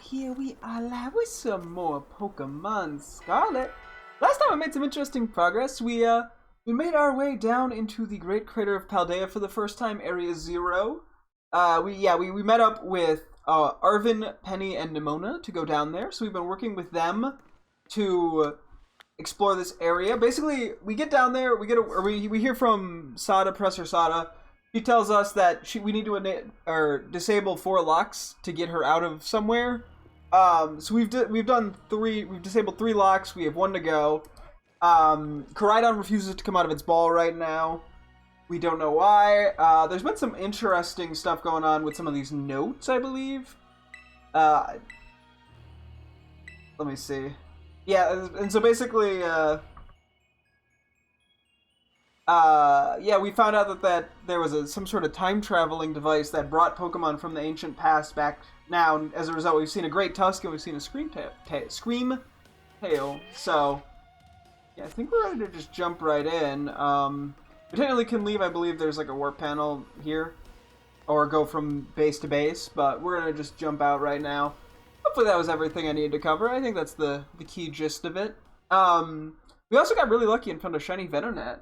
here we are live with some more Pokemon Scarlet. Last time I made some interesting progress. We made our way down into the Great Crater of Paldea for the first time, Area 0. We met up with Arvin, Penny, and Nimona to go down there. So we've been working with them to explore this area. Basically, we get down there, we hear from Sada, Professor Sada. She tells us that we need to disable 4 locks to get her out of somewhere. So we've disabled 3 locks. We have 1 to go. Koraidon refuses to come out of its ball right now. We don't know why. There's been some interesting stuff going on with some of these notes, I believe. Let me see. Yeah, and so basically, we found out that there was some sort of time-traveling device that brought Pokemon from the ancient past back now, and as a result, we've seen a Great Tusk and we've seen a Scream Tail. So, yeah, I think we're ready to just jump right in. We technically can leave. I believe there's like a warp panel here, or go from base to base, but we're gonna just jump out right now. Hopefully that was everything I needed to cover. I think that's the key gist of it. We also got really lucky and found a shiny Venomoth.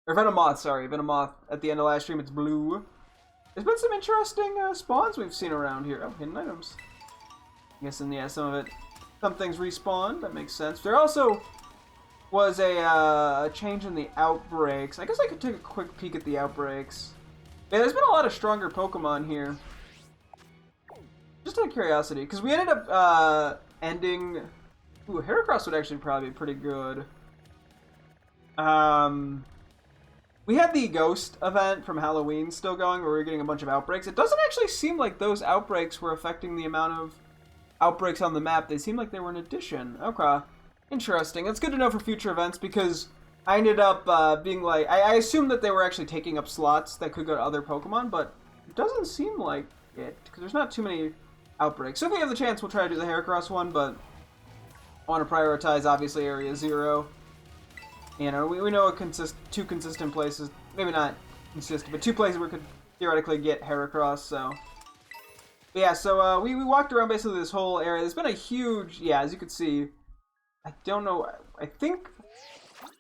Or Venomoth, sorry. Venomoth at the end of last stream. It's blue. There's been some interesting spawns we've seen around here. Oh, hidden items. I'm guessing, yeah, some things respawn. That makes sense. There also was a change in the outbreaks. I guess I could take a quick peek at the outbreaks. Yeah, there's been a lot of stronger Pokemon here. Just out of curiosity, because we ended up ending... Ooh, Heracross would actually probably be pretty good. We had the Ghost event from Halloween still going, where we were getting a bunch of outbreaks. It doesn't actually seem like those outbreaks were affecting the amount of outbreaks on the map. They seem like they were an addition. Okay. Interesting. That's good to know for future events, because I ended up being like... I assumed that they were actually taking up slots that could go to other Pokemon, but it doesn't seem like it, because there's not too many outbreaks. So if we have the chance, we'll try to do the Heracross one, but I want to prioritize, obviously, Area 0. You know, we know 2 consistent places, maybe not consistent, but 2 places where we could theoretically get Heracross, so... But yeah, so we walked around basically this whole area. There's been a huge, yeah, as you can see, I don't know, I think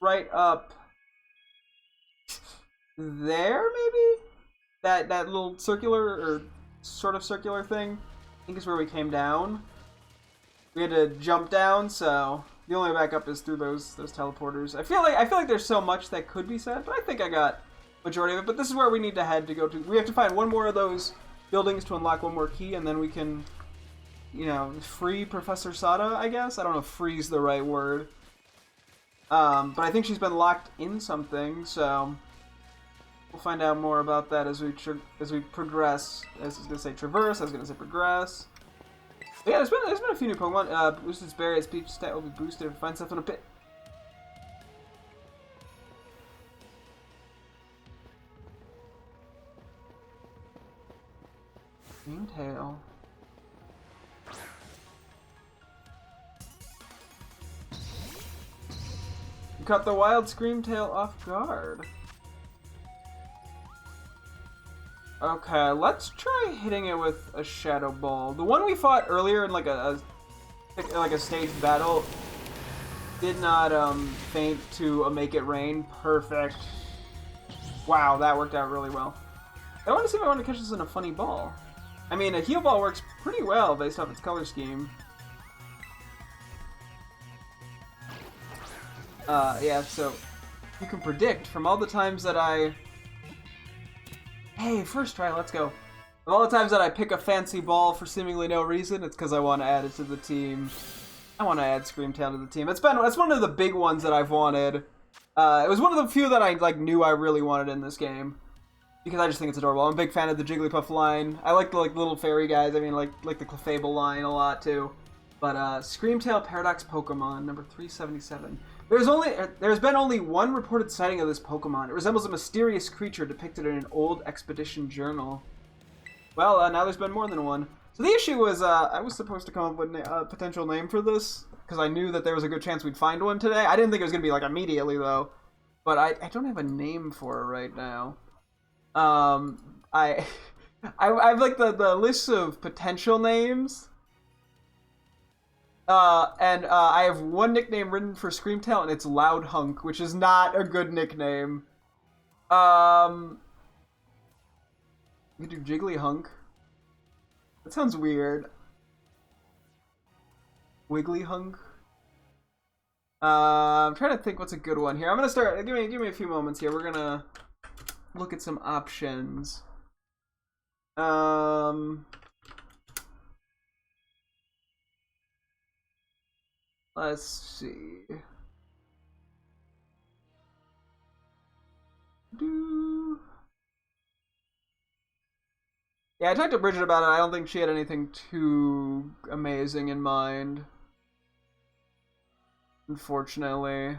right up there, maybe? That little circular, or sort of circular thing, I think is where we came down. We had to jump down, so the only way back up is through those teleporters. I feel like there's so much that could be said, but I think I got majority of it. But this is where we need to head to go to. We have to find 1 more of those buildings to unlock 1 more key, and then we can, you know, free Professor Sada, I guess. I don't know if free is the right word. But I think she's been locked in something, so we'll find out more about that as we progress. As I was gonna say traverse, I was gonna say progress. But yeah, there's been a few new Pokemon. Boosted Berry, its speech stat will be boosted if it finds stuff in a pit. Scream Tail. You caught the wild Scream Tail off guard. Okay, let's try hitting it with a Shadow Ball. The one we fought earlier in like a staged battle did not faint to Make It Rain. Perfect. Wow, that worked out really well. I want to see if I want to catch this in a funny ball. I mean, a Heal Ball works pretty well based off its color scheme. Yeah, so you can predict from all the times that Hey, first try, let's go. Of all the times that I pick a fancy ball for seemingly no reason, it's because I want to add it to the team. I want to add Scream Tail to the team. That's one of the big ones that I've wanted. It was one of the few that I knew I really wanted in this game, because I just think it's adorable. I'm a big fan of the Jigglypuff line. I like the little fairy guys. I mean, like the Clefable line a lot too. But Scream Tail Paradox Pokemon number 377. There's been only 1 reported sighting of this Pokemon. It resembles a mysterious creature depicted in an old expedition journal. Well, now there's been more than 1. So the issue was, I was supposed to come up with a potential name for this, because I knew that there was a good chance we'd find one today. I didn't think it was going to be, immediately, though. But I don't have a name for it right now. I have, the list of potential names, And I have one nickname written for Screamtail, and it's Loud Hunk, which is not a good nickname. We could do Jiggly Hunk. That sounds weird. Wiggly Hunk. I'm trying to think what's a good one here. I'm gonna start. Give me a few moments here. We're gonna look at some options. Let's see. Yeah, I talked to Bridget about it. I don't think she had anything too amazing in mind. Unfortunately. I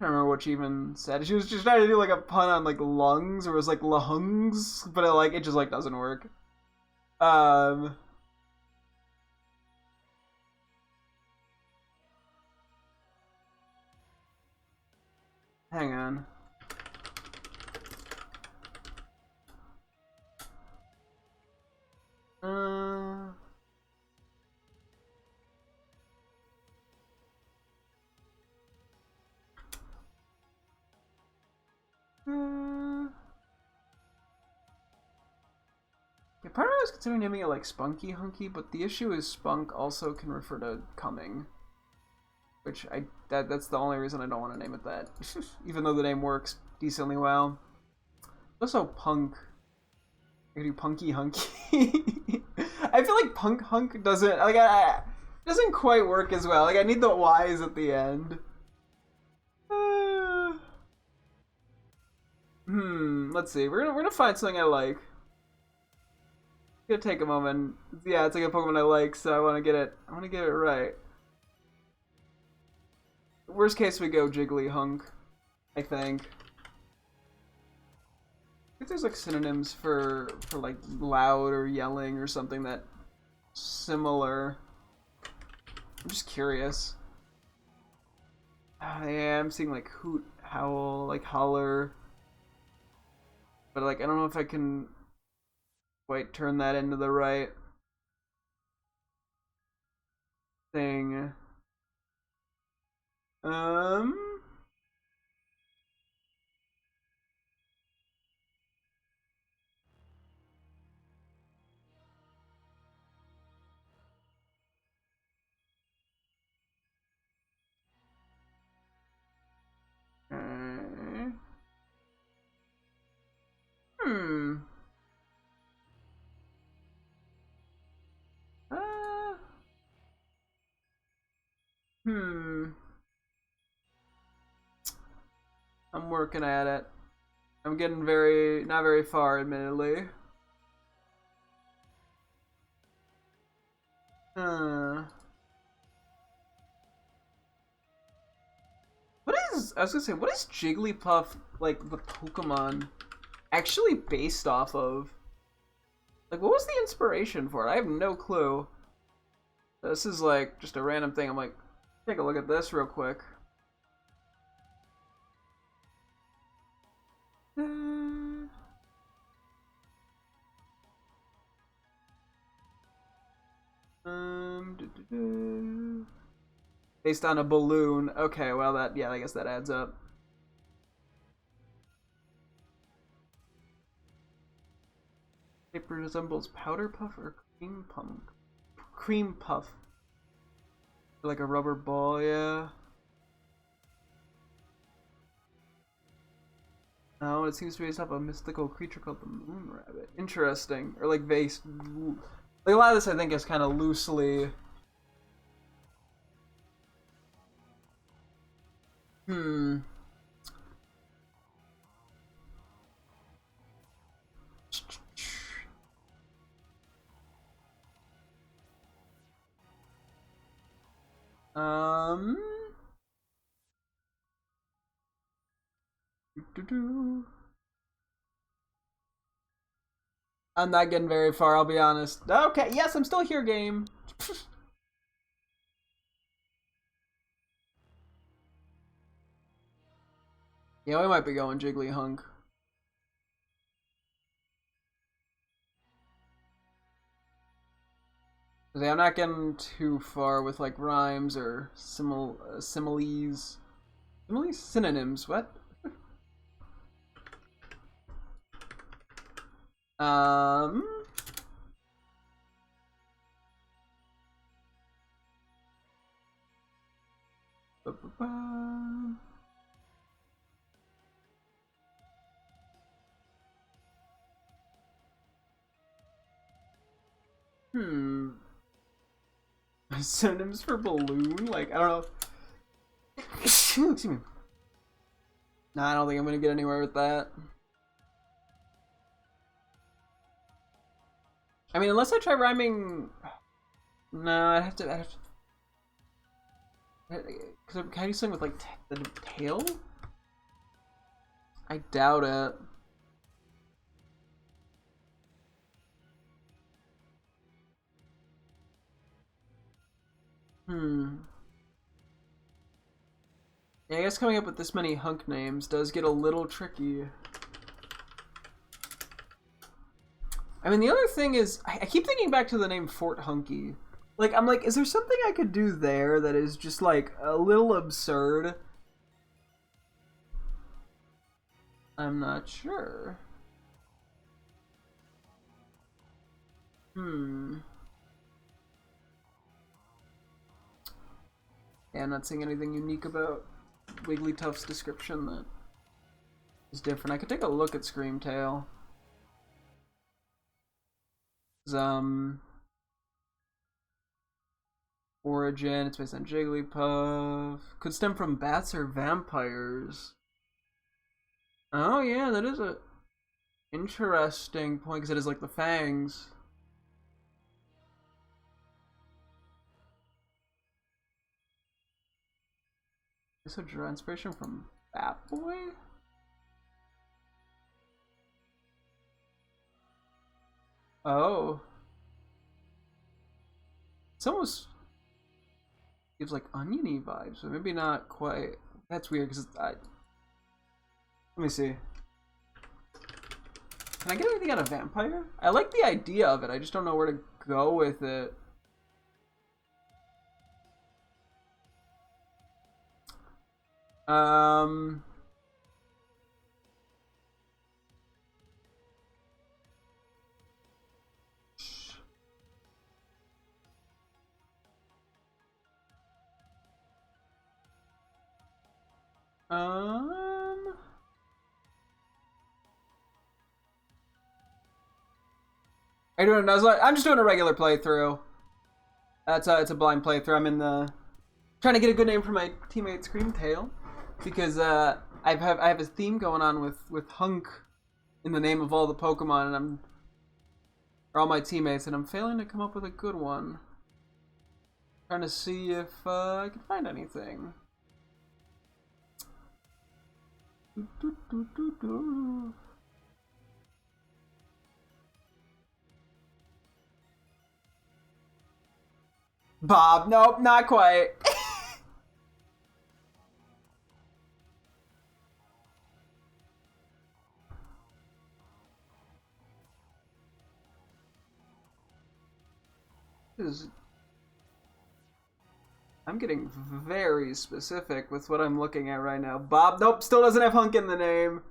don't remember what she even said. She was just trying to do like a pun on like lungs, or it was like lahungs, but it just like doesn't work. Um Hang on. Yeah, part of me was considering naming it like Spunky Hunky, but the issue is Spunk also can refer to coming, which that's the only reason I don't want to name it that, even though the name works decently well. Also, Punk. I could do Punky Hunky. I feel like Punk Hunk doesn't doesn't quite work as well. Like I need the Y's at the end. Let's see. We're gonna find something I like. It's gonna take a moment. Yeah, it's like a Pokemon I like, so I want to get it. I want to get it right. Worst case, we go Jiggly Hunk. I think. If there's like synonyms for like loud or yelling or something that similar. I'm just curious. Yeah, I'm seeing like hoot, howl, like holler. But like I don't know if I can quite turn that into the right thing. Hmm. Uh, hmm. I'm working at it. I'm getting not very far, admittedly. I was gonna say, what is Jigglypuff, like, the Pokemon actually based off of? Like, what was the inspiration for it? I have no clue. This is, like, just a random thing. I'm like, take a look at this real quick. Based on a balloon. Okay, well, yeah, I guess that adds up. Paper resembles powder puff or cream puff? Cream puff. Like a rubber ball, yeah. No, it seems to be based off a mystical creature called the Moon Rabbit. Interesting. Or like based. Like a lot of this, I think, is kind of loosely. Hmm. Um. I'm not getting very far, I'll be honest. Okay, yes, I'm still here, game. Yeah, we might be going Jiggly Hunk. 'Cause I'm not getting too far with like rhymes or similes. Similes? Synonyms, what? Um... Ba-ba-ba. Synonyms for balloon? Like, I don't know. Excuse me. Nah, I don't think I'm gonna get anywhere with that. I mean, unless I try rhyming... No, I'd have to... Cause can I do something with like the tail? I doubt it. Yeah, I guess coming up with this many hunk names does get a little tricky. I mean, the other thing is, I keep thinking back to the name Fort Hunky. Like, I'm like, is there something I could do there that is just like a little absurd? I'm not sure. Yeah, I'm not seeing anything unique about Wigglytuff's description that is different. I could take a look at Screamtail. Origin, it's based on Jigglypuff. Could stem from bats or vampires. Oh yeah, that is a interesting point because it is like the fangs. This a draw inspiration from Bat Boy? Oh. It's almost gives like oniony vibes, but maybe not quite. That's weird because let me see. Can I get anything out of vampire? I like the idea of it. I just don't know where to go with it. Um. Are you doing a Nuzlocke? I'm just doing a regular playthrough. It's a blind playthrough. I'm in the trying to get a good name for my teammate Screamtail because I have a theme going on with Hunk in the name of all the Pokemon, and or all my teammates, and I'm failing to come up with a good one. Trying to see if I can find anything. Bob, nope, not quite. I'm getting very specific with what I'm looking at right now. Bob, nope, still doesn't have Hunk in the name.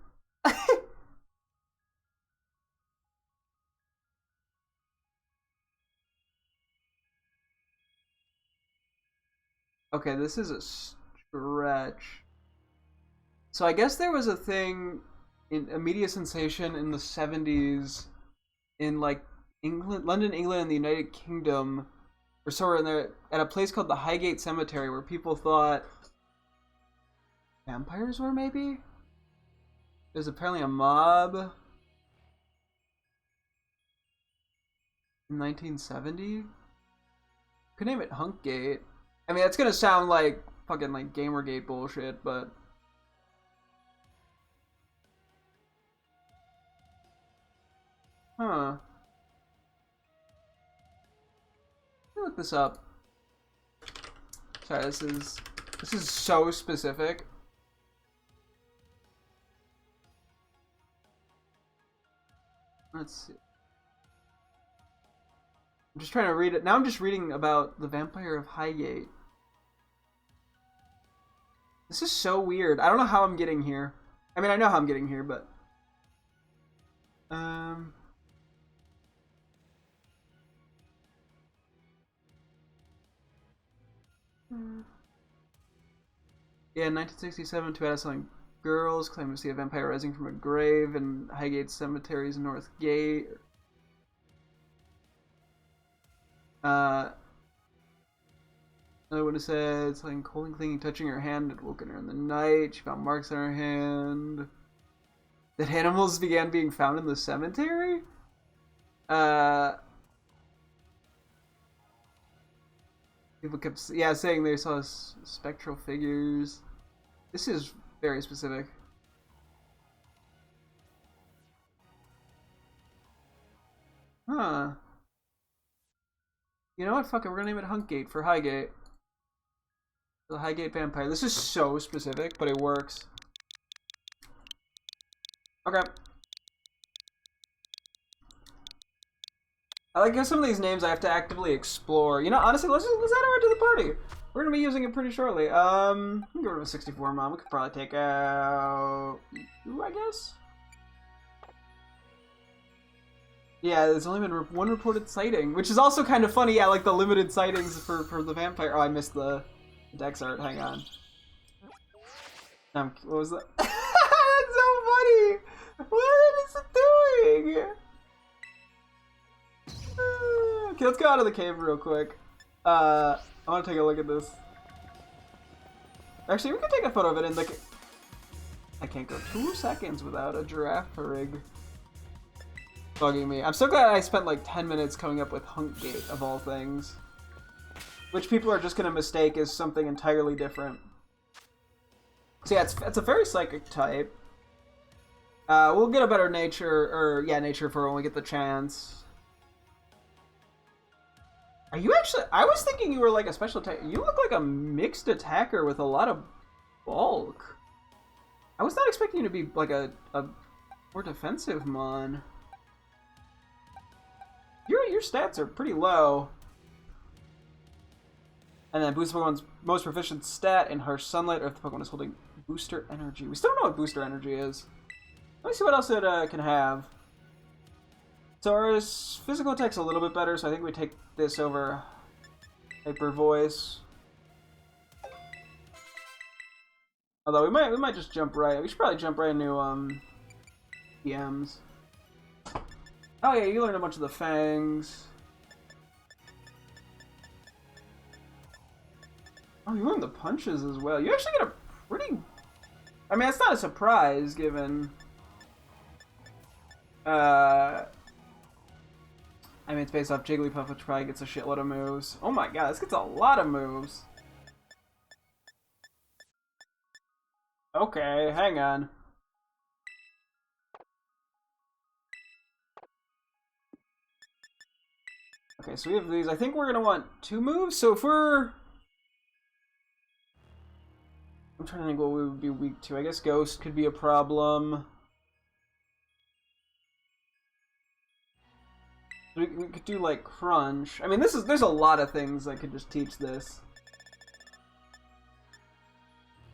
Okay, this is a stretch. So I guess there was a thing in a media sensation in the 70s in like England, London, England, and the United Kingdom, or somewhere in there, at a place called the Highgate Cemetery, where people thought vampires were maybe. There's apparently a mob in 1970. Could name it Hunkgate. I mean, that's gonna sound like fucking like Gamergate bullshit, but huh. Let me look this up. Sorry, this is so specific. Let's see. I'm just trying to read it. Now I'm just reading about the Vampire of Highgate. This is so weird. I don't know how I'm getting here. I mean, I know how I'm getting here, but... Yeah, in 1967, two adolescent girls claim to see a vampire rising from a grave in Highgate Cemetery's North Gate. Another one said it's like cold and clinging, touching her hand had woken her in the night. She found marks on her hand. That animals began being found in the cemetery? People kept, saying they saw spectral figures. This is very specific. Huh. You know what? Fuck it. We're gonna name it Huntgate for Highgate. The Highgate Vampire. This is so specific, but it works. Okay. I like how some of these names I have to actively explore. You know, honestly, let's add her to the party. We're gonna be using it pretty shortly. We can get rid of a 64 mom. We could probably take out Ooh, I guess. Yeah, there's only been one reported sighting, which is also kind of funny. Yeah, like the limited sightings for the vampire. Oh, I missed the Dex art. Hang on. What was that? That's so funny. What is it doing? Okay, let's go out of the cave real quick. I want to take a look at this. Actually, we can take a photo of it in the... I can't go 2 seconds without a giraffe rig. Bugging me. I'm so glad I spent like 10 minutes coming up with Huntgate, of all things. Which people are just going to mistake as something entirely different. So yeah, it's a very psychic type. We'll get a better nature, nature for when we get the chance. Are you actually... I was thinking you were like a special attack. You look like a mixed attacker with a lot of bulk. I was not expecting you to be like a more defensive mon. Your stats are pretty low. And then boost Pokemon's most proficient stat in harsh sunlight, or if the Pokemon is holding booster energy. We still don't know what booster energy is. Let me see what else it can have. So our physical attack's a little bit better, so I think we take this over Hyper Voice. Although we might just jump right. We should probably jump right into PMs. Oh yeah, you learned a bunch of the fangs. Oh, you learned the punches as well. You actually get a pretty... I mean, it's not a surprise, given... I mean, it's based off Jigglypuff, which probably gets a shitload of moves. Oh my god, this gets a lot of moves. Okay, hang on. Okay, so we have these. I think we're gonna want 2 moves. So if we're... I'm trying to think what we would be weak to. I guess Ghost could be a problem. We could do like Crunch. I mean, there's a lot of things I could just teach this.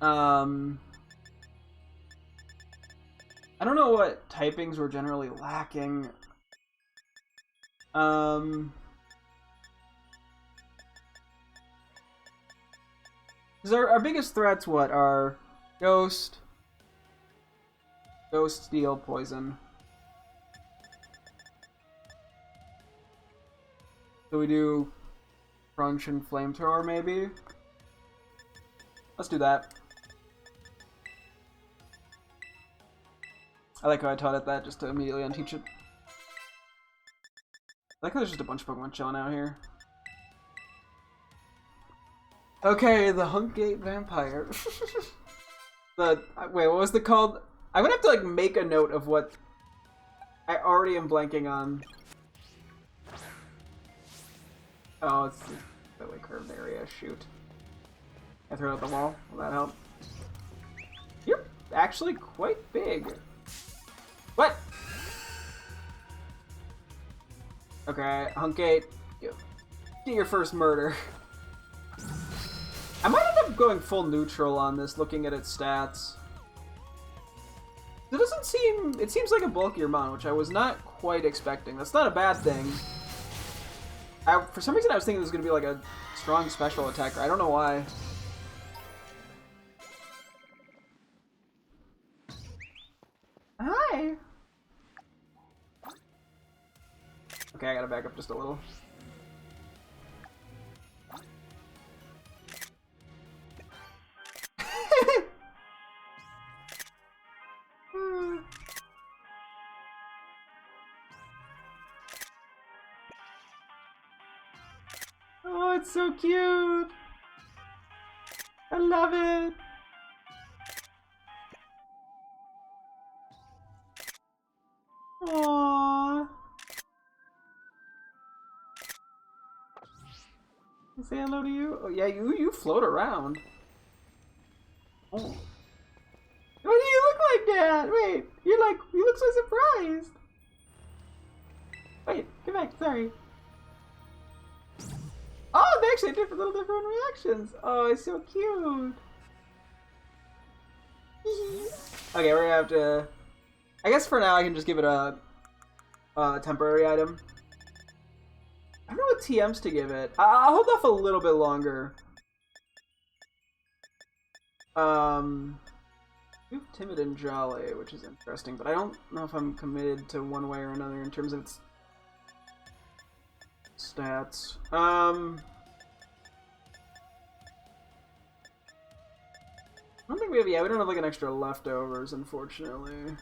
I don't know what typings we're generally lacking. Because our biggest threats, what, are Ghost, Steel, Poison. So we do Crunch and Flamethrower, maybe? Let's do that. I like how I taught it that, just to immediately unteach it. I like how there's just a bunch of Pokemon chilling out here. Okay, the Huntgate Vampire. Wait, what was it called? I'm gonna have to like make a note of what I already am blanking on. Oh, it's that way curved area. Shoot. I throw it at the wall. Will that help? You're actually quite big. What? Okay, Huntgate. Get your first murder. I might end up going full neutral on this, looking at its stats. It doesn't seem... It seems like a bulkier mon, which I was not quite expecting. That's not a bad thing. For some reason I was thinking this was going to be like a strong special attacker. I don't know why. Hi! Okay, I gotta back up just a little. Oh, it's so cute! I love it! Aww! Say hello to you? Oh yeah, you float around. Oh. Why do you look like that? Wait, you look so surprised. Wait, come back, sorry. Oh, they actually have little different reactions. Oh, it's so cute. Okay, we're gonna have to... I guess for now I can just give it a temporary item. I don't know what TMs to give it. I'll hold off a little bit longer. Timid and jolly, which is interesting, but I don't know if I'm committed to one way or another in terms of its stats. I don't think we have, we don't have like an extra leftovers, unfortunately.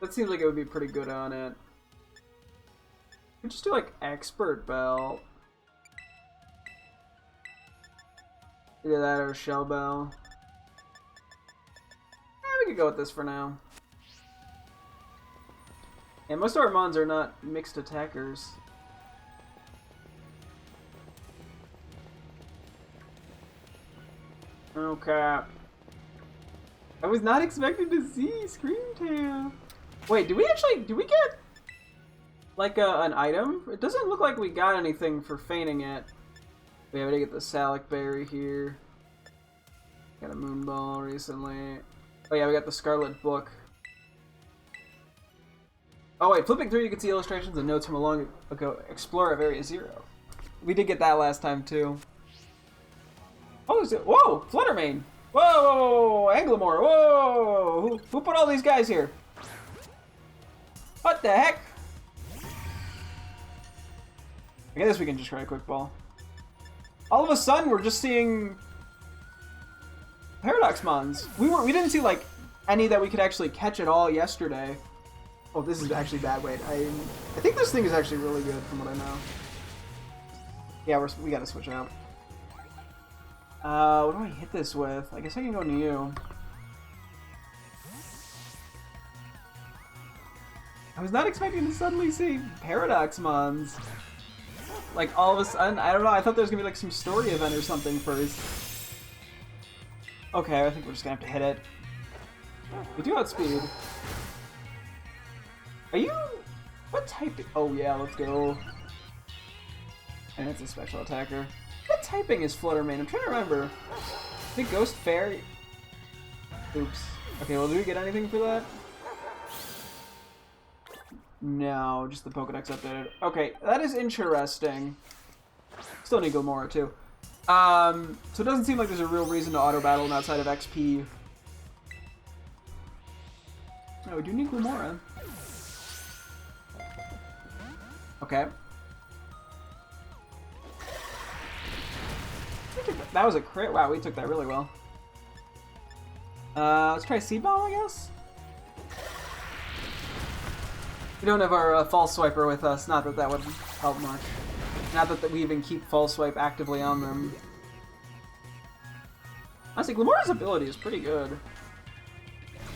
That seems like it would be pretty good on it. We just do like expert belt. Either that or shell bell. We could go with this for now. And most of our mons are not mixed attackers. Oh crap. I was not expecting to see Screamtail. Wait, do we get like an item? It doesn't look like we got anything for feigning it. Yeah, we did get the Salic Berry here. Got a Moonball recently. Oh yeah, we got the Scarlet book. Oh wait, flipping through you can see illustrations and notes from a long ago explorer of Area 0. We did get that last time too. Oh, is it? Whoa! Fluttermane! Whoa! Whoa! Anglemore! Whoa! Who put all these guys here? What the heck? I guess we can just try a quick ball. All of a sudden, we're just seeing Paradox Mons. We didn't see like any that we could actually catch at all yesterday. Oh, this is actually bad. Wait, I think this thing is actually really good from what I know. Yeah, we gotta switch out. What do I hit this with? I guess I can go to you. I was not expecting to suddenly see Paradox Mons. Like, all of a sudden, I don't know, I thought there was gonna be like some story event or something first. Okay, I think we're just gonna have to hit it. We do outspeed. Are you... What type... Oh yeah, let's go. And it's a special attacker. What typing is Fluttermane? I'm trying to remember. I think Ghost Fairy... Oops. Okay, well, do we get anything for that? No, just the Pokedex updated. Okay, that is interesting. Still need Gomora, too. So it doesn't seem like there's a real reason to auto-battle him outside of XP. No, we do need Gomora. Okay. That was a crit. Wow, we took that really well. Let's try Seed Bomb, I guess? We don't have our False Swiper with us. Not that that would help much. Not that we even keep False Swipe actively on them. Honestly, Glamora's ability is pretty good.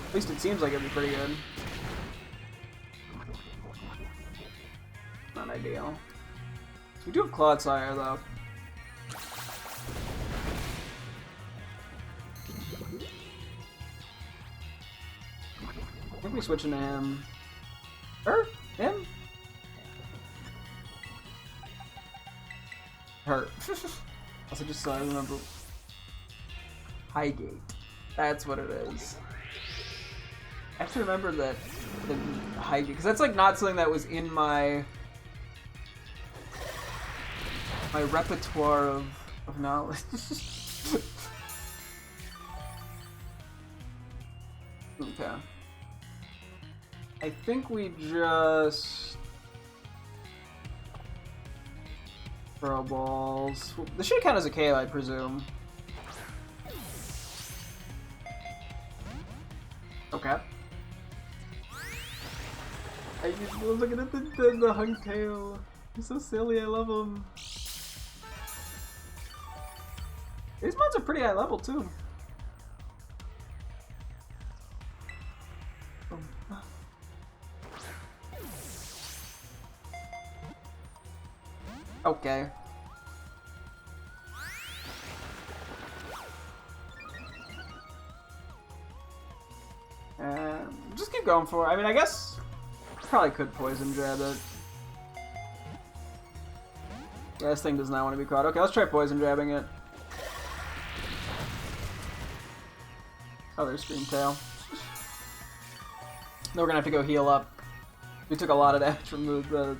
At least it seems like it'd be pretty good. Not ideal. We do have Clodsire, though. I think we switch into him. Or him? Also, just so I remember. Highgate. That's what it is. I have to remember that the Highgate, because that's like not something that was in my repertoire of knowledge. Okay. I think we just throw balls. This should count as a KO, I presume. Okay. I just looking at the hung tail. He's so silly, I love him. These mods are pretty high level too. Okay. Just keep going for it. I mean, I guess I probably could poison jab it. Yeah, this thing does not want to be caught. Okay, let's try poison jabbing it. Oh, there's Scream Tail. Then we're gonna have to go heal up. We took a lot of damage from the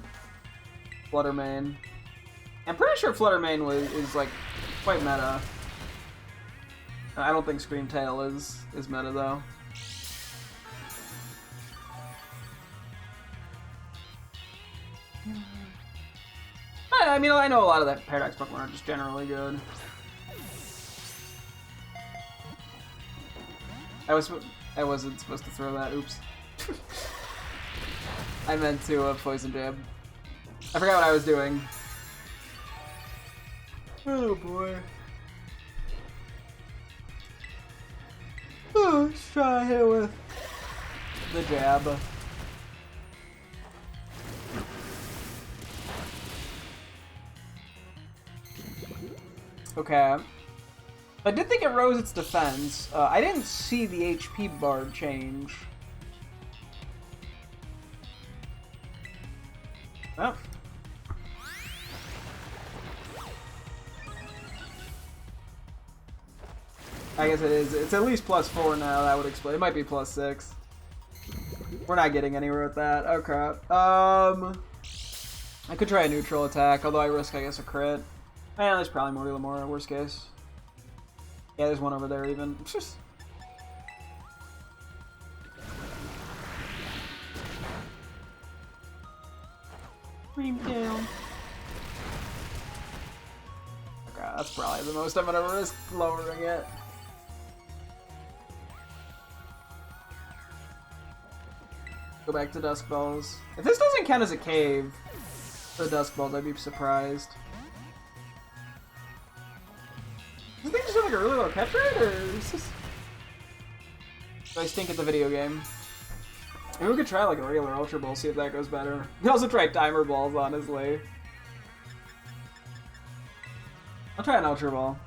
Flutter Mane. I'm pretty sure Flutter Mane is like quite meta. I don't think Scream Tail is meta though. I mean, I know a lot of that Paradox Pokemon are just generally good. I wasn't supposed to throw that. Oops. I meant to poison jab. I forgot what I was doing. Oh boy. Oh, let's try here with the jab. Okay. I did think it rose its defense. I didn't see the HP bar change. Oh. I guess it is. It's at least +4 now. That would explain. It might be +6. We're not getting anywhere with that. Oh crap. I could try a neutral attack, although I risk, I guess, a crit. There's probably more to Lamora, worst case. Yeah, there's one over there even. Cream down. Okay, that's probably the most I'm gonna risk lowering it. Go back to Dusk Balls. If this doesn't count as a cave for the Dusk Balls, I'd be surprised. Does this thing just have like a really low catch rate, or is this... Do I stink at the video game? Maybe we could try like a regular Ultra Ball, see if that goes better. We could also try Timer Balls, honestly. I'll try an Ultra Ball.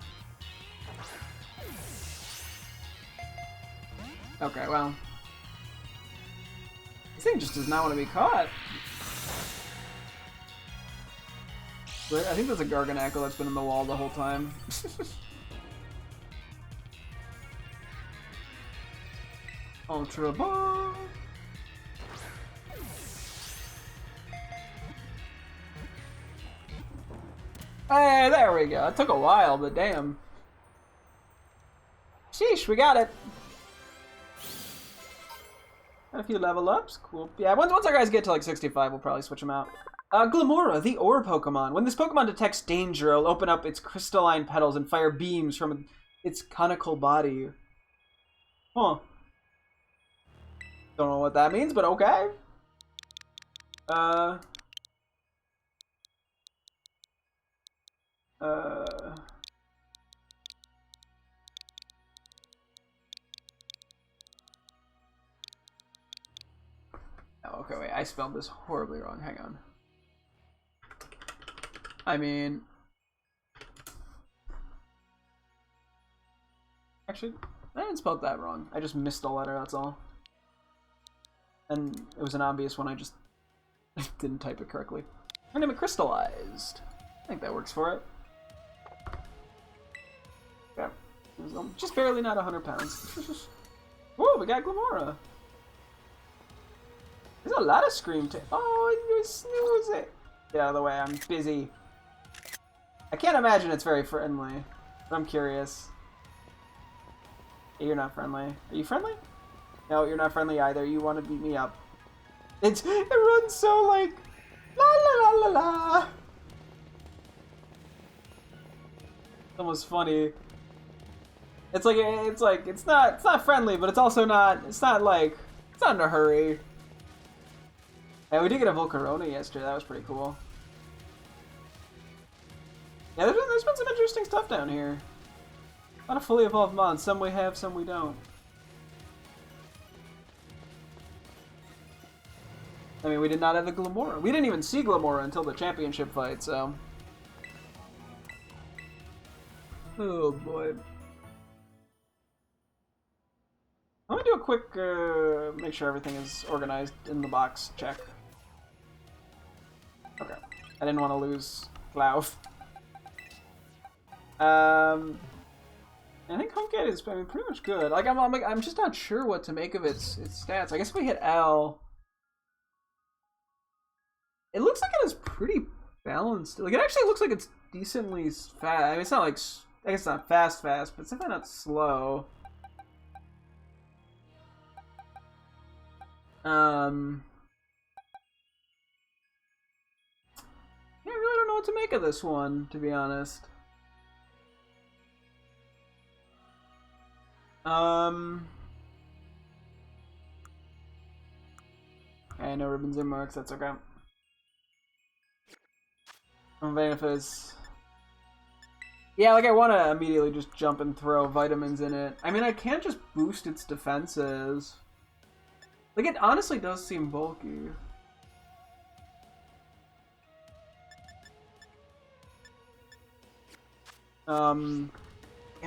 Okay, well. This thing just does not want to be caught. I think there's a Garganacl that's been in the wall the whole time. Ultra Ball. Hey, there we go. It took a while, but damn. Sheesh, we got it. A few level ups, cool. Yeah, once our guys get to like 65, we'll probably switch them out. Glamora, the Ore Pokemon. When this Pokemon detects danger, it'll open up its crystalline petals and fire beams from its conical body. Huh. Don't know what that means, but okay. Oh, okay, wait, I spelled this horribly wrong. Hang on. I mean... Actually, I didn't spell that wrong. I just missed a letter, that's all. And it was an obvious one, I just didn't type it correctly. Her name is Crystallized. I think that works for it. just barely not 100 pounds. Whoa, we got Glamora. There's a lot of scream to. Oh, you snooze it. Get out of the way, I'm busy. I can't imagine it's very friendly, but I'm curious. Hey, you're not friendly. Are you friendly? No, you're not friendly either. You want to beat me up. It runs so like la la la la la. It's almost funny. It's not friendly, but it's also not. It's not in a hurry. And we did get a Volcarona yesterday. That was pretty cool. Yeah, there's been some interesting stuff down here. A lot of fully evolved mons. Some we have, some we don't. I mean, we did not have the Glamora. We didn't even see Glamora until the championship fight, so. Oh boy. I'm gonna do a quick, make sure everything is organized in the box check. Okay. I didn't want to lose Glauf. I think Honket is pretty much good. Like I'm just not sure what to make of its stats. I guess if we hit L, it looks like it is pretty balanced. Like it actually looks like it's decently fast. I mean, it's not like I guess it's not fast, but it's definitely not slow. Yeah, I really don't know what to make of this one, to be honest. Okay, no ribbons or marks, that's okay. Vanifis. Yeah, like I want to immediately just jump and throw vitamins in it. I mean, I can't just boost its defenses. Like, it honestly does seem bulky. And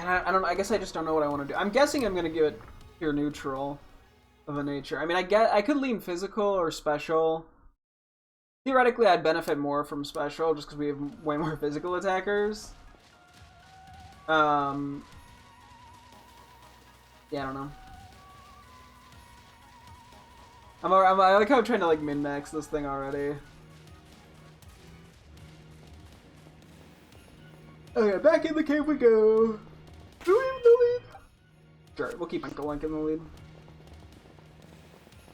I don't know, I guess I just don't know what I want to do. I'm guessing I'm going to give it pure neutral of a nature. I mean, I could lean physical or special. Theoretically, I'd benefit more from special just because we have way more physical attackers. Yeah, I don't know. I like how I'm trying to like min-max this thing already. Okay, back in the cave we go. Do we have the lead? Sure, we'll keep Uncle Link in the lead.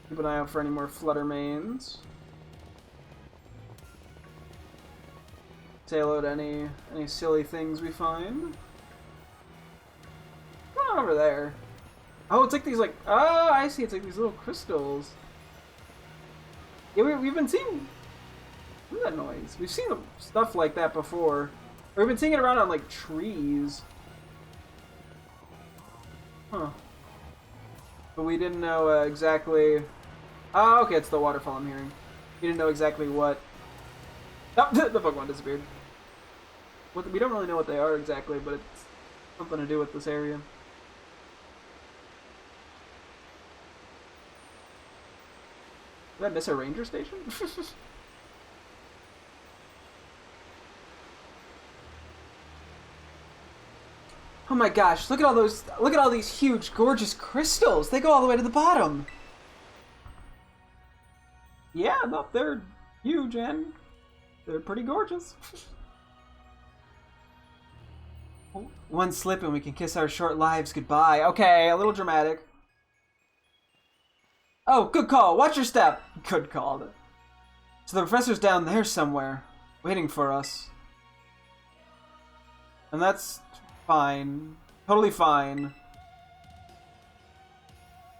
Keep an eye out for any more Flutter mains. Say hello to any silly things we find. Come on over there. Oh, it's like these like, oh, I see, it's like these little crystals. Yeah, we've been seeing, what is that noise? We've seen stuff like that before. Or we've been seeing it around on like trees. Huh. But we didn't know exactly, oh, okay, it's the waterfall I'm hearing. We didn't know exactly what, oh, the Pokemon disappeared. We don't really know what they are exactly, but it's something to do with this area. Did I miss a ranger station? Oh my gosh, look at all these huge, gorgeous crystals. They go all the way to the bottom. Yeah, no, they're huge and they're pretty gorgeous. One slip and we can kiss our short lives goodbye. Okay, a little dramatic. Oh, good call. Watch your step. Good call. So the professor's down there somewhere, waiting for us. And that's fine. Totally fine.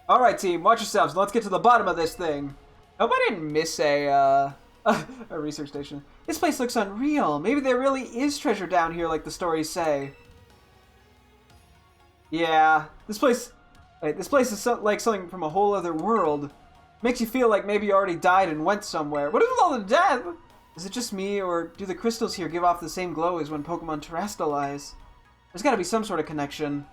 Alright, team. Watch yourselves. Let's get to the bottom of this thing. Hope I didn't miss a research station. This place looks unreal. Maybe there really is treasure down here like the stories say. Yeah, this place is like something from a whole other world. Makes you feel like maybe you already died and went somewhere. What is with all the death? Is it just me, or do the crystals here give off the same glow as when Pokemon terrestrialize? There's gotta be some sort of connection.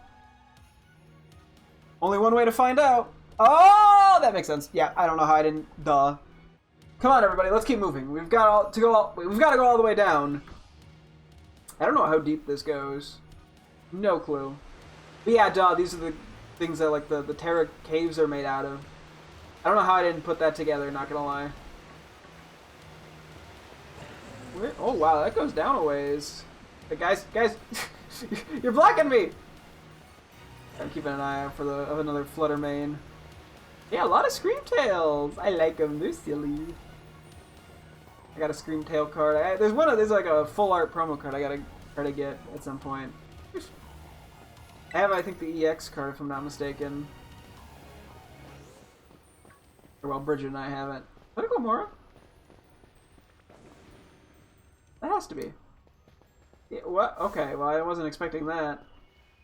Only one way to find out. Oh, that makes sense. Yeah, I don't know how I didn't. Duh. Come on, everybody, let's keep moving. We've got to go all the way down. I don't know how deep this goes. No clue. But yeah, duh, these are the things that like the Terra caves are made out of. I don't know how I didn't put that together, not gonna lie. Oh wow, that goes down a ways. Hey, guys, you're blocking me! I'm keeping an eye out for another Flutter Mane. Yeah, a lot of Screamtails! I like them, they're silly. I got a Screamtail card. There's like a full art promo card I gotta try to get at some point. I have, I think, the EX card if I'm not mistaken. Or well, Bridget and I haven't. Political Mora? That has to be. Yeah, what? Okay, well I wasn't expecting that.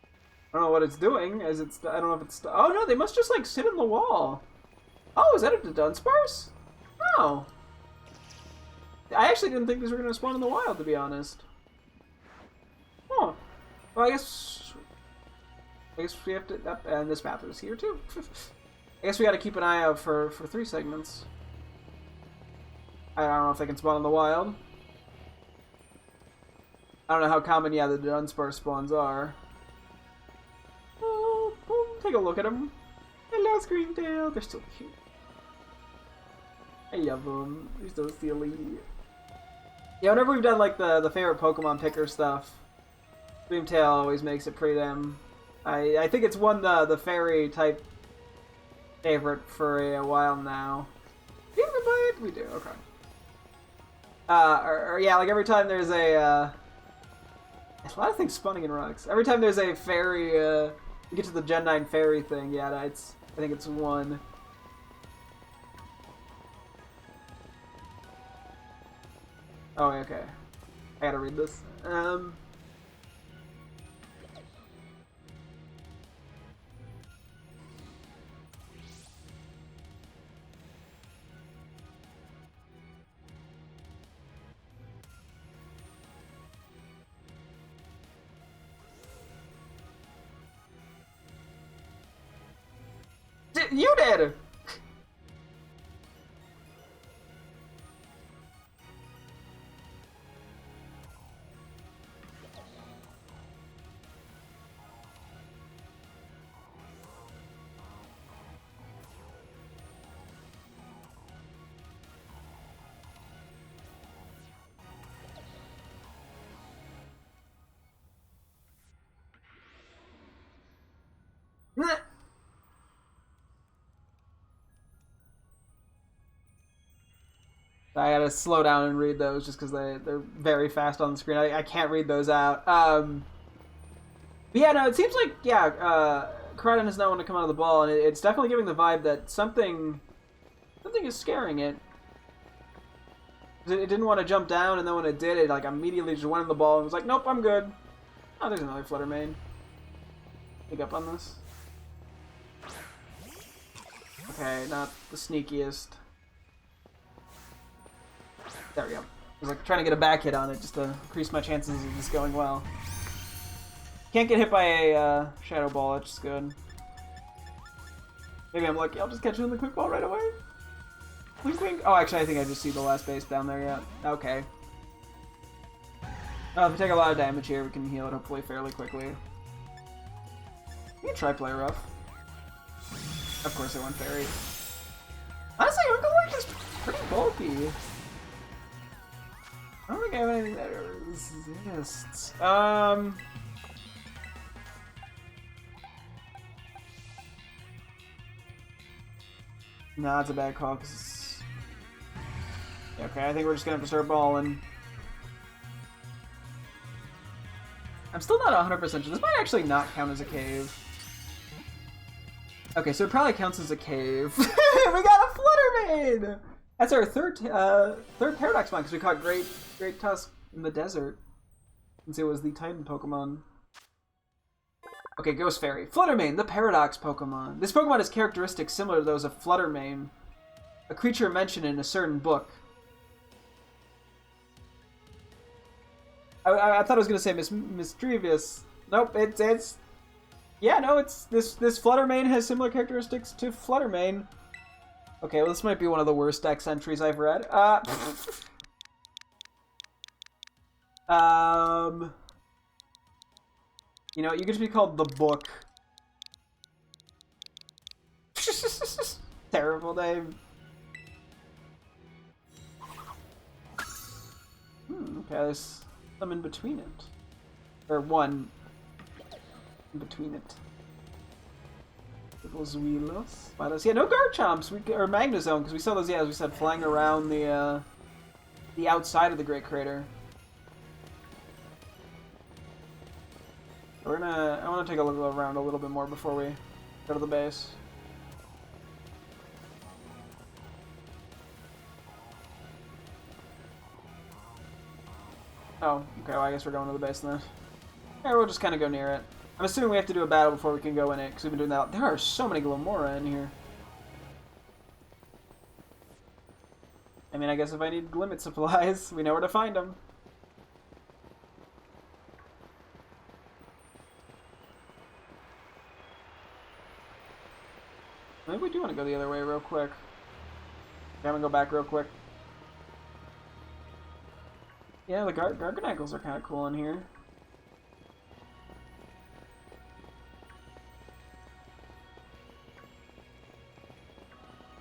I don't know what it's doing, I don't know if it's... Oh no, they must just like sit in the wall. Oh, is that a Dunsparce? No. I actually didn't think these were going to spawn in the wild, to be honest. Oh. Well, I guess we have to... and this path is here too. I guess we got to keep an eye out for 3 segments. I don't know if they can spawn in the wild. I don't know how common, yeah, the Dunsparce spawns are. Oh, take a look at them. Hello, Screamtail. They're still cute. I love them. They're so silly. Yeah, whenever we've done like the favorite Pokemon picker stuff, Screamtail always makes it pretty damn. I think it's won the fairy type favorite for a while now. Do you ever play it? We do. Okay. Or yeah, like every time there's a lot of things spawning in rocks. Every time there's a fairy, you get to the Gen 9 fairy thing. Yeah, I think it's one. Oh, okay. I gotta read this. You did! I gotta slow down and read those just because they're very fast on the screen. I can't read those out. But yeah, no, it seems like, yeah, Koraidon does not want to come out of the ball, and it's definitely giving the vibe that something is scaring it. It didn't want to jump down, and then when it did, it like immediately just went in the ball and was like, nope, I'm good. Oh, there's another Flutter Mane. Pick up on this. Okay, not the sneakiest. There we go. I was like trying to get a back hit on it just to increase my chances of this going well. Can't get hit by a Shadow Ball, which is good. Maybe I'm lucky, I'll just catch it in the Quick Ball right away. Wink wink. Oh, actually I think I just see the last base down there, yeah. Okay. If we take a lot of damage here, we can heal it hopefully fairly quickly. You can try Play Rough. Of course I went Fairy. Honestly, Uncle Light is pretty bulky. I don't think I have anything that resists. Nah, it's a bad call because it's... Okay, I think we're just gonna have to start balling. I'm still not 100% sure. This might actually not count as a cave. Okay, so it probably counts as a cave. We got a Flutter Mane! That's our third Paradox Mon, because we caught Great Tusk in the desert. Since it was the Titan Pokemon. Okay, Ghost Fairy. Flutter Mane, the Paradox Pokemon. This Pokemon has characteristics similar to those of Flutter Mane, a creature mentioned in a certain book. I thought I was going to say mischievous. Nope, it's... Yeah, no, it's... This Flutter Mane has similar characteristics to Flutter Mane. Okay, well this might be one of the worst Dex entries I've read. You know, you could just be called the book. Terrible name. Okay, there's some in between it. Or one in between it. Little Zuilos. Yeah, no Garchomps or Magnezone, because we saw those, yeah, as we said, flying around the outside of the Great Crater. I want to take a look around a little bit more before we go to the base. Oh, okay, well, I guess we're going to the base then. Yeah, we'll just kind of go near it. I'm assuming we have to do a battle before we can go in it, because we've been doing that. There are so many Glamora in here. I mean, I guess if I need limit supplies, we know where to find them. Maybe we do want to go the other way real quick. I'm gonna go back real quick. Yeah, the Garganacles are kind of cool in here.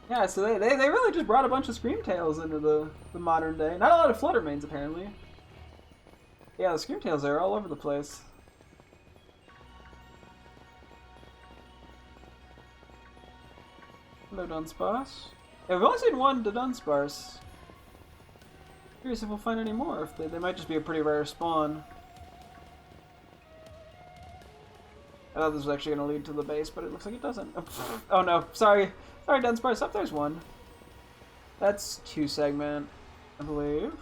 Yeah, so they really just brought a bunch of Screamtails into the modern day. Not a lot of Fluttermanes, apparently. Yeah, the Screamtails are all over the place. Hello, Dunsparce. Yeah, we've only seen one Dunsparce. Curious if we'll find any more. If they might just be a pretty rare spawn. I thought this was actually going to lead to the base, but it looks like it doesn't. Oh no, sorry. Sorry, Dunsparce. Up there's one. That's 2 segment, I believe.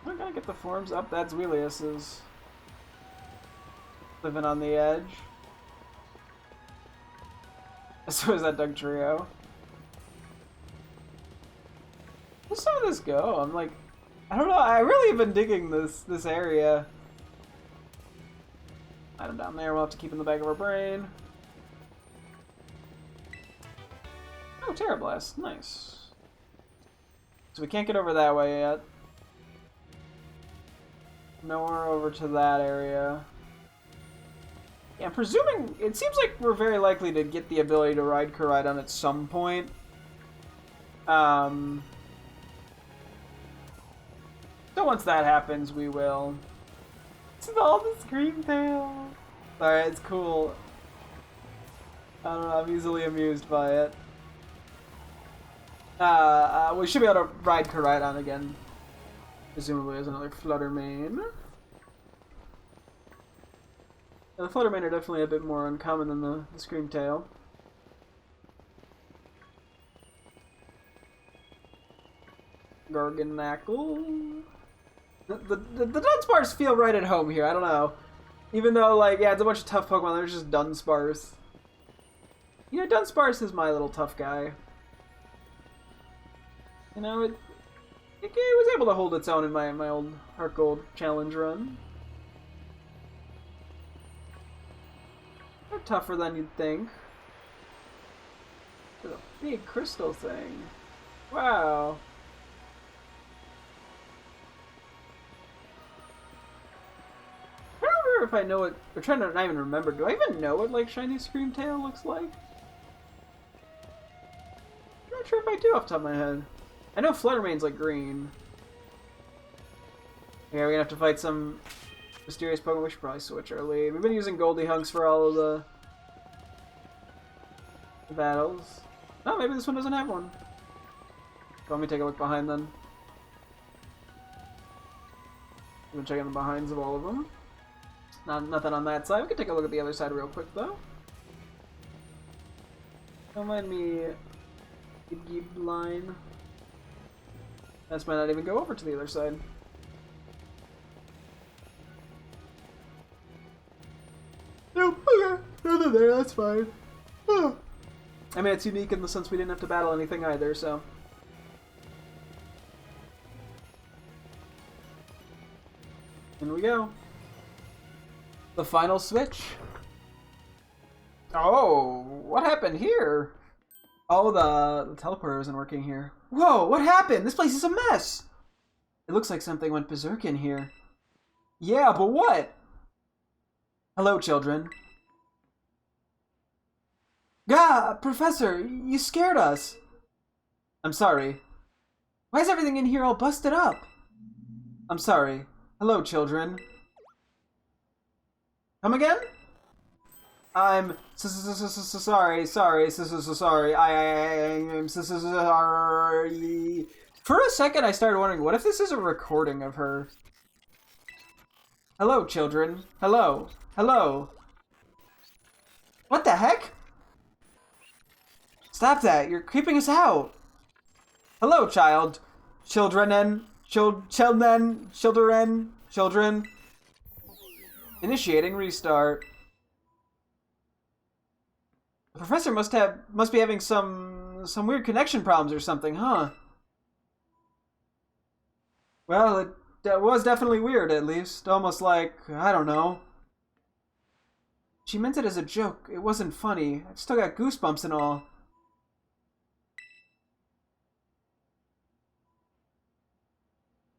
We're gonna get the forms up. That's Wheelius's. Living on the edge. So is that Doug Trio. Where's some of this go? I'm like, I don't know. I really have been digging this area. Item down there. We'll have to keep in the back of our brain. Oh, Terrablast. Nice. So we can't get over that way yet. Nowhere over to that area. Yeah, I'm presuming, it seems like we're very likely to get the ability to ride Koraidon at some point. So once that happens, we will. It's all the Screamtail. Alright, it's cool. I don't know, I'm easily amused by it. We should be able to ride Koraidon again. Presumably as another Fluttermane. The Fluttermane are definitely a bit more uncommon than the Screamtail. Garganackle. The Dunsparce feel right at home here, I don't know. Even though, like, yeah, it's a bunch of tough Pokemon, there's just Dunsparce. You know, Dunsparce is my little tough guy. You know, it was able to hold its own in my old Heart Gold challenge run. They're tougher than you'd think. It's a big crystal thing. Wow. I don't remember if I know what. I'm trying to not even remember. Do I even know what like shiny Screamtail looks like? I'm not sure if I do off the top of my head. I know Fluttermane's like green. Yeah, we're gonna have to fight some mysterious Pokemon. We should probably switch our lead. We've been using Goldie Hunks for all of the battles. Oh, maybe this one doesn't have one. Let me take a look behind then. I'm gonna check in the behinds of all of them. Nothing on that side. We can take a look at the other side real quick though. Don't mind me, line. This might not even go over to the other side. Nope, okay. Nothing there, that's fine. Oh. I mean, it's unique in the sense we didn't have to battle anything either, so. In we go. The final switch. Oh, what happened here? Oh, the teleporter isn't working here. Whoa, what happened? This place is a mess! It looks like something went berserk in here. Yeah, but what? Hello, children. Gah, Professor, you scared us. I'm sorry. Why is everything in here all busted up? I'm sorry. Hello, children. Come again? I'm sorry. Sorry. I'm sorry. For a second, I started wondering, what if this is a recording of her? Hello, children. Hello. Hello. What the heck? Stop that. You're creeping us out. Hello, child. Children. Initiating restart. The professor must be having some weird connection problems or something, huh? Well, it was definitely weird, at least. Almost like, I don't know. She meant it as a joke. It wasn't funny. I've still got goosebumps and all.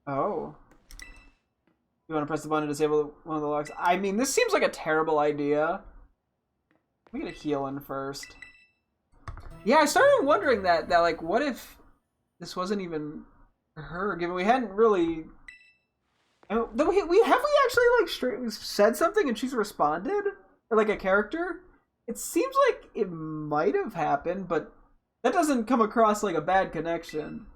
Oh. You want to press the button to disable one of the locks? I mean, this seems like a terrible idea. We gotta heal in first. Yeah, I started wondering that like, what if this wasn't even her? Given we hadn't really, we actually like straight said something and she's responded, or like a character. It seems like it might have happened, but that doesn't come across like a bad connection.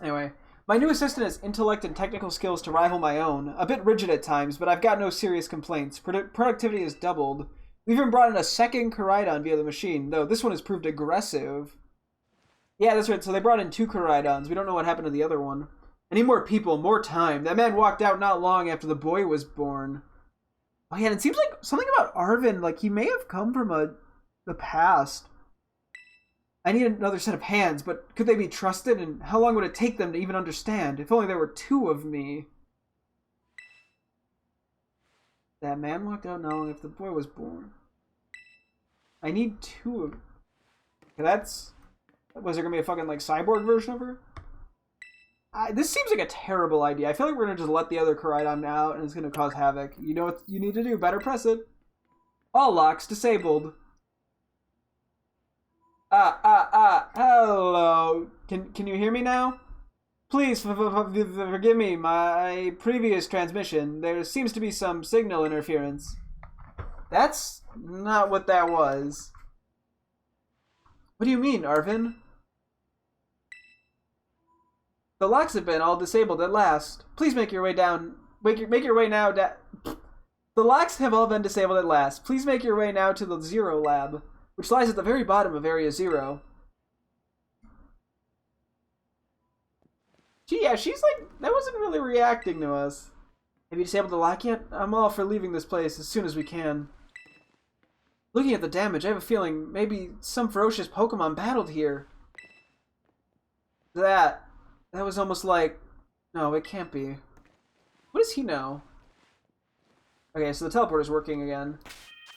Anyway, my new assistant has intellect and technical skills to rival my own. A bit rigid at times, but I've got no serious complaints. Productivity has doubled. We even brought in a second Koraidon via the machine, though this one has proved aggressive. Yeah, that's right. So they brought in 2 Koraidons. We don't know what happened to the other one. I need more people, more time. That man walked out not long after the boy was born. Oh yeah, and it seems like something about Arvin, like he may have come from the past. I need another set of hands, but could they be trusted? And how long would it take them to even understand? If only there were 2 of me. That man walked out not long after the boy was born. I need 2 of... Okay, that's... Was there gonna be a fucking, like, cyborg version of her? This seems like a terrible idea. I feel like we're gonna just let the other Koraidon out and it's gonna cause havoc. You know what you need to do. Better press it. All locks disabled. Hello. Can you hear me now? Please forgive me, my previous transmission. There seems to be some signal interference. That's not what that was. What do you mean, Arvin? The locks have been all disabled at last. Please make your way down. Make your way now. The locks have all been disabled at last. Please make your way now to the Zero Lab, which lies at the very bottom of Area 0. Yeah, she's like, that wasn't really reacting to us. Have you disabled the lock yet? I'm all for leaving this place as soon as we can. Looking at the damage, I have a feeling maybe some ferocious Pokemon battled here. That was almost like... No, it can't be. What does he know? Okay, so the teleporter's working again.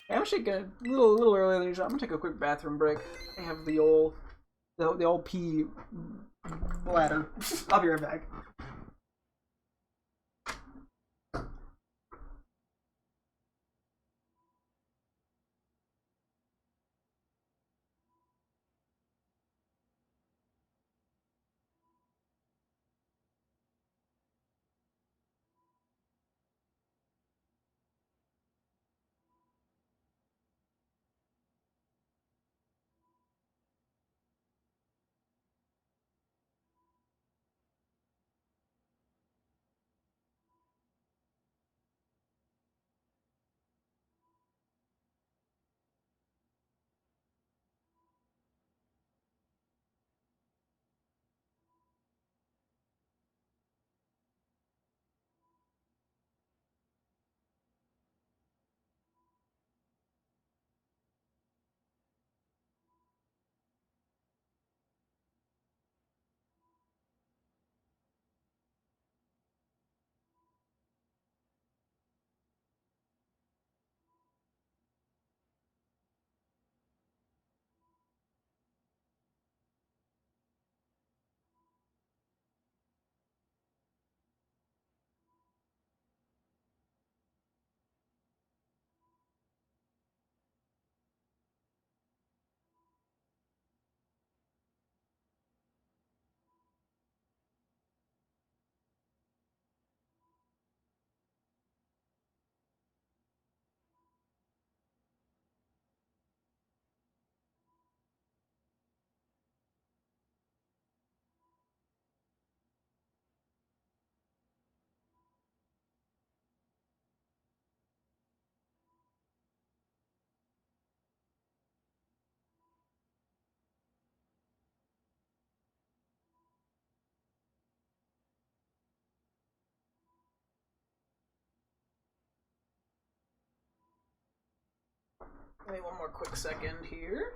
Okay, I'm actually gonna a little earlier than usual. I'm gonna take a quick bathroom break. I have the old pee bladder. I'll be right back. Give me one more quick second here.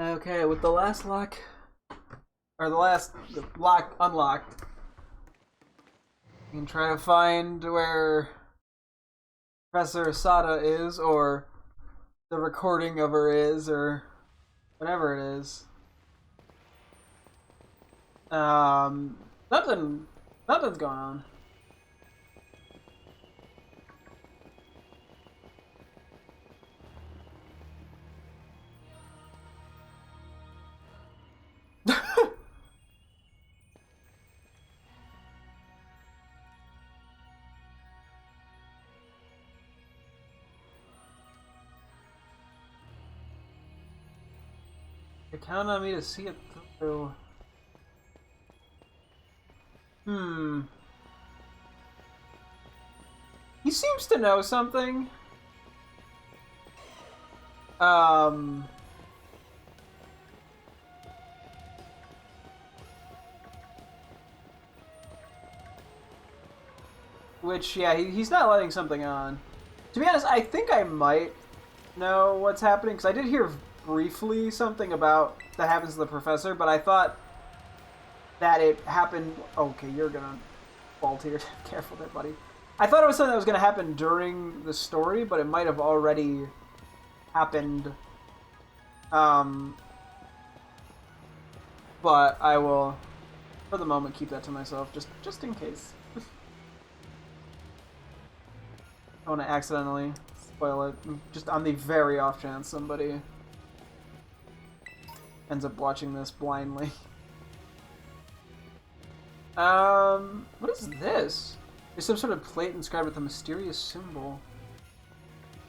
Okay, with the last lock, or the lock unlocked, you can try to find where Professor Sada is, or the recording of her is, or whatever it is. Nothing's going on. You count on me to see it through. He seems to know something. Which, yeah, he's not letting something on. To be honest, I think I might know what's happening, because I did hear briefly something about that happens to the professor, but I thought that it happened... Okay, you're gonna fall to your... Careful there, buddy. I thought it was something that was gonna happen during the story, but it might have already happened. But I will, for the moment, keep that to myself, just in case. I want to accidentally spoil it, just on the very off chance somebody ends up watching this blindly. What is this? There's some sort of plate inscribed with a mysterious symbol.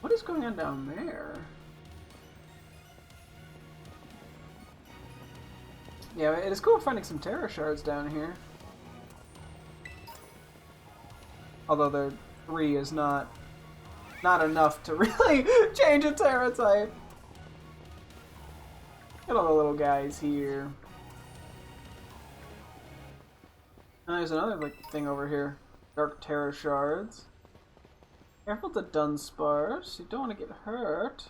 What is going on down there? Yeah, it is cool finding some Terra shards down here. Although their 3 is not enough to really change a Terra type. Got all the little guys here. And there's another thing over here. Dark Terra shards. Careful to Dunsparce. You don't want to get hurt.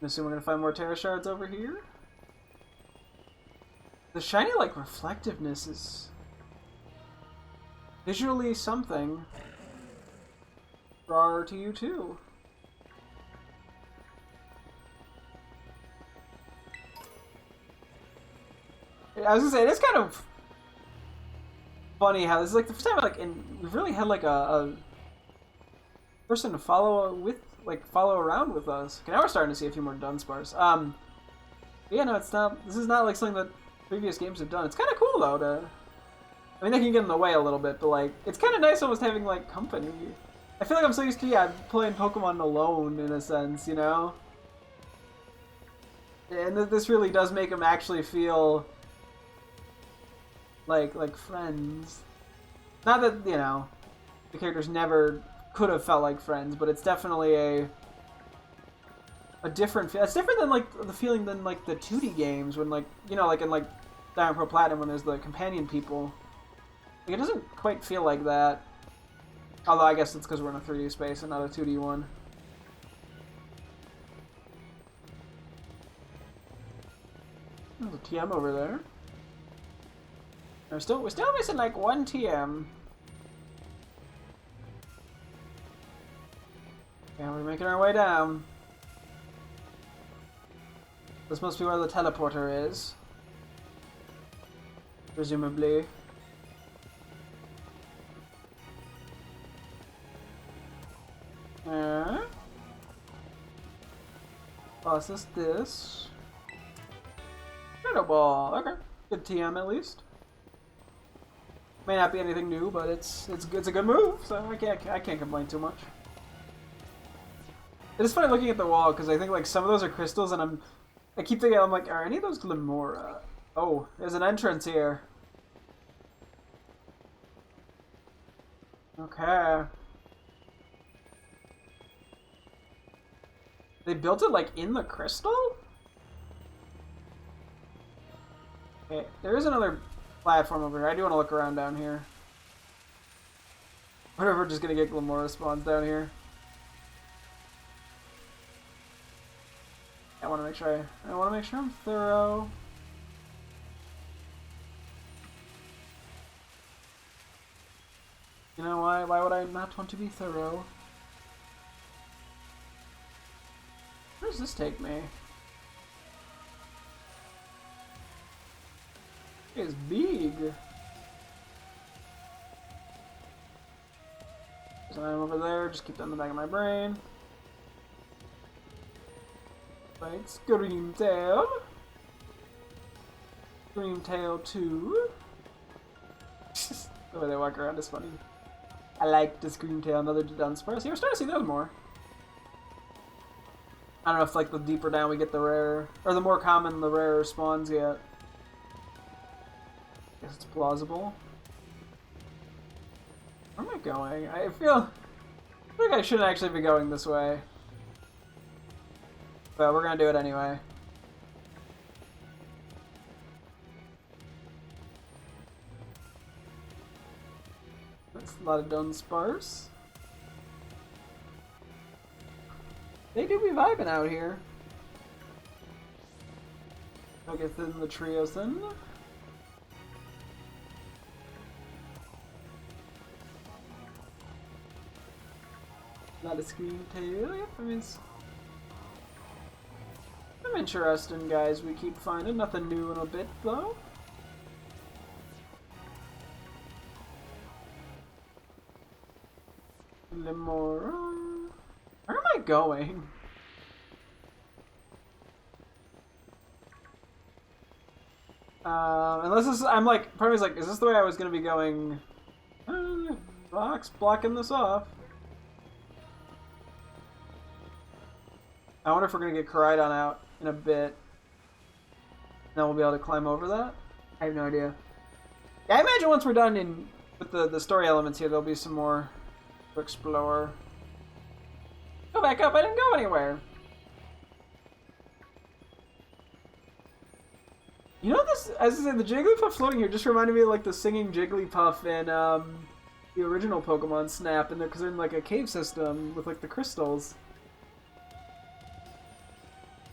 I assume we're gonna find more Terra shards over here. The shiny reflectiveness is visually something. Raw to you too. I was gonna say, it's kind of funny how this is the first time we've really had a person to follow around with us. Okay, now we're starting to see a few more Dunsparce. Yeah, no, it's not. This is not something that previous games have done. It's kind of cool though. I mean, they can get in the way a little bit, but it's kind of nice almost having company. I feel like I'm so used to playing Pokemon alone in a sense, you know. And this really does make them actually feel like friends. Not that, you know, the characters never could have felt like friends, but it's definitely a different feel. It's different than the feeling than the 2D games when you know, in Diamond Pro Platinum when there's the companion people. It doesn't quite feel like that. Although I guess it's because we're in a 3D space and not a 2D one. There's a TM over there. We're still missing one TM. Yeah, we're making our way down. This must be where the teleporter is. Presumably. Process this. Shadow Ball. Okay, good TM at least. May not be anything new, but it's a good move, so I can't complain too much. It's funny looking at the wall because I think like some of those are crystals, and I keep thinking I'm like, are any of those Glimora? Oh, there's an entrance here. Okay. They built it like in the crystal? Okay, there is another platform over here. I do want to look around down here. I wonder if we're just gonna get Glimora spawns down here. I want to make sure I'm thorough. You know why? Why would I not want to be thorough? Where does this take me? It's big. There's an item over there. Just keep that in the back of my brain. Right, Scream Tail. Scream Tail 2. The way they walk around is funny. I like the Scream Tail, another Dunsparce. We're starting to see those more. I don't know if like the deeper down we get the rare, or the more common the rarer spawns get. Guess it's plausible. Where am I going? I feel like I shouldn't actually be going this way. But we're gonna do it anyway. That's a lot of Dunsparce. They do be vibing out here. I'll get in the trios then. Not a Scream Tail. Yep, I mean, some interesting guys we keep finding. Nothing new in a bit though. Limora. Where am I going? Unless this, I'm like, part of me's like, is this the way I was gonna be going? Rocks blocking this off. I wonder if we're gonna get Koraidon out in a bit. Then we'll be able to climb over that? I have no idea. Yeah, I imagine once we're done with the story elements here, there'll be some more to explore. Go back up, I didn't go anywhere. You know this, as I said, the Jigglypuff floating here just reminded me of like the singing Jigglypuff in the original Pokemon Snap, and because they're in like a cave system with like the crystals.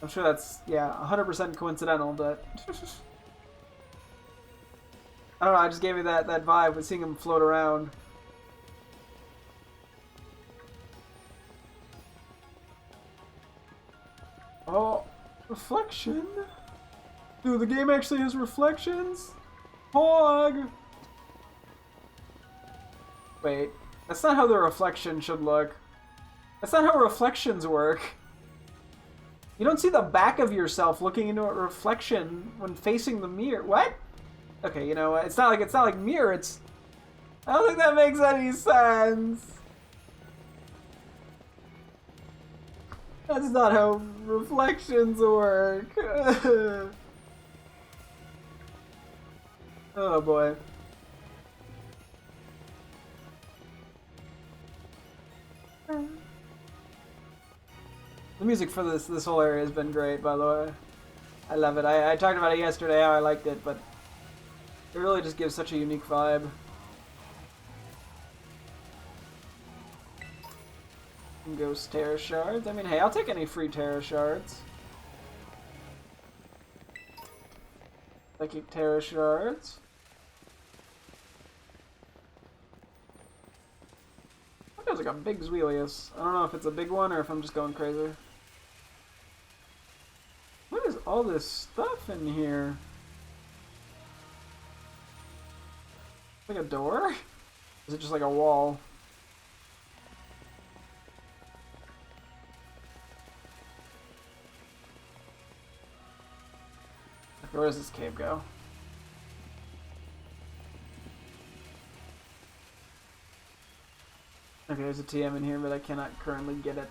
I'm sure that's, yeah, 100% coincidental, but I don't know, I just gave me that vibe with seeing him float around. Oh, reflection? Dude, the game actually has reflections? Hog! Wait, that's not how the reflection should look. That's not how reflections work. You don't see the back of yourself looking into a reflection when facing the mirror. What? Okay, you know what? It's not like mirror, it's... I don't think that makes any sense. That's not how reflections work. Oh boy. The music for this whole area has been great, by the way. I love it. I talked about it yesterday, how I liked it, but it really just gives such a unique vibe. Ghost Terra Shards. I mean, hey, I'll take any free Terra Shards. Psychic Terra Shards. That feels like a big Zweilius. I don't know if it's a big one or if I'm just going crazy. What is all this stuff in here? Like a door? Is it just like a wall? Where does this cave go? Okay, there's a TM in here, but I cannot currently get it.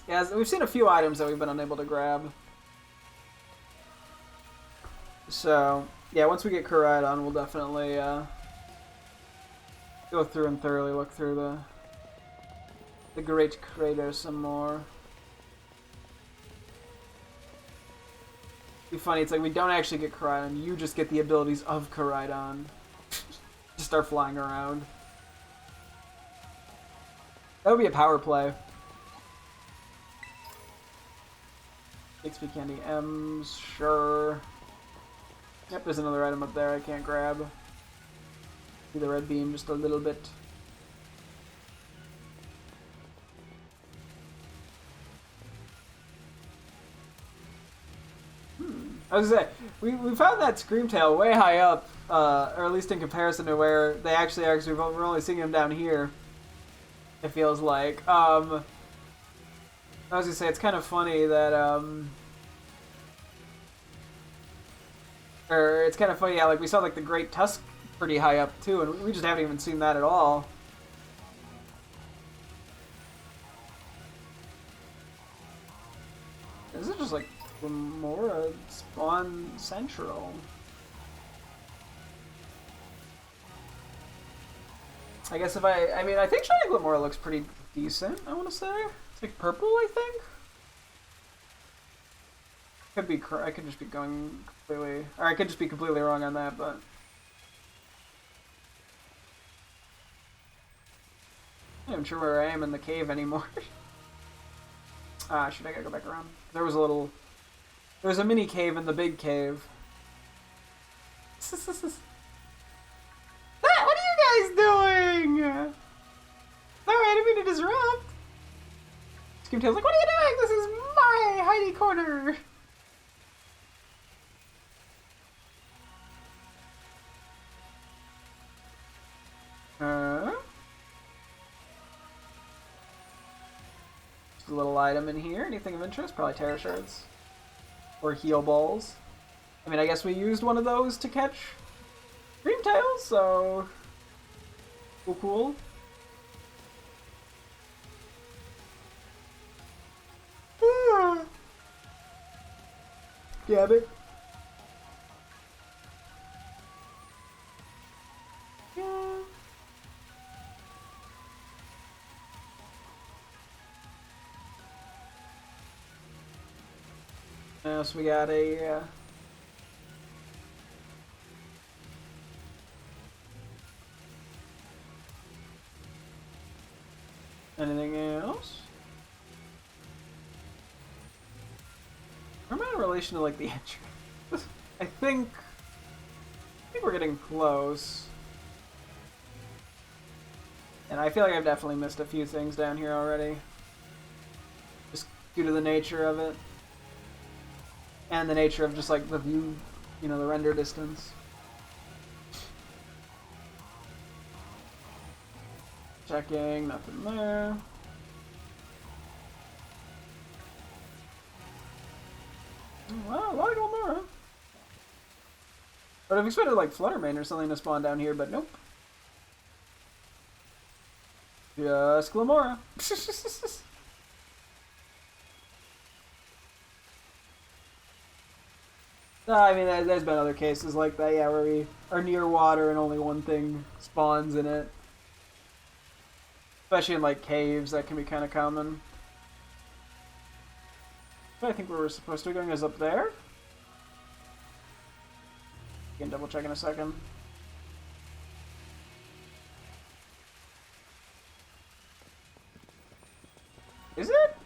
Yeah, we've seen a few items that we've been unable to grab. So, yeah, once we get Koraidon, we'll definitely go through and thoroughly look through the Great Crater some more. It'd be funny, it's like we don't actually get Koraidon, you just get the abilities of Koraidon. Just start flying around. That would be a power play. XP Candy M's, sure. Yep, there's another item up there I can't grab. See the red beam just a little bit. I was gonna say, we found that Screamtail way high up, or at least in comparison to where they actually are, because we're only seeing him down here. It feels like. I was gonna say, it's kind of funny that, or it's kind of funny, yeah, like we saw like the Great Tusk pretty high up too, and we just haven't even seen that at all. Is it just like Glamora spawn central? I guess if I mean, I think Shiny Glamora looks pretty decent, I want to say. It's like purple, I think? Could be, I could just be going completely, or I could just be completely wrong on that, but... I'm not even sure where I am in the cave anymore. Should I gotta go back around? There was a mini cave in the big cave. What are you guys doing? Sorry, I didn't mean to disrupt. Screamtail's like, what are you doing? This is my hidey corner. Just a little item in here. Anything of interest? Probably Terra Shards. Or Heal Balls. I mean, I guess we used one of those to catch Screamtail, so... Cool. Gabbit. So we got a anything else? Where am I in relation to like the entry? I think we're getting close. And I feel like I've definitely missed a few things down here already. Just due to the nature of it. And the nature of just like the view, you know, the render distance. Checking, nothing there. Wow, a lot of Glamora. But I've expected like Fluttermane or something to spawn down here, but nope. Just Glamora. I mean, there's been other cases like that, yeah, where we are near water and only one thing spawns in it. Especially in, like, caves, that can be kind of common. I think where we're supposed to be going is up there. You can double check in a second. Is it?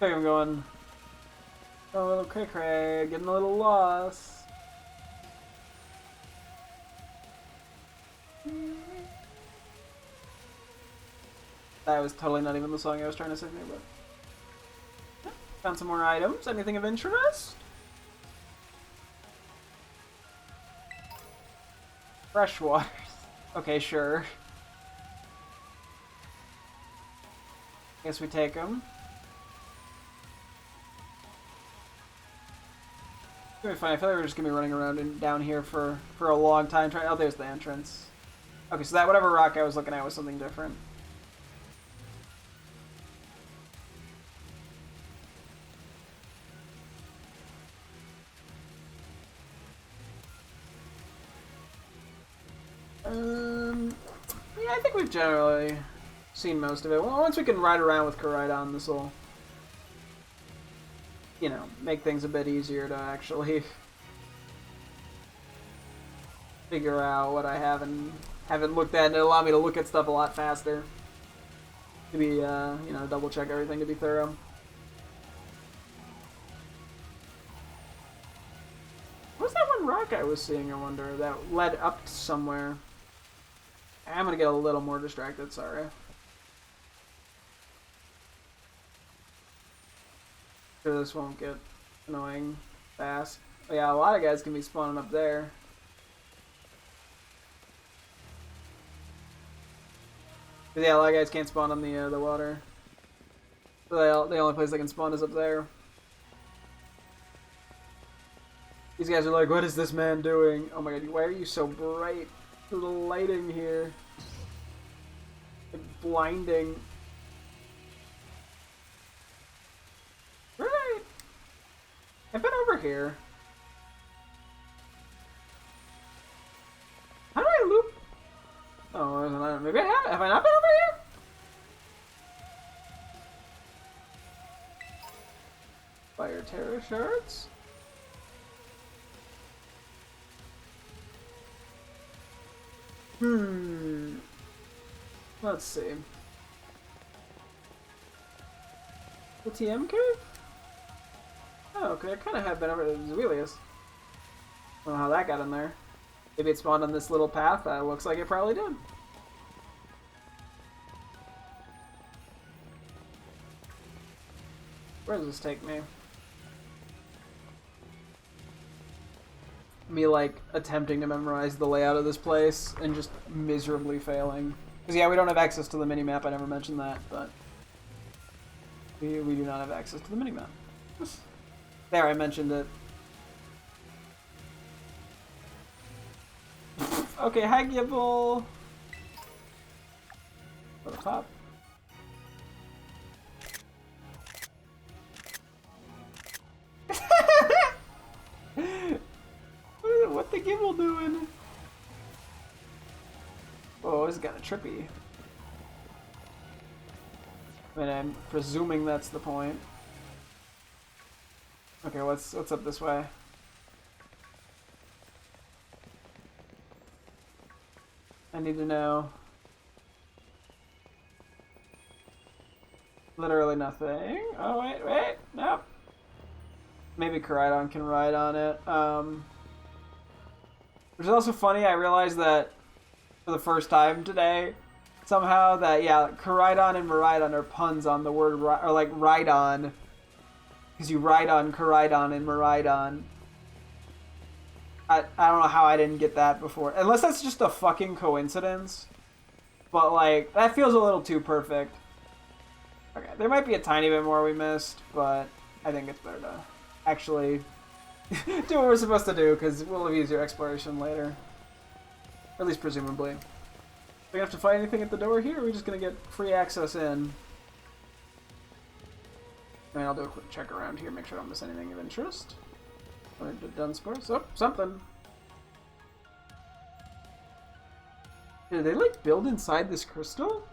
I think I'm going a little cray-cray, getting a little lost. That was totally not even the song I was trying to sing there, but... Yeah, found some more items. Anything of interest? Fresh waters. Okay, sure. Guess we take them. It's gonna be fun. I feel like we're just gonna be running around and down here for a long time. Oh, there's the entrance. Okay, so that whatever rock I was looking at was something different. Yeah, I think we've generally seen most of it. Well, once we can ride around with Koraidon, this will, you know, make things a bit easier to actually figure out what I haven't looked at, and it'll allow me to look at stuff a lot faster. To be, you know, double check everything to be thorough. What's that one rock I was seeing, I wonder, that led up to somewhere? I'm gonna get a little more distracted, sorry. Sure this won't get annoying fast. But yeah, a lot of guys can be spawning up there. But yeah, a lot of guys can't spawn on the water. So the only place they can spawn is up there. These guys are like, what is this man doing? Oh my god, why are you so bright? The lighting here. Like blinding. Right. I've been over here. How do I loop? Oh, maybe I have. Have I not been over here? Fire Terror Shards? Let's see. The TM cave? Oh, okay, I kind of have been over to Zuelius. I don't know how that got in there. Maybe it spawned on this little path. That looks like it probably did. Where does this take me? Me, like, attempting to memorize the layout of this place and just miserably failing. Because, yeah, we don't have access to the minimap. I never mentioned that, but we do not have access to the minimap. There, I mentioned it. Okay, hi, Gibble. For the top. What the Gibble doing? Oh, this is kind of trippy. I mean, I'm presuming that's the point. Okay, what's up this way? I need to know. Literally nothing. Oh, wait, nope. Maybe Koraidon can ride on it. Which is also funny, I realized that for the first time today, somehow that, yeah, Koraidon and Miraidon are puns on the word, or like Rhydon. Because you ride on Koraidon and Miraidon. I don't know how I didn't get that before. Unless that's just a fucking coincidence. But, like, that feels a little too perfect. Okay, there might be a tiny bit more we missed, but I think it's better to actually do what we're supposed to do, because we'll have easier exploration later. Or at least presumably. Do we have to fight anything at the door here, or are we just going to get free access in? I mean, I'll do a quick check around here, make sure I don't miss anything of interest. Dunsparce. Oh, something. Did they, like, build inside this crystal?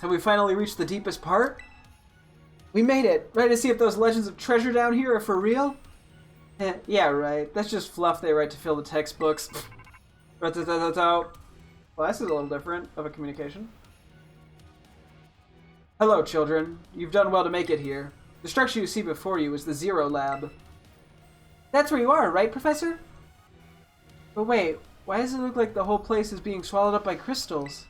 Have we finally reached the deepest part? We made it! Ready to see if those legends of treasure down here are for real? Yeah, right. That's just fluff they write to fill the textbooks. Well, this is a little different of a communication. Hello, children. You've done well to make it here. The structure you see before you is the Zero Lab. That's where you are, right, Professor? But wait, why does it look like the whole place is being swallowed up by crystals?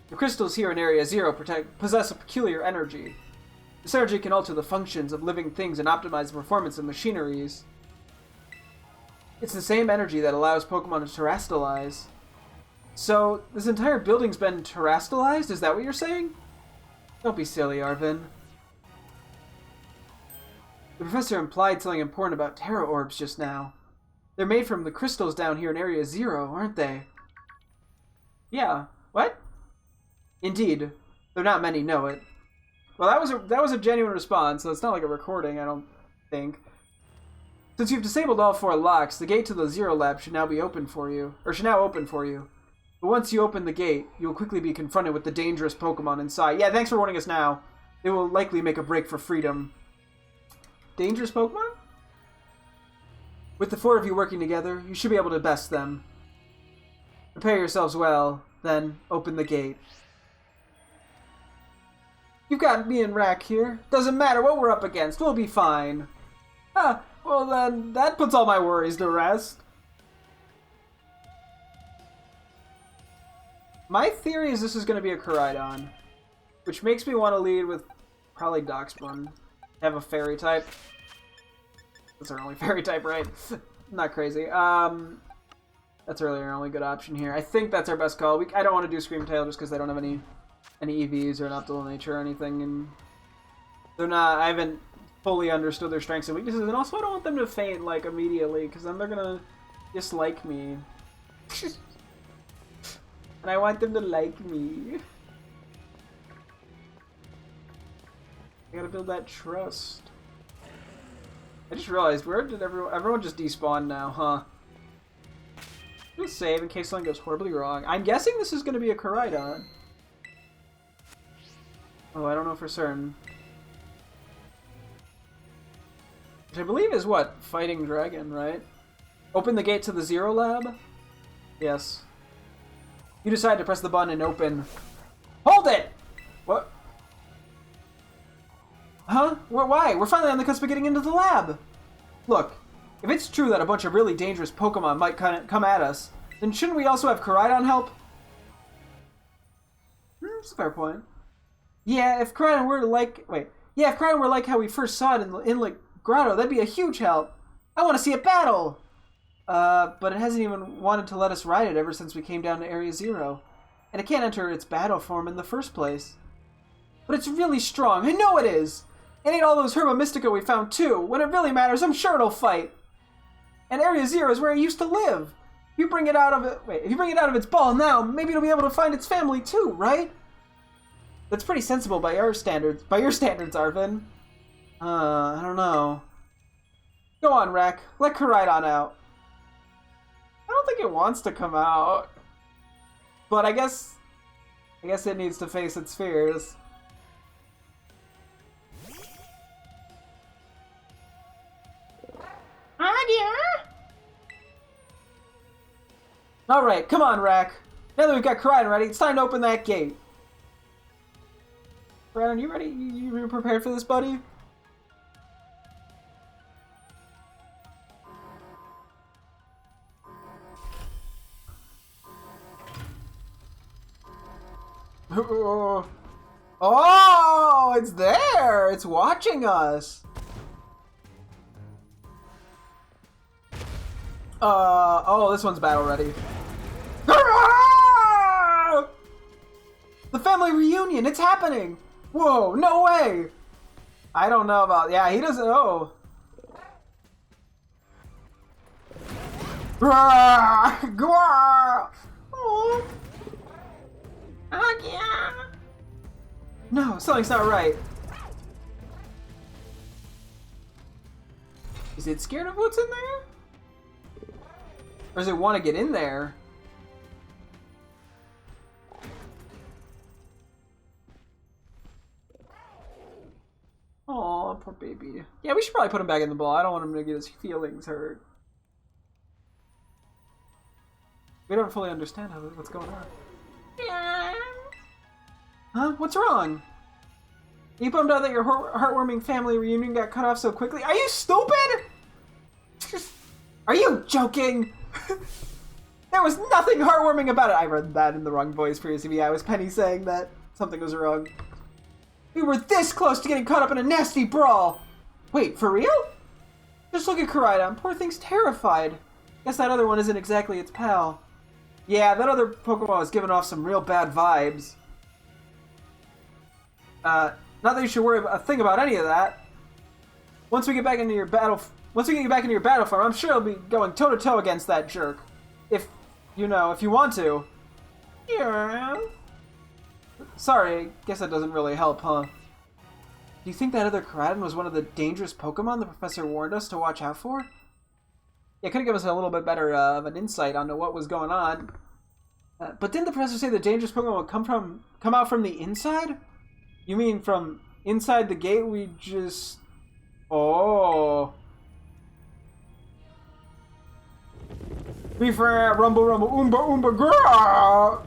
The crystals here in Area Zero possess a peculiar energy. This energy can alter the functions of living things and optimize the performance of machineries. It's the same energy that allows Pokemon to terastalize. So, this entire building's been terastalized? Is that what you're saying? Don't be silly, Arvin. The professor implied something important about Terra Orbs just now. They're made from the crystals down here in Area 0, aren't they? Yeah. What? Indeed. Though not many know it. Well, that was a genuine response, so it's not like a recording, I don't think. Since you've disabled all 4 locks, the gate to the Zero Lab should now open for you. But once you open the gate, you will quickly be confronted with the dangerous Pokemon inside. Yeah, thanks for warning us now. They will likely make a break for freedom. Dangerous Pokemon? With the 4 of you working together, you should be able to best them. Prepare yourselves well, then open the gate. You've got me and Rack here. Doesn't matter what we're up against, we'll be fine. Ah, well then, that puts all my worries to rest. My theory is this is going to be a Koraidon, which makes me want to lead with probably Darkspawn. Have a fairy type. That's our only fairy type, right? Not crazy. That's really our only good option here. I think that's our best call. I don't want to do Scream Tail just because they don't have any EVs or an Optimal Nature or anything, and they're not. I haven't fully understood their strengths and weaknesses, and also I don't want them to faint like immediately because then they're gonna dislike me. And I want them to like me. I gotta build that trust. I just realized, where did everyone just despawn now, huh? Just save in case something goes horribly wrong. I'm guessing this is gonna be a Koraidon. Oh, I don't know for certain. Which I believe is what? Fighting Dragon, right? Open the gate to the Zero Lab? Yes. You decide to press the button and open. Hold it! What? Huh? Why? We're finally on the cusp of getting into the lab! Look, if it's true that a bunch of really dangerous Pokemon might come at us, then shouldn't we also have Koraidon help? That's a fair point. Yeah, if Koraidon were like... Wait. Yeah, if Koraidon were like how we first saw it in the Inlet Grotto, that'd be a huge help. I want to see a battle! But it hasn't even wanted to let us ride it ever since we came down to Area 0. And it can't enter its battle form in the first place. But it's really strong. I know it is! It ate all those Herba Mystica we found too. When it really matters, I'm sure it'll fight. And Area 0 is where it used to live. If you bring it out of its ball now, maybe it'll be able to find its family too, right? That's pretty sensible by your standards, Arvin. I don't know. Go on, Rack. Let Koraidon out. I don't think it wants to come out. But I guess it needs to face its fears. Alright, come on, Rack. Now that we've got Koraidon ready, it's time to open that gate. Koraidon, you ready? You prepared for this, buddy? Oh, it's there! It's watching us! Oh, this one's battle ready. The family reunion, it's happening! Whoa, no way! I don't know about, yeah, he doesn't, oh. Oh. Yeah. No, something's not right. Is it scared of what's in there? Or does it want to get in there? Aw, poor baby. Yeah, we should probably put him back in the ball. I don't want him to get his feelings hurt. We don't fully understand what's going on. Huh? What's wrong? Are you bummed out that your heartwarming family reunion got cut off so quickly? Are you stupid? Are you joking? There was nothing heartwarming about it. I read that in the wrong voice previously. Yeah, I was Penny saying that something was wrong. We were this close to getting caught up in a nasty brawl. Wait, for real? Just look at Koraidon. Poor thing's terrified. Guess that other one isn't exactly its pal. Yeah, that other Pokemon was giving off some real bad vibes. Not that you should worry a thing about any of that. Once we get back into your battle form, I'm sure you'll be going toe to toe against that jerk. If you want to. Yeah. Sorry, I guess that doesn't really help, huh? Do you think that other Keratin was one of the dangerous Pokemon the professor warned us to watch out for? Yeah, it could have given us a little bit better of an insight onto what was going on. But didn't the professor say the dangerous Pokemon would come out from the inside? You mean from inside the gate we just... Oh. Be fair, rumble, rumble, oomba, oomba, grrrr!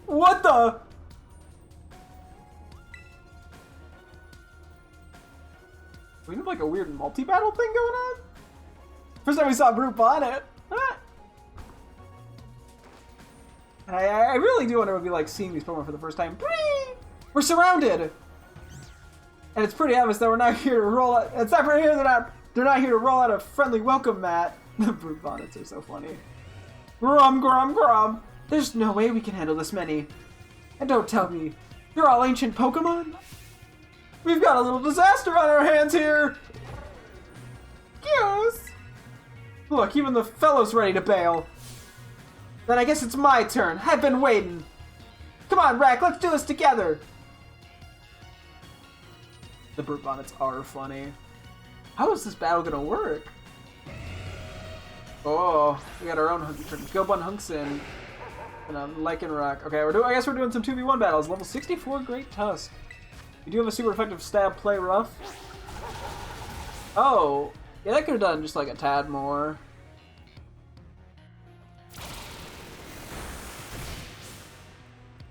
What the? We have like a weird multi-battle thing going on? First time we saw Brute Bonnet. Ah. I really do want to be like seeing these Pokemon for the first time. We're surrounded! And it's pretty obvious that we're not here to roll out. It's not for here. They're not here to roll out a friendly welcome mat. The Brute Bonnets are so funny. Grum, grum, grum. There's no way we can handle this many. And don't tell me, you're all ancient Pokemon? We've got a little disaster on our hands here. Yes. Look, even the fellow's ready to bail. Then I guess it's my turn. I've been waiting. Come on, Rack, let's do this together. The Brute Bonnets are funny. How is this battle gonna work? Oh, we got our own Gobun Hunksin and Lycanroc. Okay, I guess we're doing some 2v1 battles. Level 64, Great Tusk. You do have a super effective stab, play rough. Oh, yeah, that could have done just like a tad more.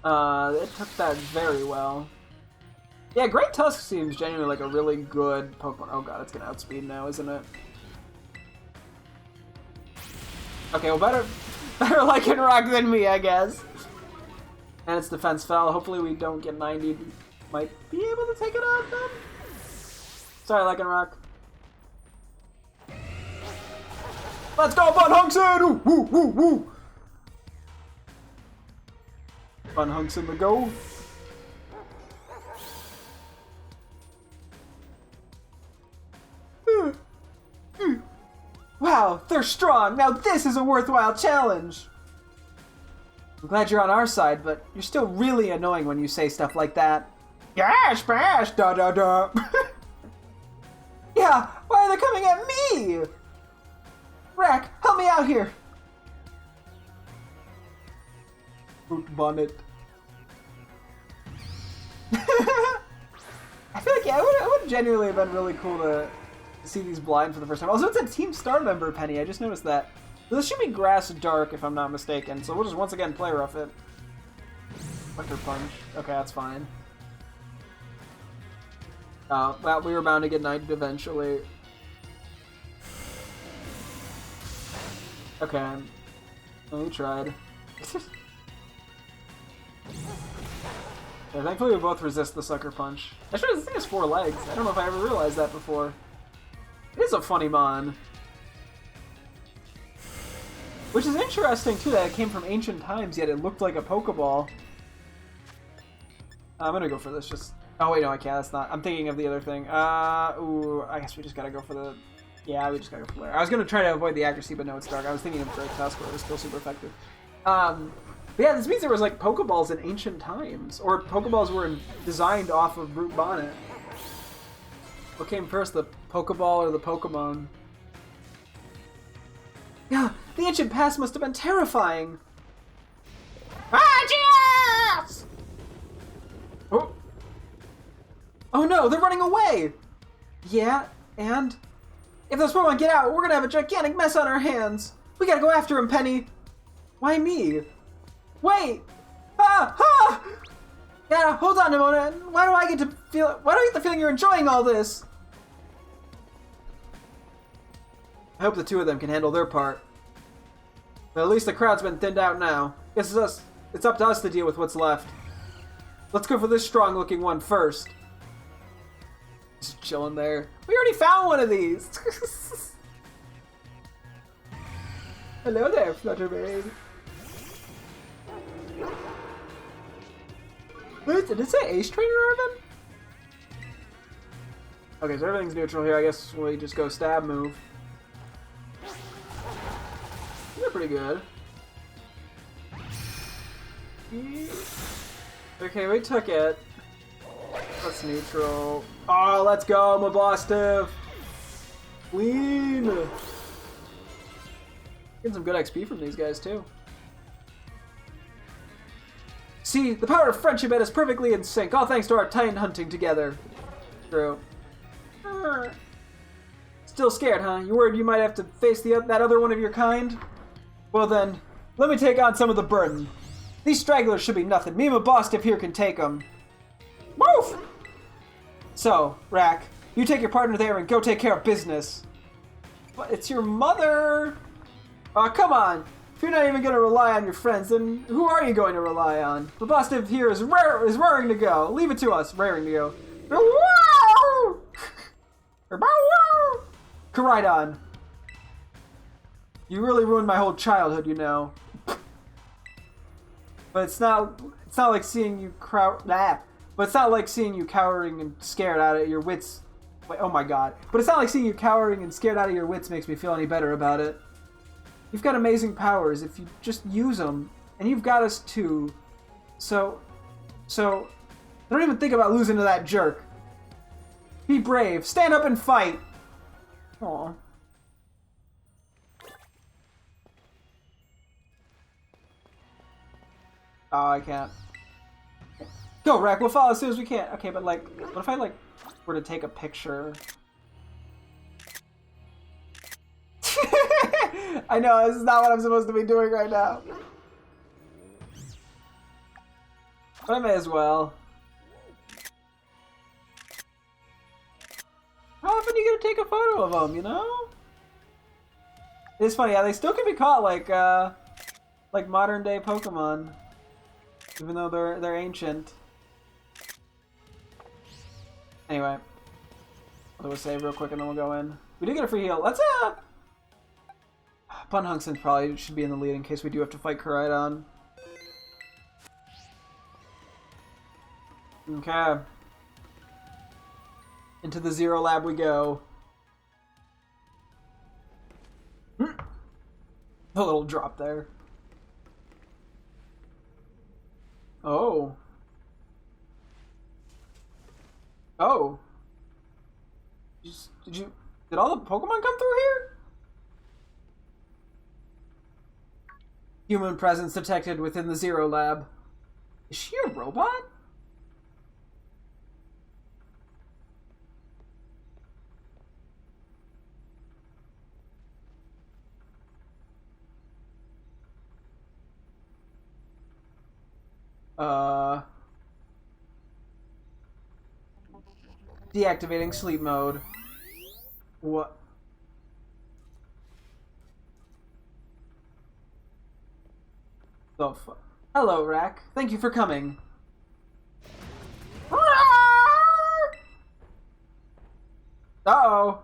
It took that very well. Yeah, Great Tusk seems genuinely like a really good Pokemon. Oh god, it's gonna outspeed now, isn't it? Okay, well better Lycanroc than me, I guess. And its defense fell. Hopefully we don't get 90. Might be able to take it out then? Sorry, Lycanroc. Let's go, Bun Hunksin! Woo, woo, woo! Bun Hunksin the go. Wow, they're strong! Now this is a worthwhile challenge! I'm glad you're on our side, but you're still really annoying when you say stuff like that. Yash, bash, da da da! Yeah, why are they coming at me? Rack, help me out here! Brute Bonnet. I feel like, yeah, it would genuinely have been really cool to see these blind for the first time. Also, it's a Team Star member, Penny. I just noticed that. This should be Grass Dark, if I'm not mistaken. So we'll just once again play rough it. Sucker Punch. Okay, that's fine. Well, we were bound to get knighted eventually. Okay. Well, we tried. Yeah, thankfully we both resist the Sucker Punch. Actually, this thing has 4 legs. I don't know if I ever realized that before. It is a funny mon. Which is interesting, too, that it came from ancient times, yet it looked like a Pokeball. I'm gonna go for this, just... Oh, wait, no, I can't. That's not... I'm thinking of the other thing. Ooh, I guess we just gotta go for the... Yeah, we just gotta go for Flare. I was gonna try to avoid the accuracy, but no, it's Dark. I was thinking of Great Tusk, where it was still super effective. But yeah, this means there was, like, Pokeballs in ancient times. Or Pokeballs were designed off of Brute Bonnet. What came first, the Pokeball or the Pokemon? Yeah, the ancient past must have been terrifying. Ah, yes! Oh. Oh no, they're running away! Yeah, and? If those Pokemon get out, we're gonna have a gigantic mess on our hands. We gotta go after him, Penny. Why me? Wait! Ah! Ah! Yeah, hold on a moment. Why do I get the feeling you're enjoying all this? I hope the two of them can handle their part. But at least the crowd's been thinned out now. It's up to us to deal with what's left. Let's go for this strong-looking one first. Just chilling there. We already found one of these! Hello there, Fluttermaid. Wait, did it say Ace Trainer on them? Okay, so everything's neutral here. I guess we just go stab move. They're pretty good. Okay, we took it. That's neutral. Oh, let's go, Mabostiv! Clean! Getting some good XP from these guys, too. See, the power of friendship made us perfectly in sync, all thanks to our titan hunting together. True. Still scared, huh? You worried you might have to face that other one of your kind? Well then, let me take on some of the burden. These stragglers should be nothing. Me and Mabostiv here can take them. Move! So, Rack, you take your partner there and go take care of business. But it's your mother! Aw, come on! If you're not even going to rely on your friends, then who are you going to rely on? Mabostiv here is raring to go. Leave it to us. Raring to go. Koraidon. You really ruined my whole childhood, you know. But it's not like seeing you But it's not like seeing you cowering and scared out of your wits. Wait, oh my god. But it's not like seeing you cowering and scared out of your wits makes me feel any better about it. You've got amazing powers if you just use them. And you've got us too. So don't even think about losing to that jerk. Be brave. Stand up and fight. Aw. Oh, I can't. Go, Rack. We'll follow as soon as we can. Okay, but like, what if I like were to take a picture? I know, this is not what I'm supposed to be doing right now. But I may as well. How often are you gonna take a photo of them, you know? It's funny, yeah, they still can be caught like modern day Pokemon. Even though they're ancient. Anyway. I'll do a save real quick and then we'll go in. We do get a free heal. Let's Bunhunkston probably should be in the lead in case we do have to fight Koraidon. Okay. Into the Zero Lab we go. A little drop there. Oh. Oh. Did all the Pokemon come through here? Human presence detected within the Zero Lab. Is she a robot? Deactivating sleep mode. What? The fuck? Hello, Rack. Thank you for coming. Uh-oh.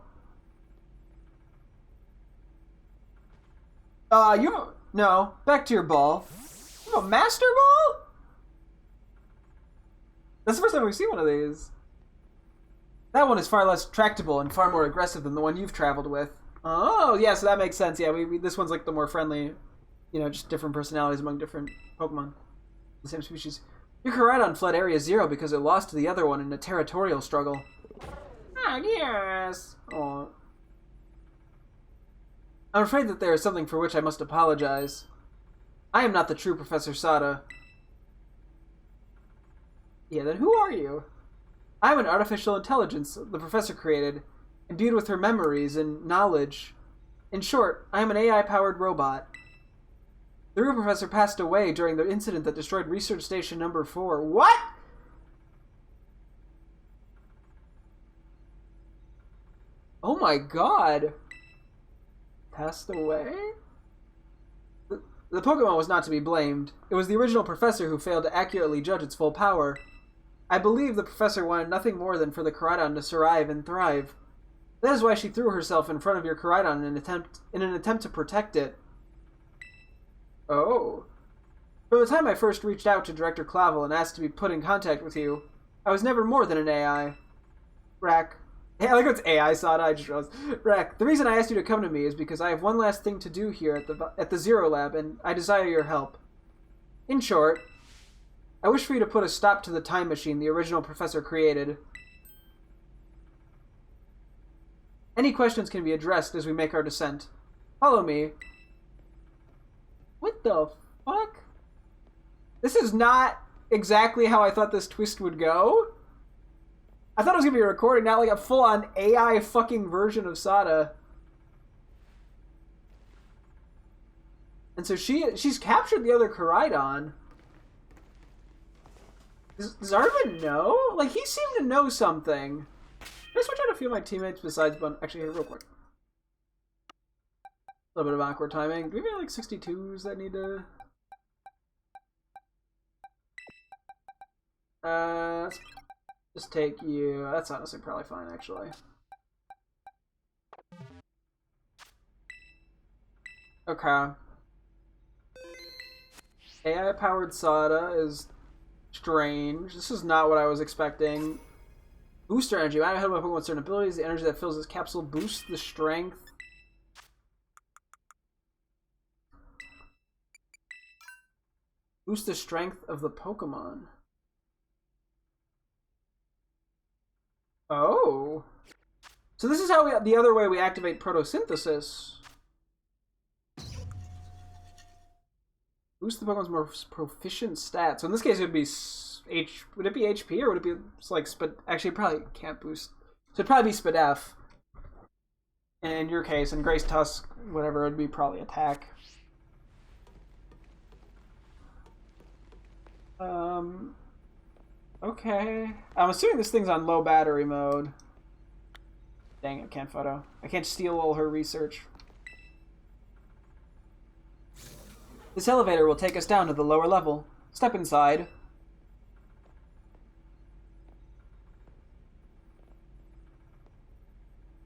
No. Back to your ball. You have a Master Ball? That's the first time we've seen one of these. That one is far less tractable and far more aggressive than the one you've traveled with. Oh, yeah, so that makes sense. Yeah, this one's like the more friendly, you know, just different personalities among different Pokemon. The same species. Your Koraidon fled Area Zero because it lost to the other one in a territorial struggle. Ah, yes. Aw. I'm afraid that there is something for which I must apologize. I am not the true Professor Sada. Yeah, then who are you? I am an artificial intelligence the professor created, imbued with her memories and knowledge. In short, I am an AI-powered robot. The real professor passed away during the incident that destroyed Research Station number 4. What?! Oh my god! Passed away? The Pokemon was not to be blamed. It was the original professor who failed to accurately judge its full power. I believe the professor wanted nothing more than for the Koraidon to survive and thrive. That is why she threw herself in front of your Koraidon in an attempt to protect it. Oh. From the time I first reached out to Director Clavel and asked to be put in contact with you, I was never more than an AI. Rack. Hey, I like it's AI Sada. I just realized. Rek, the reason I asked you to come to me is because I have one last thing to do here at the Zero Lab, and I desire your help. In short, I wish for you to put a stop to the time machine the original professor created. Any questions can be addressed as we make our descent. Follow me. What the fuck? This is not exactly how I thought this twist would go. I thought it was going to be a recording, not like a full-on AI fucking version of Sada. And so she's captured the other Koraidon. Does Arvin know? Like, he seemed to know something. I just want to try to feel my teammates besides Bun. Actually, here, real quick. A little bit of awkward timing. Do we have like 62s that need to... let's just take you. That's honestly probably fine, actually. Okay. AI-powered Sada is strange. This is not what I was expecting. Booster energy. When I have my Pokemon with certain abilities, the energy that fills this capsule boosts the strength. Boost the strength of the Pokemon. Oh. So this is how the other way we activate photosynthesis. Boost the Pokemon's most proficient stats. So in this case, it would be would it be HP or would it be like actually it probably can't boost. So it'd probably be Spadef. And in your case, in Grace Tusk, whatever, it'd be probably attack. Okay. I'm assuming this thing's on low battery mode. Dang it, can't photo. I can't steal all her research. This elevator will take us down to the lower level. Step inside.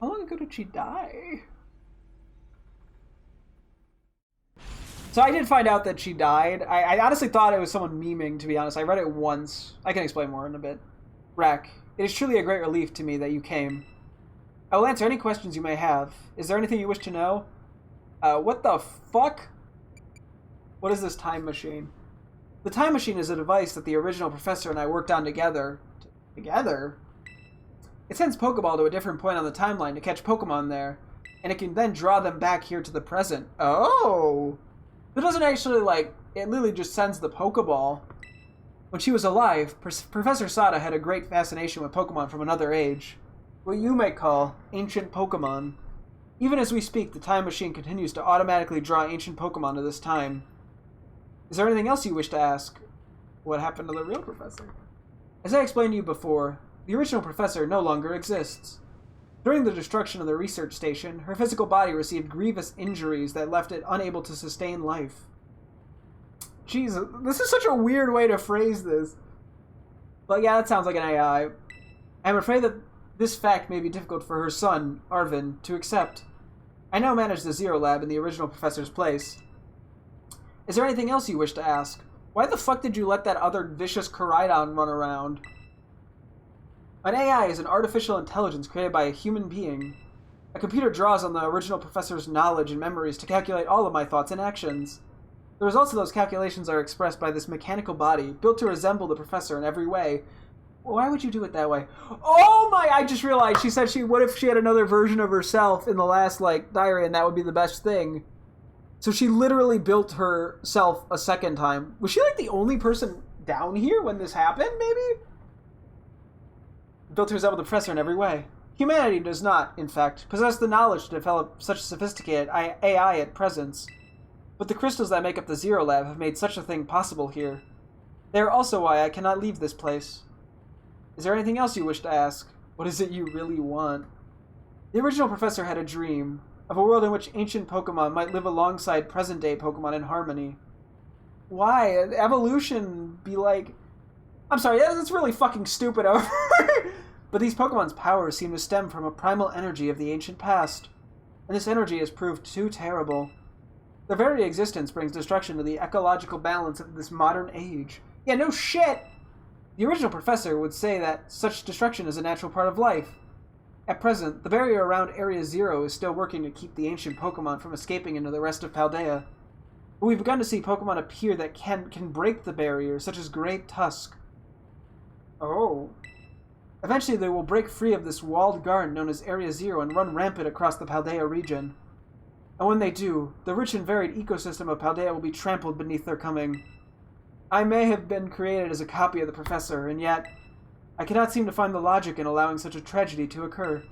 How long ago did she die? So I did find out that she died. I honestly thought it was someone memeing, to be honest. I read it once. I can explain more in a bit. Rek, it is truly a great relief to me that you came. I will answer any questions you may have. Is there anything you wish to know? What the fuck? What is this time machine? The time machine is a device that the original professor and I worked on together. Together? It sends Pokeball to a different point on the timeline to catch Pokemon there, and it can then draw them back here to the present. Oh! It doesn't actually, like, it literally just sends the Pokeball. When she was alive, Professor Sada had a great fascination with Pokemon from another age. What you may call ancient Pokemon. Even as we speak, the time machine continues to automatically draw ancient Pokemon to this time. Is there anything else you wish to ask? What happened to the real professor? As I explained to you before, the original professor no longer exists. During the destruction of the research station, her physical body received grievous injuries that left it unable to sustain life. Jesus, this is such a weird way to phrase this. But yeah, that sounds like an AI. I'm afraid that this fact may be difficult for her son, Arvin, to accept. I now manage the Zero Lab in the original professor's place. Is there anything else you wish to ask? Why the fuck did you let that other vicious Koraidon run around? An AI is an artificial intelligence created by a human being. A computer draws on the original professor's knowledge and memories to calculate all of my thoughts and actions. The results of those calculations are expressed by this mechanical body, built to resemble the professor in every way. Why would you do it that way? Oh my, I just realized she said what if she had another version of herself in the last, like, diary and that would be the best thing. So she literally built herself a second time. Was she, like, the only person down here when this happened, maybe? Built to resemble the professor in every way. Humanity does not, in fact, possess the knowledge to develop such sophisticated AI at present. But the crystals that make up the Zero Lab have made such a thing possible here. They are also why I cannot leave this place. Is there anything else you wish to ask? What is it you really want? The original professor had a dream of a world in which ancient Pokemon might live alongside present-day Pokemon in harmony. Why? Evolution be like... I'm sorry, that's really fucking stupid. But these Pokemon's powers seem to stem from a primal energy of the ancient past. And this energy has proved too terrible. Their very existence brings destruction to the ecological balance of this modern age. Yeah, no shit! The original professor would say that such destruction is a natural part of life. At present, the barrier around Area Zero is still working to keep the ancient Pokemon from escaping into the rest of Paldea. But we've begun to see Pokemon appear that can break the barrier, such as Great Tusk. Oh. Eventually they will break free of this walled garden known as Area Zero and run rampant across the Paldea region. And when they do, the rich and varied ecosystem of Paldea will be trampled beneath their coming. I may have been created as a copy of the Professor, and yet I cannot seem to find the logic in allowing such a tragedy to occur.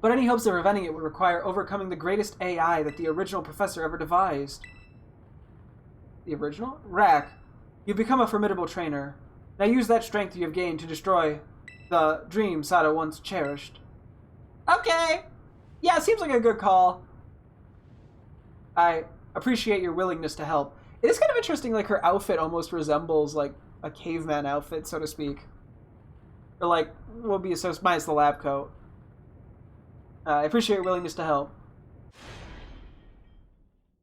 But any hopes of preventing it would require overcoming the greatest AI that the original Professor ever devised. The original? Rack, you've become a formidable trainer. Now use that strength you have gained to destroy the dream Sada once cherished. Okay! Yeah, it seems like a good call. I appreciate your willingness to help. It is kind of interesting, like, her outfit almost resembles, like, a caveman outfit, so to speak. Or, like, will be so minus the lab coat. I appreciate your willingness to help.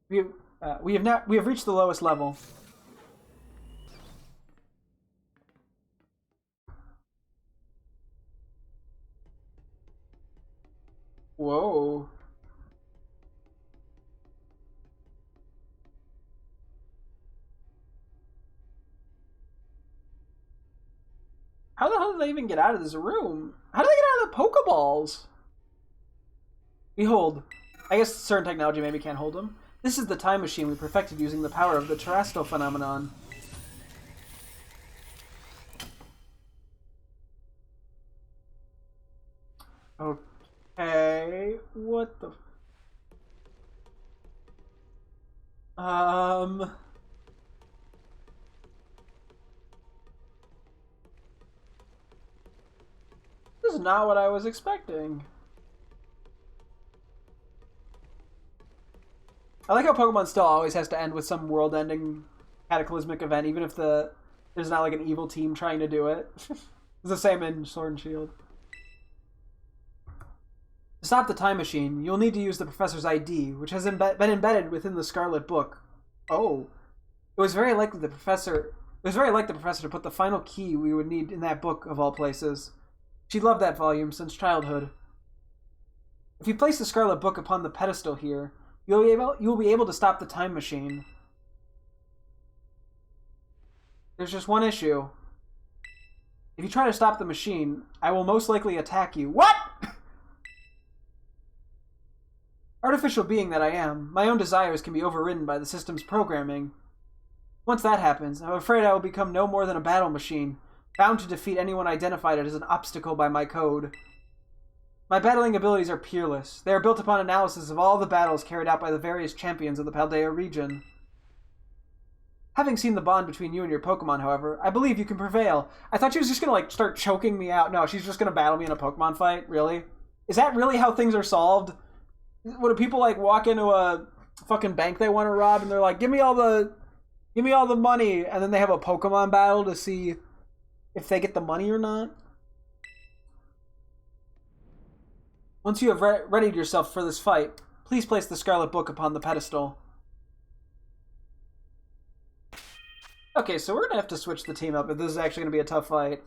We have reached the lowest level. Whoa. How the hell did they even get out of this room? How did they get out of the Pokeballs? Behold. I guess certain technology maybe can't hold them. This is the time machine we perfected using the power of the terrestrial phenomenon. Okay. What the... This is not what I was expecting. I like how Pokemon still always has to end with some world-ending cataclysmic event, even if there's not like an evil team trying to do it. It's the same in Sword and Shield. To stop the time machine, you'll need to use the Professor's ID, which has been embedded within the Scarlet Book. Oh. It was very likely the Professor to put the final key we would need in that book, of all places. She loved that volume since childhood. If you place the Scarlet Book upon the pedestal here, you'll be able to stop the time machine. There's just one issue. If you try to stop the machine, I will most likely attack you. What? Artificial being that I am, my own desires can be overridden by the system's programming. Once that happens, I'm afraid I will become no more than a battle machine, bound to defeat anyone identified as an obstacle by my code. My battling abilities are peerless. They are built upon analysis of all the battles carried out by the various champions of the Paldea region. Having seen the bond between you and your Pokemon, however, I believe you can prevail. I thought she was just gonna, like, start choking me out. No, she's just gonna battle me in a Pokemon fight? Really? Is that really how things are solved? What do people, like, walk into a fucking bank they want to rob and they're like, give me all the money, and then they have a Pokemon battle to see if they get the money or not? Once you have readied yourself for this fight, please place the Scarlet Book upon the pedestal. Okay, so we're gonna have to switch the team up if this is actually gonna be a tough fight.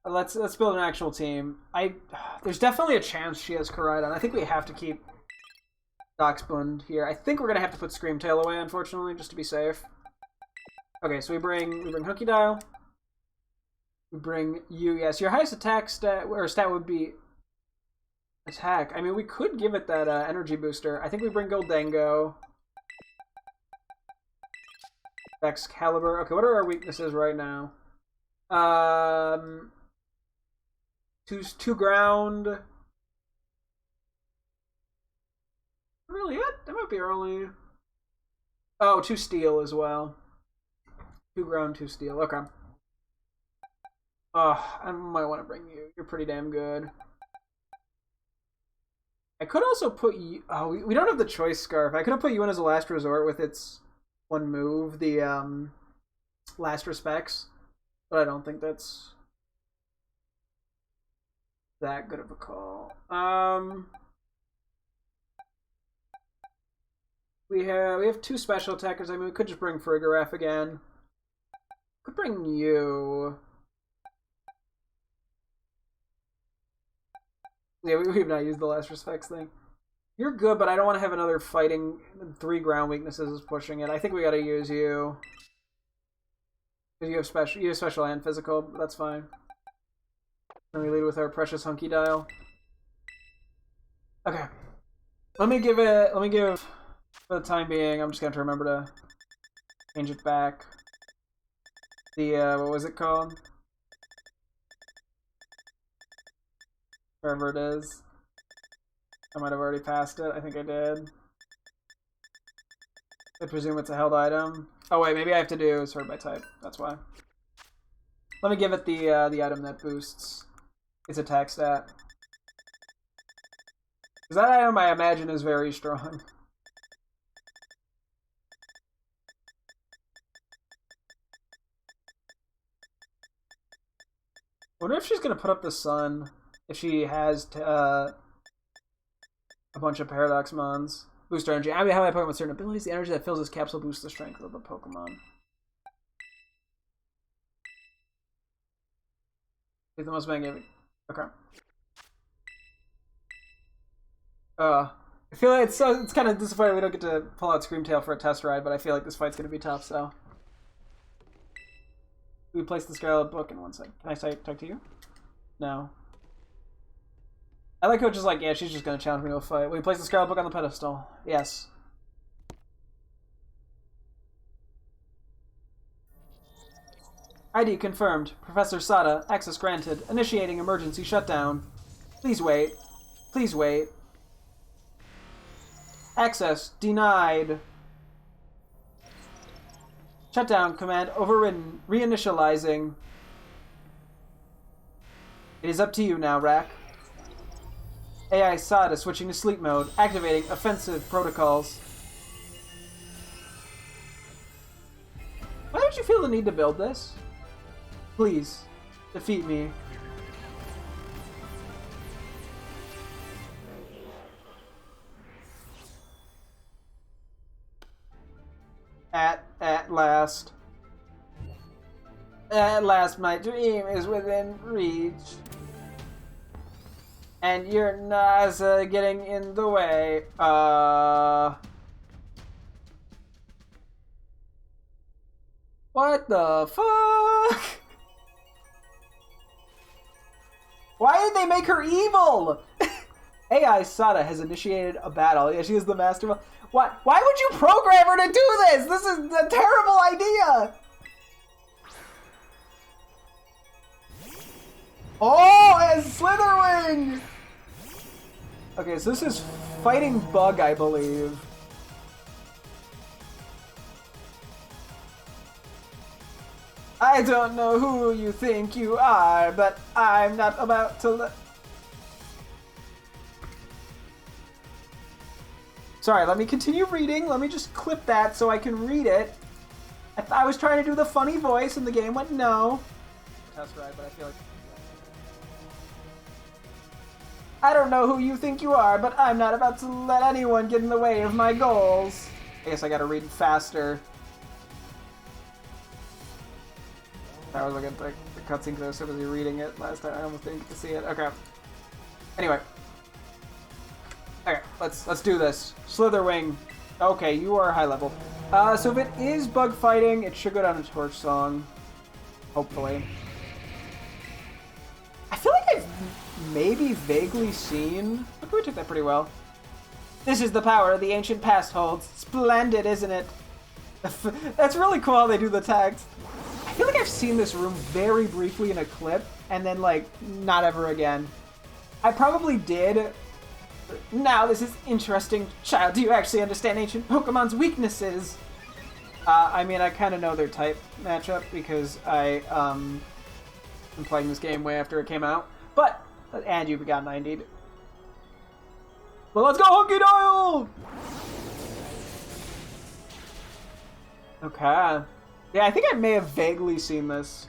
Let's build an actual team. There's definitely a chance she has Koraidon. I think we have to keep Doxbund here. I think we're gonna have to put Screamtail away, unfortunately, just to be safe. Okay, so we bring Hooky Dial. We bring you. Yes, your highest attack stat would be attack. I mean, we could give it that energy booster. I think we bring Goldango. Excalibur. Okay, what are our weaknesses right now? Two ground. Really yet? That might be early. Oh, 2 steel as well. 2 ground, 2 steel. Okay. I might want to bring you. You're pretty damn good. I could also put you... Oh, we don't have the choice scarf. I could have put you in as a last resort with its one move, the last respects. But I don't think that's that good of a call. We have 2 special attackers. I mean, we could just bring Farigiraf again. Could bring you. Yeah, we've not used the last respects thing. You're good, but I don't want to have another fighting. 3 ground weaknesses is pushing it. I think we gotta use you. You have special and physical, but that's fine. Can we lead with our precious hunky dial? Okay. Let me give, for the time being, I'm just gonna have to remember to change it back. The, what was it called? Wherever it is. I might have already passed it. I think I did. I presume it's a held item. Oh wait, maybe I have to do sort by type. That's why. Let me give it the item that boosts its attack stat. Because that item, I imagine, is very strong. I wonder if she's going to put up the sun if she has a bunch of Paradox Mons. Boost energy. I mean, how I Pokemon with certain abilities, the energy that fills this capsule boosts the strength of the Pokemon. He's the most magnificent. Okay. I feel like it's kind of disappointing we don't get to pull out Screamtail for a test ride, but I feel like this fight's gonna be tough. So we place the Scarlet book in 1 second. Can I talk to you? No. I like how just like, yeah, she's just gonna challenge me to a fight. We place the Scarlet book on the pedestal. Yes. ID confirmed. Professor Sada, access granted. Initiating emergency shutdown. Please wait. Please wait. Access denied. Shutdown command overridden. Reinitializing. It is up to you now, Rack. AI Sada switching to sleep mode. Activating offensive protocols. Why don't you feel the need to build this? Please, defeat me. At last. At last, my dream is within reach. And you're not getting in the way. What the fuck? Why did they make her evil? AI Sada has initiated a battle. Yeah, she is the master. Why would you program her to do this? This is a terrible idea. Oh, as Slitherwing! Okay, so this is Fighting Bug, I believe. I don't know who you think you are, but I'm not about to Sorry, let me continue reading. Let me just clip that so I can read it. I was trying to do the funny voice and the game went no. Test ride, but I feel like... I don't know who you think you are, but I'm not about to let anyone get in the way of my goals. I guess I gotta read faster. I was looking at the cutscene because I was so busy reading it last time. I almost didn't get to see it. Okay. Anyway. Okay, let's do this. Slitherwing. Okay, you are high level. So if it is bug fighting, it should go down to Torch Song. Hopefully. I feel like I've maybe vaguely seen... Look, we took that pretty well. This is the power the ancient past holds. Splendid, isn't it? That's really cool how they do the text. I feel like I've seen this room very briefly in a clip, and then, like, not ever again. I probably did. Now, this is interesting. Child, do you actually understand ancient Pokemon's weaknesses? I mean, I kind of know their type matchup because I, am playing this game way after it came out. But, and you got 90'd. Well, let's go, Hunky Dial! Okay. Yeah, I think I may have vaguely seen this.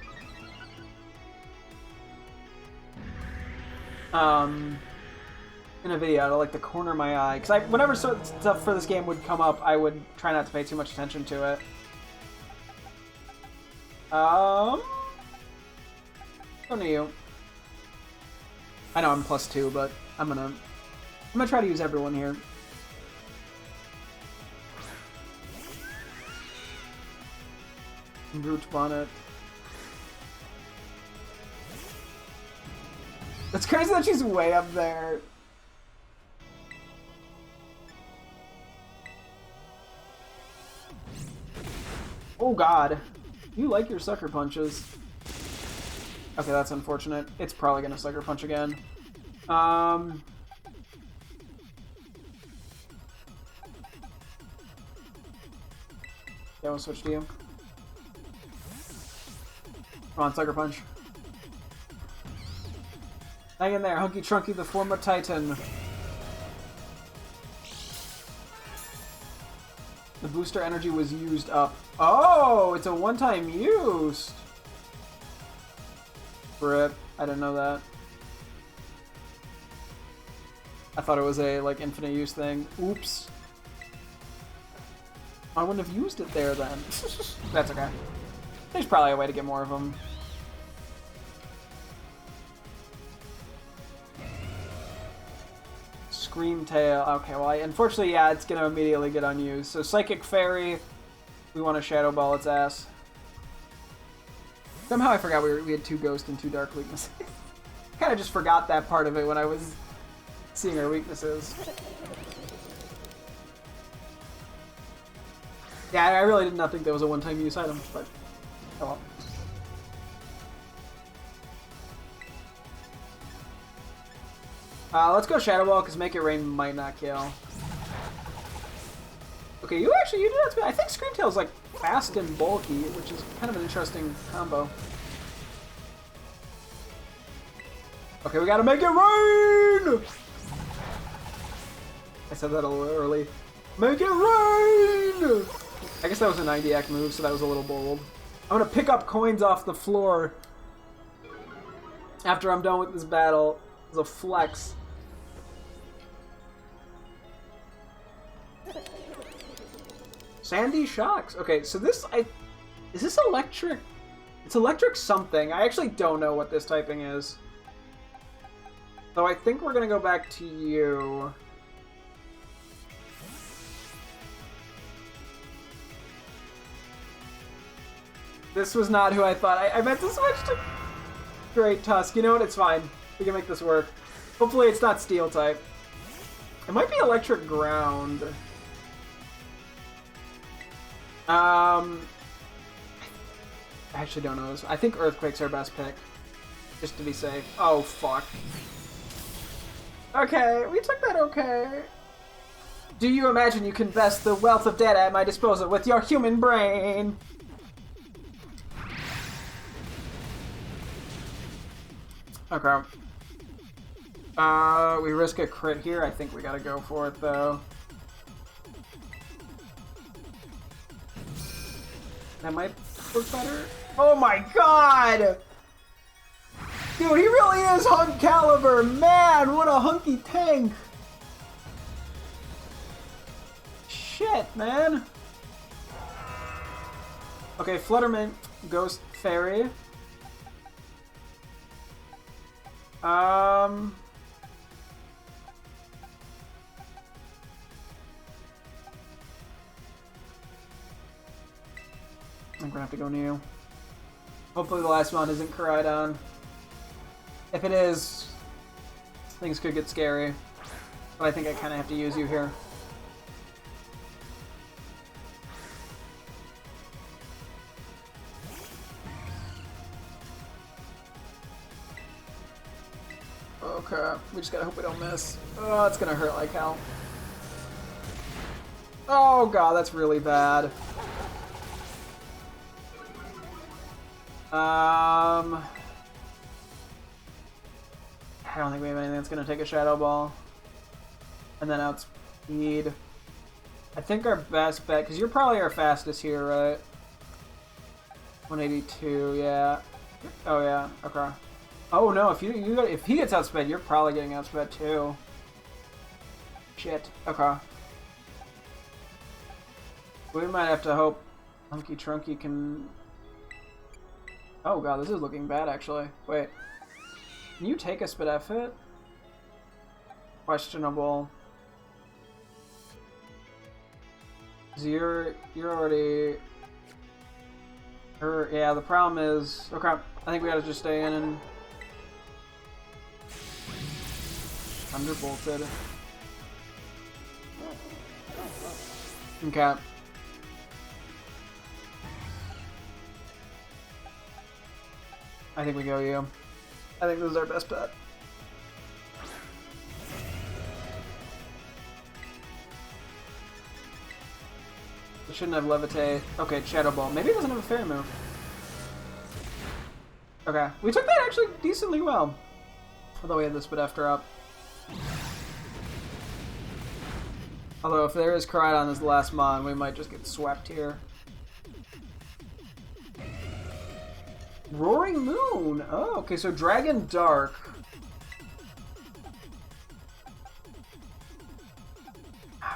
In a video out of like the corner of my eye. Because whenever stuff for this game would come up, I would try not to pay too much attention to it. Don't know you. I know I'm +2, but I'm gonna try to use everyone here. Brute Bonnet. It's crazy that she's way up there. Oh god. You like your sucker punches. Okay, that's unfortunate. It's probably gonna sucker punch again. Yeah, we'll switch to you. Come on, sucker punch. Hang in there, Hunky Trunky, the former Titan. The booster energy was used up. Oh, it's a one-time use. Rip. I didn't know that. I thought it was a, like, infinite use thing. Oops. I wouldn't have used it there then. That's okay. There's probably a way to get more of them. Scream Tail. Okay, well, unfortunately, yeah, it's gonna immediately get unused. So Psychic Fairy, we want to Shadow Ball its ass. Somehow I forgot we had 2 Ghost and 2 Dark weaknesses. Kind of just forgot that part of it when I was seeing our weaknesses. Yeah, I really did not think that was a one-time use item, but oh well. Let's go Shadow Ball, because Make It Rain might not kill. Okay, you do that. I think Scream Tail's like fast and bulky, which is kind of an interesting combo. Okay, we gotta make it rain! I said that a little early. Make it rain! I guess that was a 90-act move, so that was a little bold. I'm gonna pick up coins off the floor after I'm done with this battle. It's a flex. Sandy Shocks. Okay, so this, is this electric? It's electric something. I actually don't know what this typing is. So I think we're gonna go back to you. This was not who I thought. I meant to switch to Great Tusk. You know what? It's fine. We can make this work. Hopefully it's not Steel type. It might be Electric Ground. I actually don't know. I think Earthquake's our best pick. Just to be safe. Oh, fuck. Okay, we took that okay. Do you imagine you can best the wealth of data at my disposal with your human brain? Okay. We risk a crit here. I think we gotta go for it, though. That might work better. Oh my god! Dude, he really is Hunk Caliber! Man, what a hunky tank! Shit, man! Okay, Fluttermint, Ghost Fairy. I'm gonna have to go new. Hopefully the last one isn't Koraidon. If it is, things could get scary. But I think I kind of have to use you here. Okay, we just gotta hope we don't miss. Oh, it's gonna hurt like hell. Oh god, that's really bad. I don't think we have anything that's gonna take a Shadow Ball. And then outspeed. I think our best bet, because you're probably our fastest here, right? 182, yeah. Oh yeah, okay. Oh no, if he gets outsped, you're probably getting outsped too. Shit. Okay. We might have to hope Hunky Trunky can. Oh god, this is looking bad actually. Wait. Can you take a Spidef hit? questionable. You're already... yeah, the problem is... Okay, I think we gotta just stay in and... Thunderbolted. Okay. I think we go you. I think this is our best bet. It shouldn't have Levitate. Okay, Shadow Ball. Maybe it doesn't have a fairy move. Okay, we took that actually decently well. Although we had the Spit After up. Although if there is Koraidon as the last mon, we might just get swept here. Roaring Moon! Oh, okay, so Dragon Dark.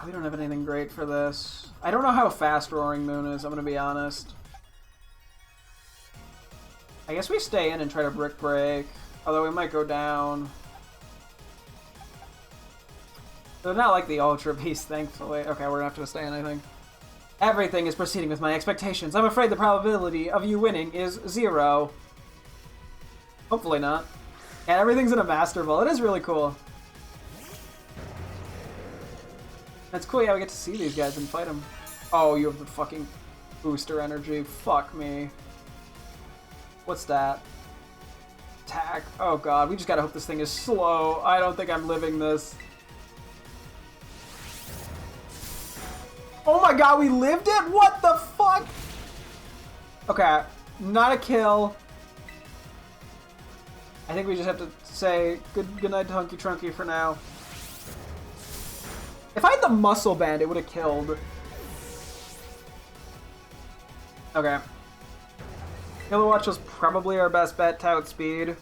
We don't have anything great for this. I don't know how fast Roaring Moon is, I'm gonna be honest. I guess we stay in and try to Brick Break. Although we might go down. They're not like the Ultra Beast, thankfully. Okay, we're gonna have to stay in, I think. Everything is proceeding with my expectations. I'm afraid the probability of you winning is 0. Hopefully not. And everything's in a Master Ball. It is really cool. It's cool, yeah, we get to see these guys and fight them. Oh, you have the fucking booster energy. Fuck me. What's that? Attack. Oh god, we just gotta hope this thing is slow. I don't think I'm living this. Oh my god, we lived it? What the fuck? Okay, not a kill. I think we just have to say good night to Hunky Trunky for now. If I had the Muscle Band, it would have killed. Okay. Killer Watch was probably our best bet to outspeed.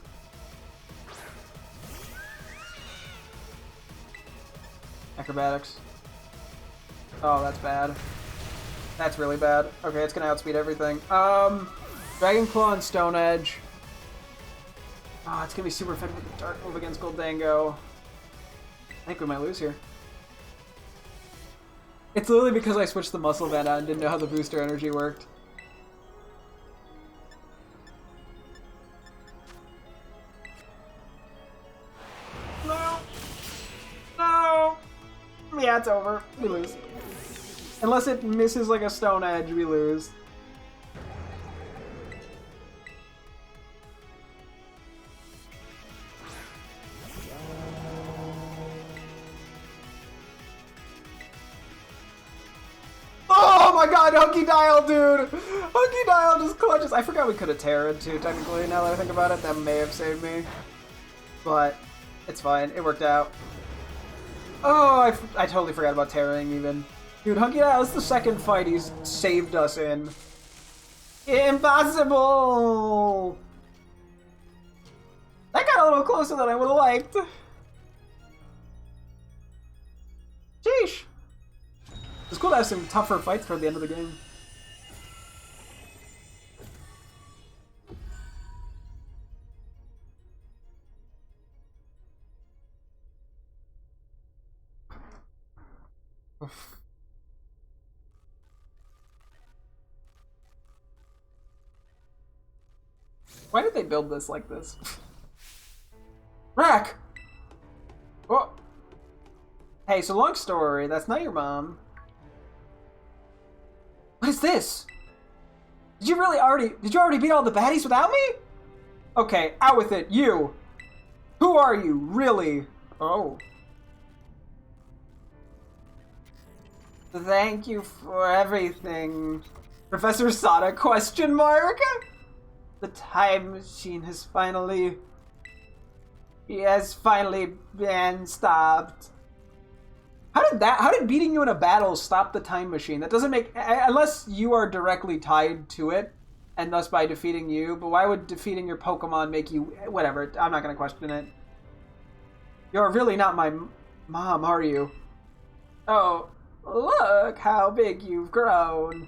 Acrobatics. Oh, that's bad. That's really bad. Okay, it's gonna outspeed everything. Dragon Claw and Stone Edge. Oh, it's gonna be super effective with the Dark move against Goldango. I think we might lose here. It's literally because I switched the Muscle Band out and didn't know how the booster energy worked. No! No! Yeah, it's over. We lose. Unless it misses like a Stone Edge, we lose. Oh my god, Hunky Dial, dude! Hunky Dial just clutches. I forgot we could have Terra'd too, technically, now that I think about it. That may have saved me. But it's fine. It worked out. Oh, I totally forgot about Terraing even. Dude, Hunky Dial is the second fight he's saved us in. Impossible! That got a little closer than I would have liked. Sheesh. It's cool to have some tougher fights toward the end of the game. Oof. Why did they build this like this? Rack! Oh. Hey, so long story, that's not your mom. What is this? Did you already beat all the baddies without me? Okay, out with it, you! Who are you, really? Oh. Thank you for everything. Professor Sada, question mark? The time machine has finally... He has finally been stopped. How did beating you in a battle stop the time machine? That doesn't make... Unless you are directly tied to it, and thus by defeating you, but why would defeating your Pokemon make you... Whatever, I'm not gonna question it. You're really not my mom, are you? Oh, look how big you've grown.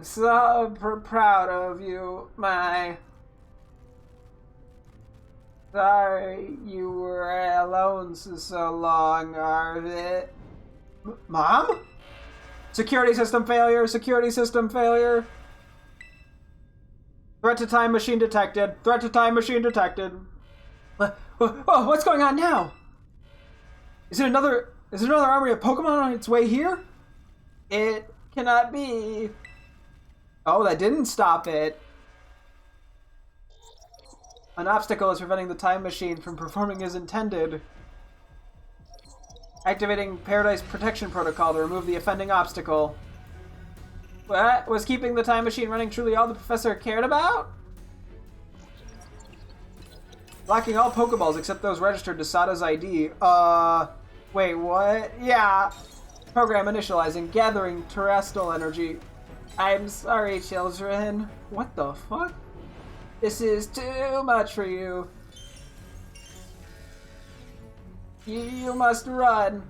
So proud of you, my... Sorry you were alone so long, Arvid. Mom? Security system failure, security system failure. Threat to time machine detected. Threat to time machine detected. Oh, what's going on now? Is it another army of Pokemon on its way here? It cannot be. Oh, that didn't stop it. An obstacle is preventing the time machine from performing as intended. Activating Paradise Protection Protocol to remove the offending obstacle. What? Was keeping the time machine running truly all the professor cared about? Locking all Pokeballs except those registered to Sada's ID. Wait, what? Yeah. Program initializing, gathering terrestrial energy. I'm sorry, children. What the fuck? This is too much for you. You must run.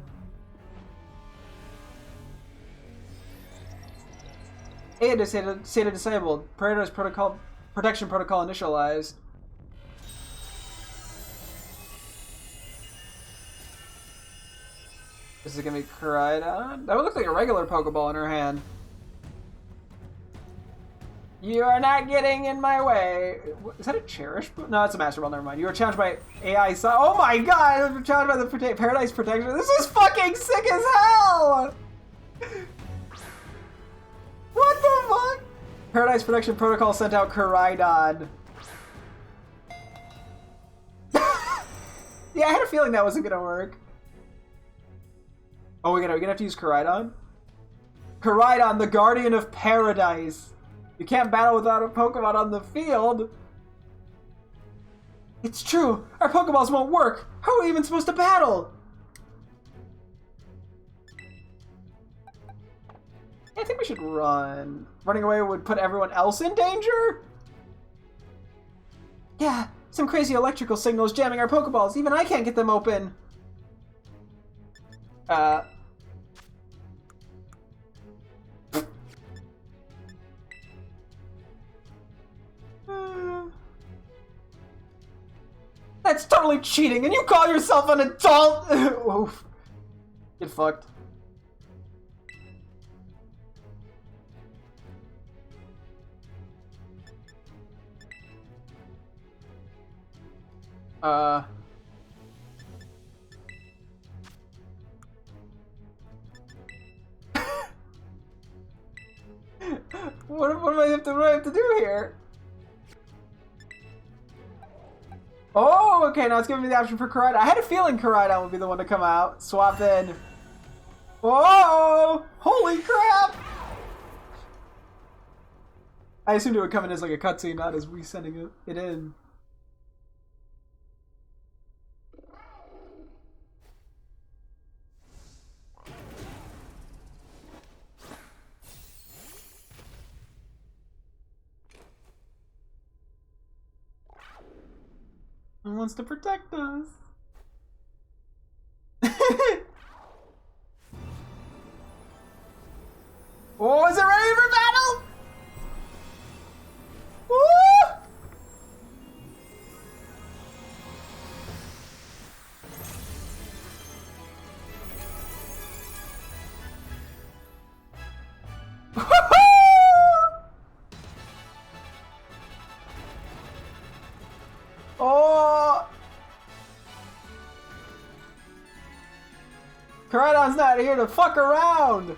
Ada Sata disabled. Paradise Protocol Protection Protocol initialized. Is it gonna be Koraidon? That would look like a regular Pokeball in her hand. You are not getting in my way. Is that a Cherish? No, it's a Master Ball. Never mind. You were challenged by AI. Oh my god! I was challenged by the Paradise Protection. This is fucking sick as hell! What the fuck? Paradise Protection Protocol sent out Koraidon. Yeah, I had a feeling that wasn't gonna work. Oh, we're gonna have to use Koraidon? Koraidon, the Guardian of Paradise. You can't battle without a Pokemon on the field. It's true. Our Pokeballs won't work. How are we even supposed to battle? I think we should run. Running away would put everyone else in danger? Yeah, some crazy electrical signals jamming our Pokeballs. Even I can't get them open. That's totally cheating, and you call yourself an adult? Oof. Get fucked. What do I have to do here? Oh, okay, now it's giving me the option for Koraidon. I had a feeling Koraidon would be the one to come out. Swap in. Whoa! Holy crap! I assumed it would come in as like a cutscene, not as we sending it in. He wants to protect us. Oh, is it ready for battle? Woo! Oh! Koraidon's not here to fuck around!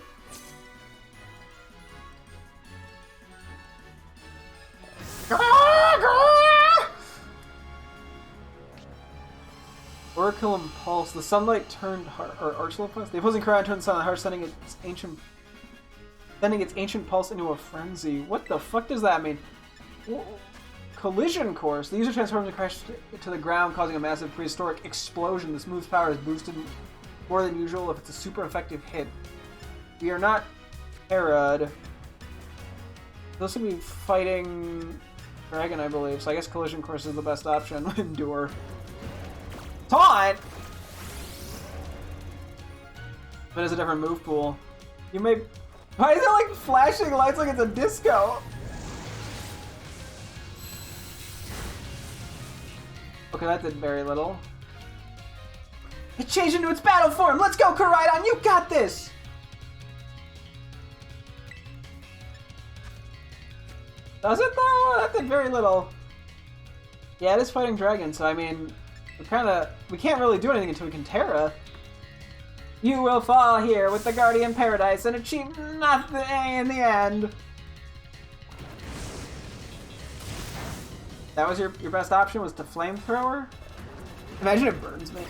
Oracle and Pulse. The sunlight turned Archula Pulse. The opposing Koraidon turned the sunlight heart, sending its ancient pulse into a frenzy. What the fuck does that mean? Collision course. The user transforms and crashes to the ground, causing a massive prehistoric explosion. This move's power is boosted more than usual if it's a super effective hit. We are not Herod. This will be fighting Dragon, I believe. So I guess Collision course is the best option. Endure. Taunt! But it's a different move pool. You may... Why is it like flashing lights like it's a disco? Okay, that did very little. It changed into its battle form! Let's go, Koraidon! You got this! Does it though? That did very little. Yeah, it is fighting dragons, so I mean, we can't really do anything until we can Terra. You will fall here with the Guardian Paradise and achieve nothing in the end. That was your best option, was to flamethrower? Imagine it burns me.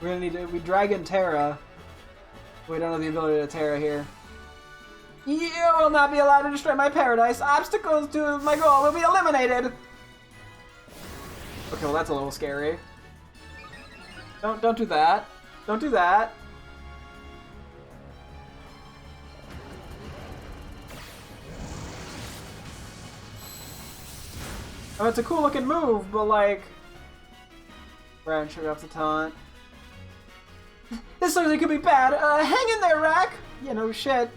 We're gonna need to, we Dragon Terra. We don't have the ability to Terra here. You will not be allowed to destroy my paradise. Obstacles to my goal will be eliminated. Okay, well that's a little scary. Don't do that. Don't do that. Oh, it's a cool looking move, but like... Branch off the taunt. This certainly could be bad. Hang in there, Rack! Yeah, no shit.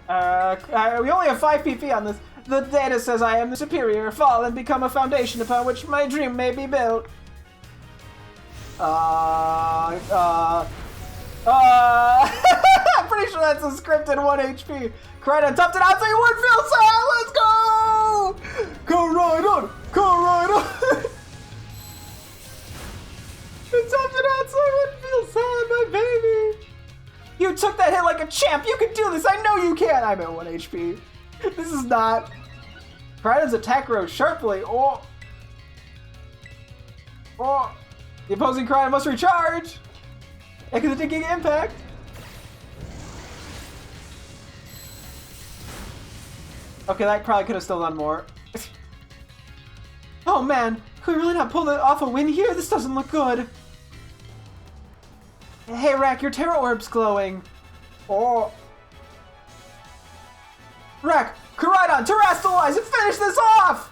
We only have 5 PP on this. The data says I am the superior. Fall and become a foundation upon which my dream may be built. I'm pretty sure that's a scripted 1 HP. Koraidon toughed it out so you wouldn't feel sad! Let's go! Koraidon! Koraidon! It toughed it out so I wouldn't feel sad, my baby! You took that hit like a champ! You can do this! I know you can! I'm at 1 HP. This is not... Koraidon's attack rose sharply. Oh! Oh! The opposing Koraidon must recharge! Echo the digging impact! Okay, that probably could have still done more. Oh man, could we really not pull off a win here? This doesn't look good. Hey Rack, your Terra Orb's glowing. Oh. Rack, Koraidon, terrestrialize and finish this off!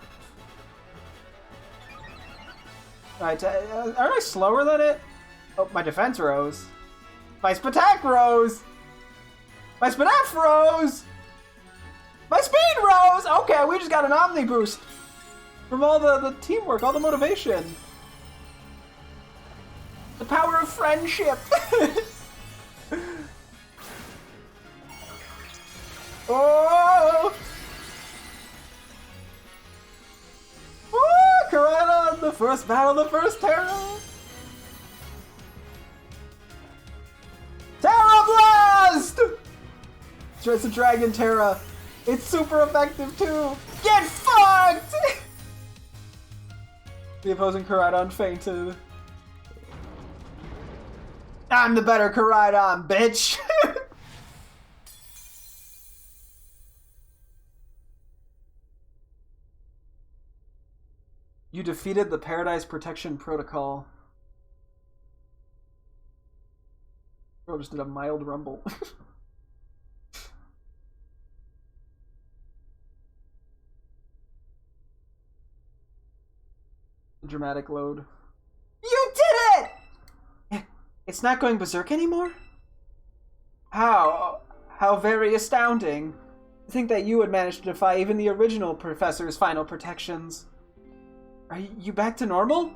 Alright, aren't I slower than it? Oh, my defense rose. My Spatak rose! My Spadaf rose! My speed rose! Okay, we just got an Omni boost. From all the teamwork, all the motivation. The power of friendship! Oh! Oh, Koraidon, the first battle, the first Terra! Terra Blast! It's a Dragon Terra. It's super effective too. Get fucked! The opposing Koraidon fainted. I'm the better Koraidon, bitch! You defeated the Paradise Protection Protocol. Bro just did a mild rumble. Dramatic load. You did it! It's not going berserk anymore? How? How very astounding. To think that you would manage to defy even the original professor's final protections. Are you back to normal?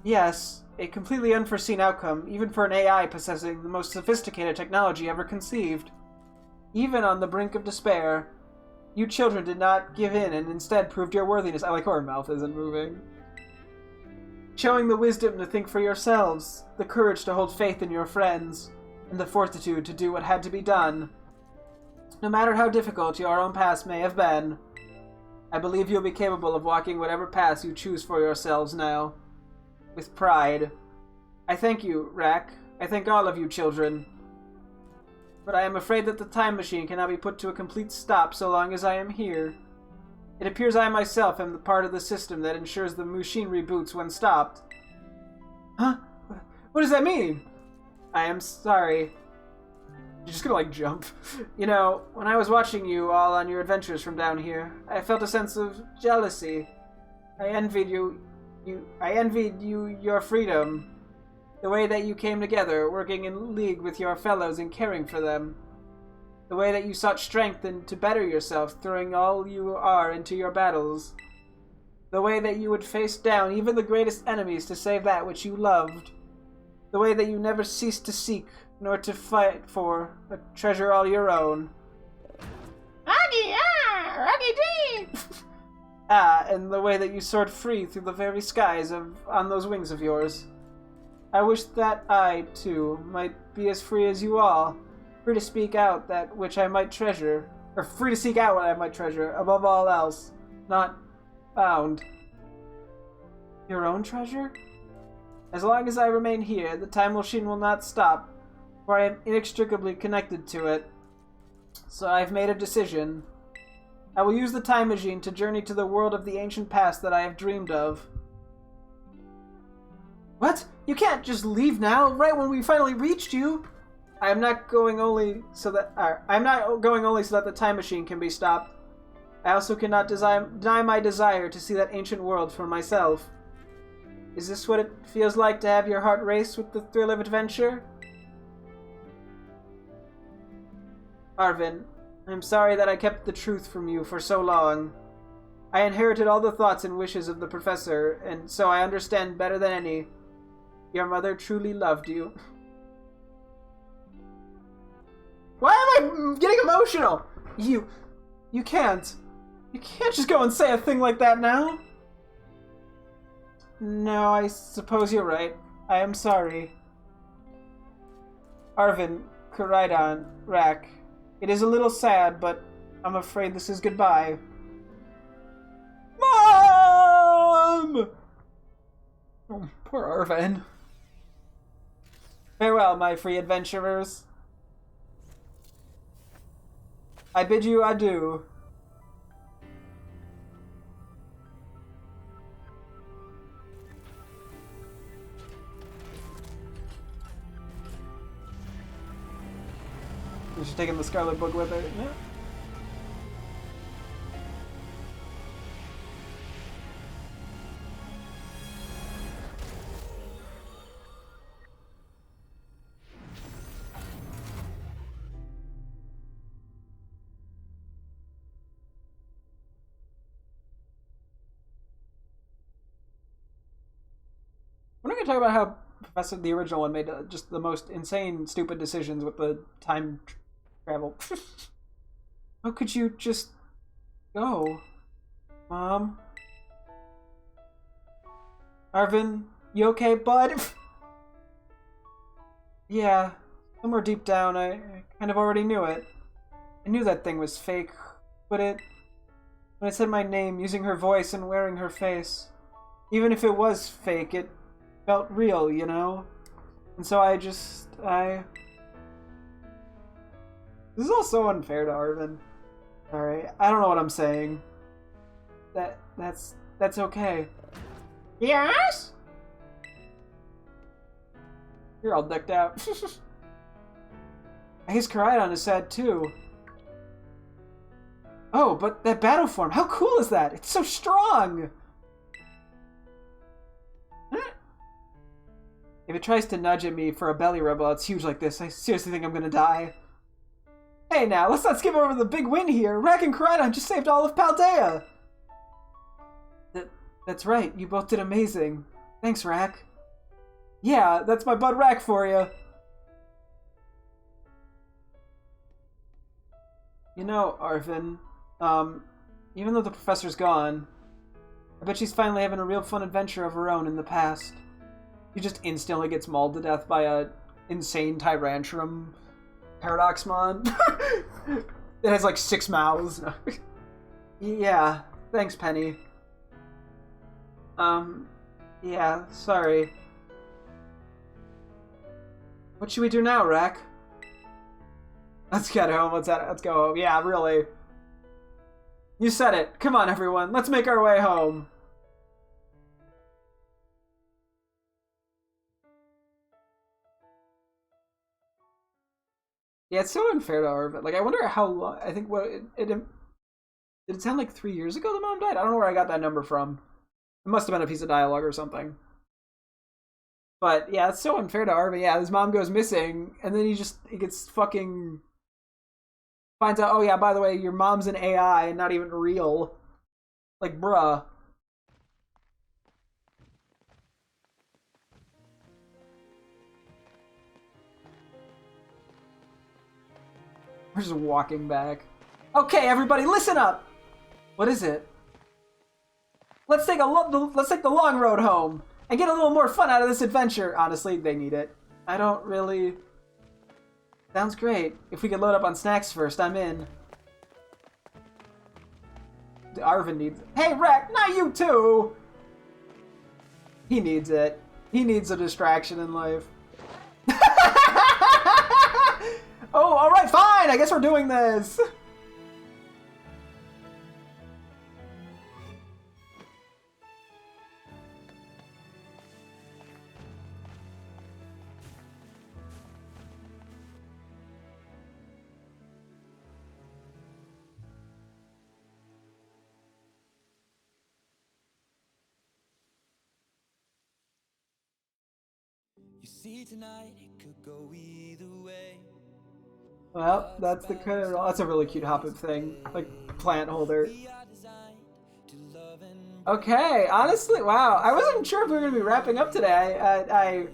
Yes, a completely unforeseen outcome, even for an AI possessing the most sophisticated technology ever conceived. Even on the brink of despair, you children did not give in and instead proved your worthiness. I like how her mouth isn't moving. Showing the wisdom to think for yourselves, the courage to hold faith in your friends, and the fortitude to do what had to be done. No matter how difficult your own past may have been, I believe you'll be capable of walking whatever path you choose for yourselves now. With pride. I thank you, Rack. I thank all of you children. But I am afraid that the time machine cannot be put to a complete stop so long as I am here. It appears I myself am the part of the system that ensures the machine reboots when stopped. Huh? What does that mean? I am sorry. You're just gonna, like, jump. You know, when I was watching you all on your adventures from down here, I felt a sense of jealousy. I envied you your freedom. The way that you came together, working in league with your fellows and caring for them. The way that you sought strength and to better yourself, throwing all you are into your battles. The way that you would face down even the greatest enemies to save that which you loved. The way that you never ceased to seek, nor to fight for, a treasure all your own. Aggie, Aggie D! And the way that you soared free through the very skies on those wings of yours. I wish that I, too, might be as free as you all, free to speak out that which I might treasure, or free to seek out what I might treasure, above all else, not found. Your own treasure? As long as I remain here, the time machine will not stop, for I am inextricably connected to it. So I've made a decision. I will use the time machine to journey to the world of the ancient past that I have dreamed of. What? You can't just leave now, right when we finally reached you. I'm not going only so that the time machine can be stopped. I also cannot deny my desire to see that ancient world for myself. Is this what it feels like to have your heart race with the thrill of adventure? Arvin, I'm sorry that I kept the truth from you for so long. I inherited all the thoughts and wishes of the professor, and so I understand better than any. Your mother truly loved you. Why am I getting emotional? You can't. You can't just go and say a thing like that now. No, I suppose you're right. I am sorry. Arvin, Kuraidon, Rak. It is a little sad, but I'm afraid this is goodbye. Mom! Oh, poor Arvin. Farewell, my free adventurers. I bid you adieu. She's taking the Scarlet book with her. Yeah. We're not going to talk about how Professor the original one made just the most insane, stupid decisions with the time travel. How could you just go, Mom? Arvin, you okay, bud? Yeah, somewhere deep down, I kind of already knew it. I knew that thing was fake, but when it said my name, using her voice and wearing her face, even if it was fake, it felt real, you know? And so This is all so unfair to Arvin. Sorry, I don't know what I'm saying. That's okay. Yes? You're all decked out. I guess Kuraidon is sad too. Oh, but that battle form, how cool is that? It's so strong! If it tries to nudge at me for a belly rub while it's huge like this, I seriously think I'm gonna die. Hey now, let's not skip over the big win here. Rak and Kuraidon just saved all of Paldea! That's right, you both did amazing. Thanks, Rak. Yeah, that's my bud Rak for you. You know, Arvin, even though the professor's gone, I bet she's finally having a real fun adventure of her own in the past. She just instantly gets mauled to death by a insane Tyrantrum Paradoxmon. It has like 6 mouths. Yeah, thanks, Penny. Yeah, sorry. What should we do now, Rak? Let's get home. Let's go home. Yeah, really. You said it. Come on, everyone. Let's make our way home. Yeah, it's so unfair to Arvin. Like, I wonder how long. I think did it sound like 3 years ago the mom died? I don't know where I got that number from. It must have been a piece of dialogue or something. But yeah, it's so unfair to Arvin. Yeah, his mom goes missing, and then he gets fucking Finds out, oh yeah, by the way, your mom's an AI and not even real. Like, bruh. We're just walking back. Okay, everybody, listen up. What is it? Let's take the long road home and get a little more fun out of this adventure. Honestly, they need it. I don't really. Sounds great. If we could load up on snacks first, I'm in. Arvin needs it. Hey, Rek, not you too! He needs it. He needs a distraction in life. Oh, alright, fine! I guess we're doing this! You see tonight, it could go either way. Well, that's the kind of, that's a really cute Hoppip thing, like plant holder. Okay, honestly, wow, I wasn't sure if we were gonna be wrapping up today. I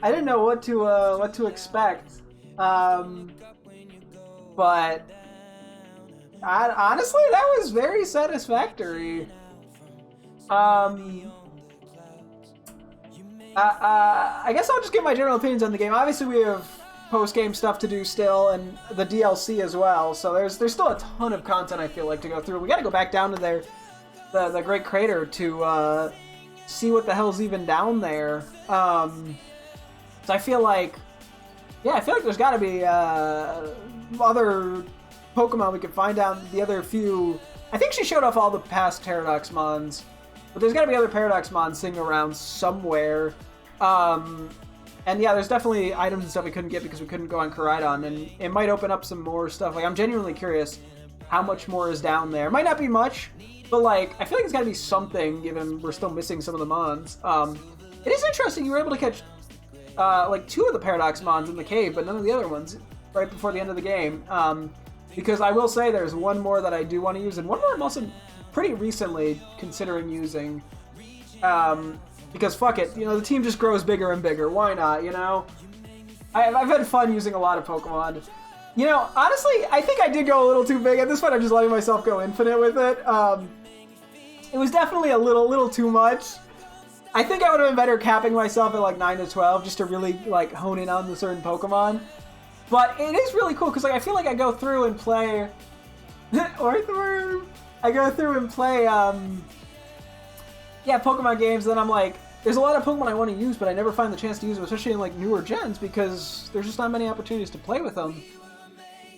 didn't know what to expect. But honestly, that was very satisfactory. I guess I'll just give my general opinions on the game. Obviously, we have post-game stuff to do still, and the DLC as well. So there's still a ton of content, I feel like, to go through. We got to go back down to the Great Crater to see what the hell's even down there. So I feel like, yeah, there's got to be other Pokemon we can find out. The other few, I think she showed off all the past Paradox Mons. But there's got to be other Paradox Mons sitting around somewhere. And yeah, there's definitely items and stuff we couldn't get because we couldn't go on Koraidon. And it might open up some more stuff. Like, I'm genuinely curious how much more is down there. Might not be much, but like, I feel like it's got to be something given we're still missing some of the Mons. It is interesting you were able to catch like 2 of the Paradox Mons in the cave, but none of the other ones right before the end of the game. Because I will say there's one more that I do want to use, and one more I'm also pretty recently considering using, because fuck it, you know, the team just grows bigger and bigger. Why not, you know? I've had fun using a lot of Pokemon. You know, honestly, I think I did go a little too big. At this point, I'm just letting myself go infinite with it. It was definitely a little too much. I think I would have been better capping myself at like 9 to 12 just to really like hone in on the certain Pokemon. But it is really cool because like I feel like I go through and play Orthworm. I go through and play, Pokemon games, and then I'm like, there's a lot of Pokemon I want to use, but I never find the chance to use them, especially in, like, newer gens, because there's just not many opportunities to play with them.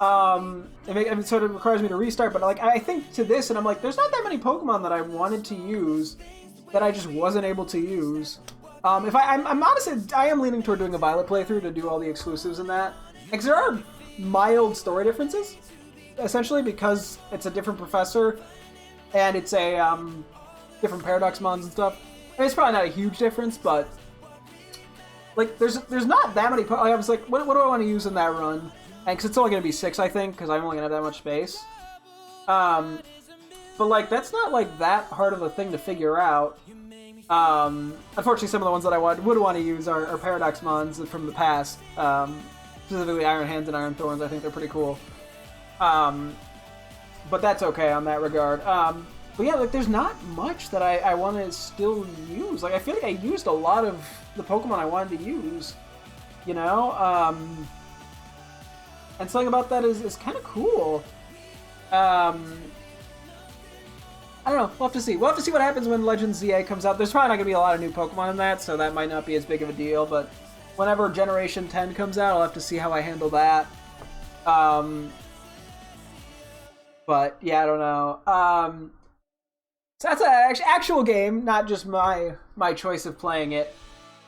It sort of requires me to restart, but, like, I think to this, and I'm like, there's not that many Pokemon that I wanted to use that I just wasn't able to use. I'm honestly, I am leaning toward doing a Violet playthrough to do all the exclusives and that, because there are mild story differences, essentially, because it's a different professor, and it's a, different Paradox Mons and stuff. I mean, it's probably not a huge difference, but, like, there's not that many, I was like, what do I want to use in that run? And, because it's only going to be 6, I think, because I'm only going to have that much space. But, like, that's not, like, that hard of a thing to figure out. Unfortunately, some of the ones that I would want to use are Paradox Mons from the past. Specifically Iron Hands and Iron Thorns. I think they're pretty cool. But that's okay on that regard. But yeah, like, there's not much that I want to still use. Like, I feel like I used a lot of the Pokemon I wanted to use, you know? And something about that is kind of cool. I don't know. We'll have to see. We'll have to see what happens when Legends ZA comes out. There's probably not going to be a lot of new Pokemon in that, so that might not be as big of a deal. But whenever Generation 10 comes out, I'll have to see how I handle that. But, yeah, I don't know. So that's an actual game, not just my choice of playing it.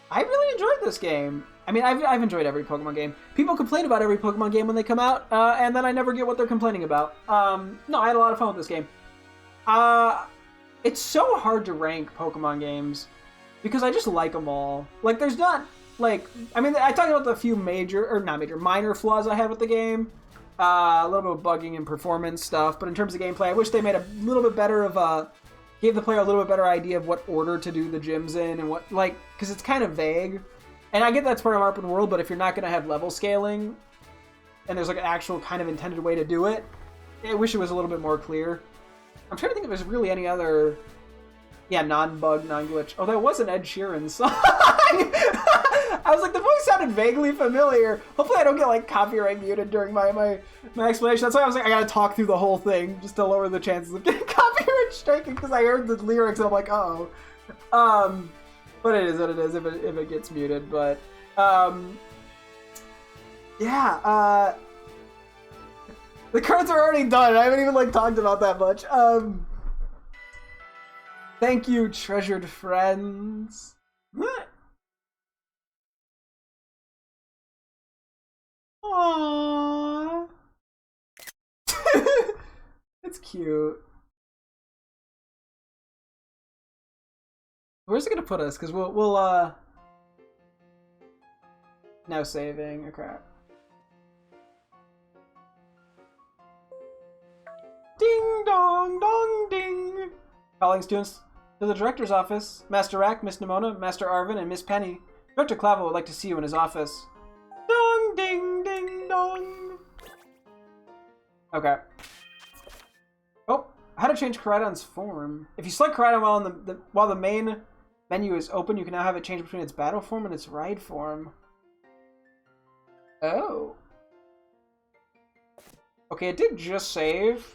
I really enjoyed this game. I mean, I've enjoyed every Pokemon game. People complain about every Pokemon game when they come out, and then I never get what they're complaining about. No, I had a lot of fun with this game. It's so hard to rank Pokemon games because I just like them all. Like, there's not like, I mean, I talked about the few minor flaws I had with the game. A little bit of bugging and performance stuff, but in terms of gameplay, I wish they made a little bit better of gave the player a little bit better idea of what order to do the gyms in and what, like, because it's kind of vague. And I get that's part of open world, but if you're not going to have level scaling, and there's like an actual kind of intended way to do it, I wish it was a little bit more clear. I'm trying to think if there's really any other, non-bug, non-glitch. Oh, that was an Ed Sheeran song. I was like, the voice sounded vaguely familiar. Hopefully I don't get like copyright muted during my explanation. That's why I was like, I gotta talk through the whole thing just to lower the chances of getting copyright striking, because I heard the lyrics and I'm like, uh-oh. But it is what it is if it gets muted. But the cards are already done. I haven't even like talked about that much. Thank you, treasured friends. Aww. It's cute. Where's it gonna put us? Because we'll now saving. Oh crap. Ding dong dong ding. Calling students to the director's office. Master Rack, Miss Nimona, Master Arvin, and Miss Penny. Director Clavel would like to see you in his office. Dong ding ding dong. Okay. Oh, how to change Koraidon's form. If you select Koraidon while the main menu is open, you can now have it change between its battle form and its ride form. Oh. Okay, it did just save.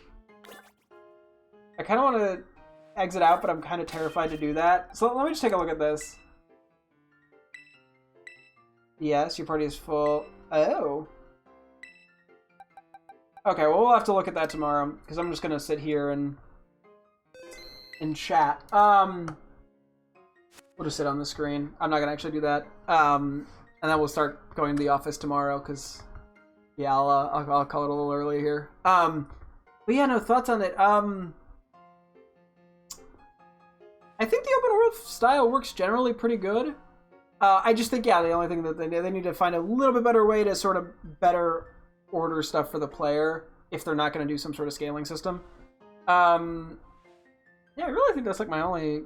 I kind of want to exit out, but I'm kind of terrified to do that. So let me just take a look at this. Yes, your party is full. Oh. Okay, well, we'll have to look at that tomorrow, because I'm just going to sit here and chat. We'll just sit on the screen. I'm not going to actually do that. And then we'll start going to the office tomorrow, because, yeah, I'll call it a little early here. But yeah, no, thoughts on it. I think the open world style works generally pretty good. I just think, yeah, the only thing that they need to find a little bit better way to sort of better order stuff for the player if they're not going to do some sort of scaling system. Yeah, I really think that's like my only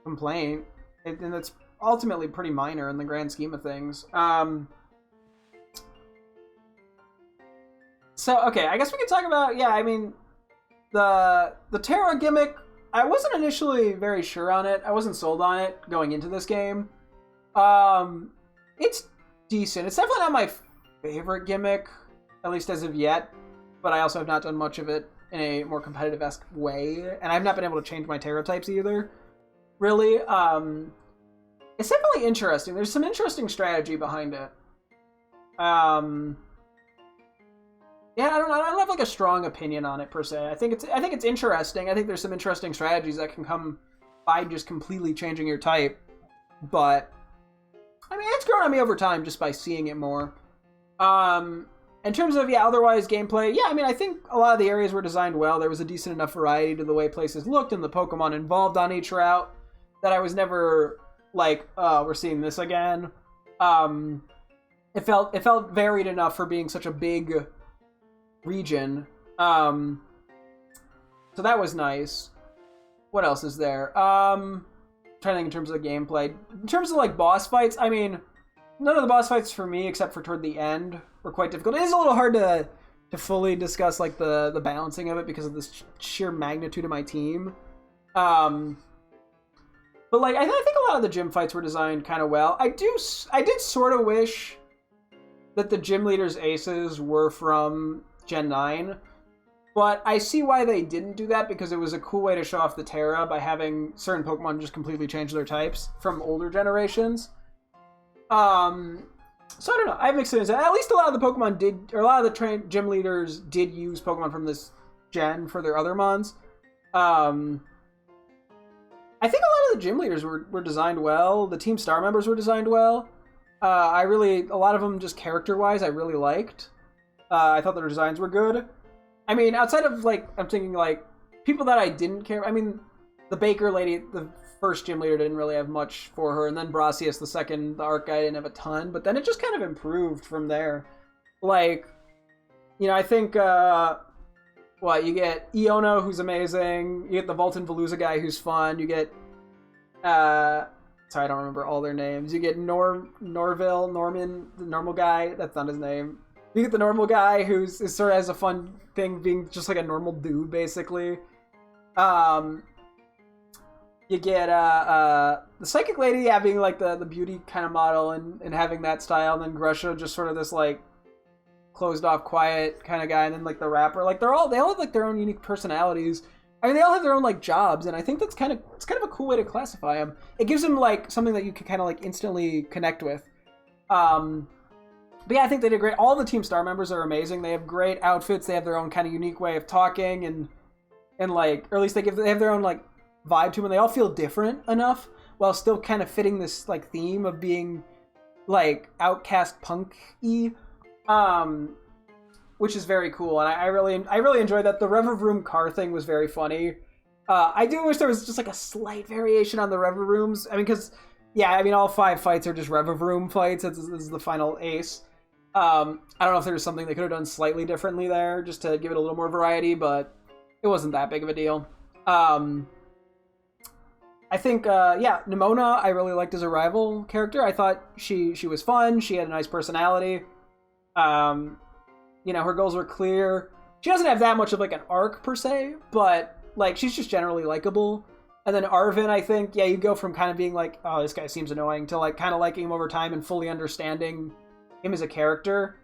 complaint, and it's ultimately pretty minor in the grand scheme of things. So, okay, I guess we can talk about, yeah, I mean, the Terra gimmick, I wasn't initially very sure on it. I wasn't sold on it going into this game. It's decent. It's definitely not my favorite gimmick, at least as of yet, but I also have not done much of it in a more competitive-esque way, and I've not been able to change my Terra types either, really. It's definitely interesting. There's some interesting strategy behind it. Yeah, I don't have like a strong opinion on it per se. I think it's interesting. I think there's some interesting strategies that can come by just completely changing your type. But I mean, it's grown on me over time just by seeing it more. In terms of otherwise gameplay, yeah, I mean, I think a lot of the areas were designed well. There was a decent enough variety to the way places looked and the Pokemon involved on each route that I was never like, oh, we're seeing this again. It felt varied enough for being such a big region. So that was nice. What else is there? Trying to think in terms of the gameplay. In terms of like boss fights, I mean, none of the boss fights for me, except for toward the end, were quite difficult. It is a little hard to fully discuss like the balancing of it because of the sheer magnitude of my team. But like I think a lot of the gym fights were designed kind of well. I did sort of wish that the gym leaders' aces were from Gen 9, but I see why they didn't do that, because it was a cool way to show off the Terra by having certain Pokemon just completely change their types from older generations. So I don't know. I have mixed feelings. At least a lot of the Pokemon did, or a lot of the gym leaders did use Pokemon from this gen for their other mons. I think a lot of the gym leaders were designed well. The Team Star members were designed well. A lot of them just character-wise, I really liked. I thought their designs were good. I mean, outside of, like, I'm thinking, like, people that I didn't care... I mean, the baker lady, the first gym leader didn't really have much for her, and then Brassius the second, the art guy, didn't have a ton, but then it just kind of improved from there. Like, you know, I think, you get Iono, who's amazing, you get the Voltan Veluza guy, who's fun, you get, sorry, I don't remember all their names, you get Norman, the normal guy, that's not his name, you get the normal guy who's sort of has a fun thing being just like a normal dude, basically. You get the psychic lady being like the beauty kind of model and having that style, and then Grusha just sort of this like closed off, quiet kind of guy, and then like the rapper. Like they all have like their own unique personalities. I mean, they all have their own like jobs, and I think it's kind of a cool way to classify them. It gives them like something that you can kind of like instantly connect with. But yeah, I think they did great. All the Team Star members are amazing. They have great outfits. They have their own kind of unique way of talking, and like, or at least they have their own like vibe to them. And they all feel different enough while still kind of fitting this like theme of being like outcast punk-y, which is very cool. And I really enjoyed that. The Rev Room car thing was very funny. I do wish there was just like a slight variation on the Rev Rooms. I mean, because yeah, I mean all 5 fights are just Rev Room fights. This is the final ace. I don't know if there was something they could have done slightly differently there, just to give it a little more variety, but it wasn't that big of a deal. I think, Nimona, I really liked as a rival character. I thought she was fun. She had a nice personality. Her goals were clear. She doesn't have that much of like an arc per se, but like she's just generally likable. And then Arvin, I think, you go from kind of being like, oh, this guy seems annoying, to like kind of liking him over time and fully understanding him as a character,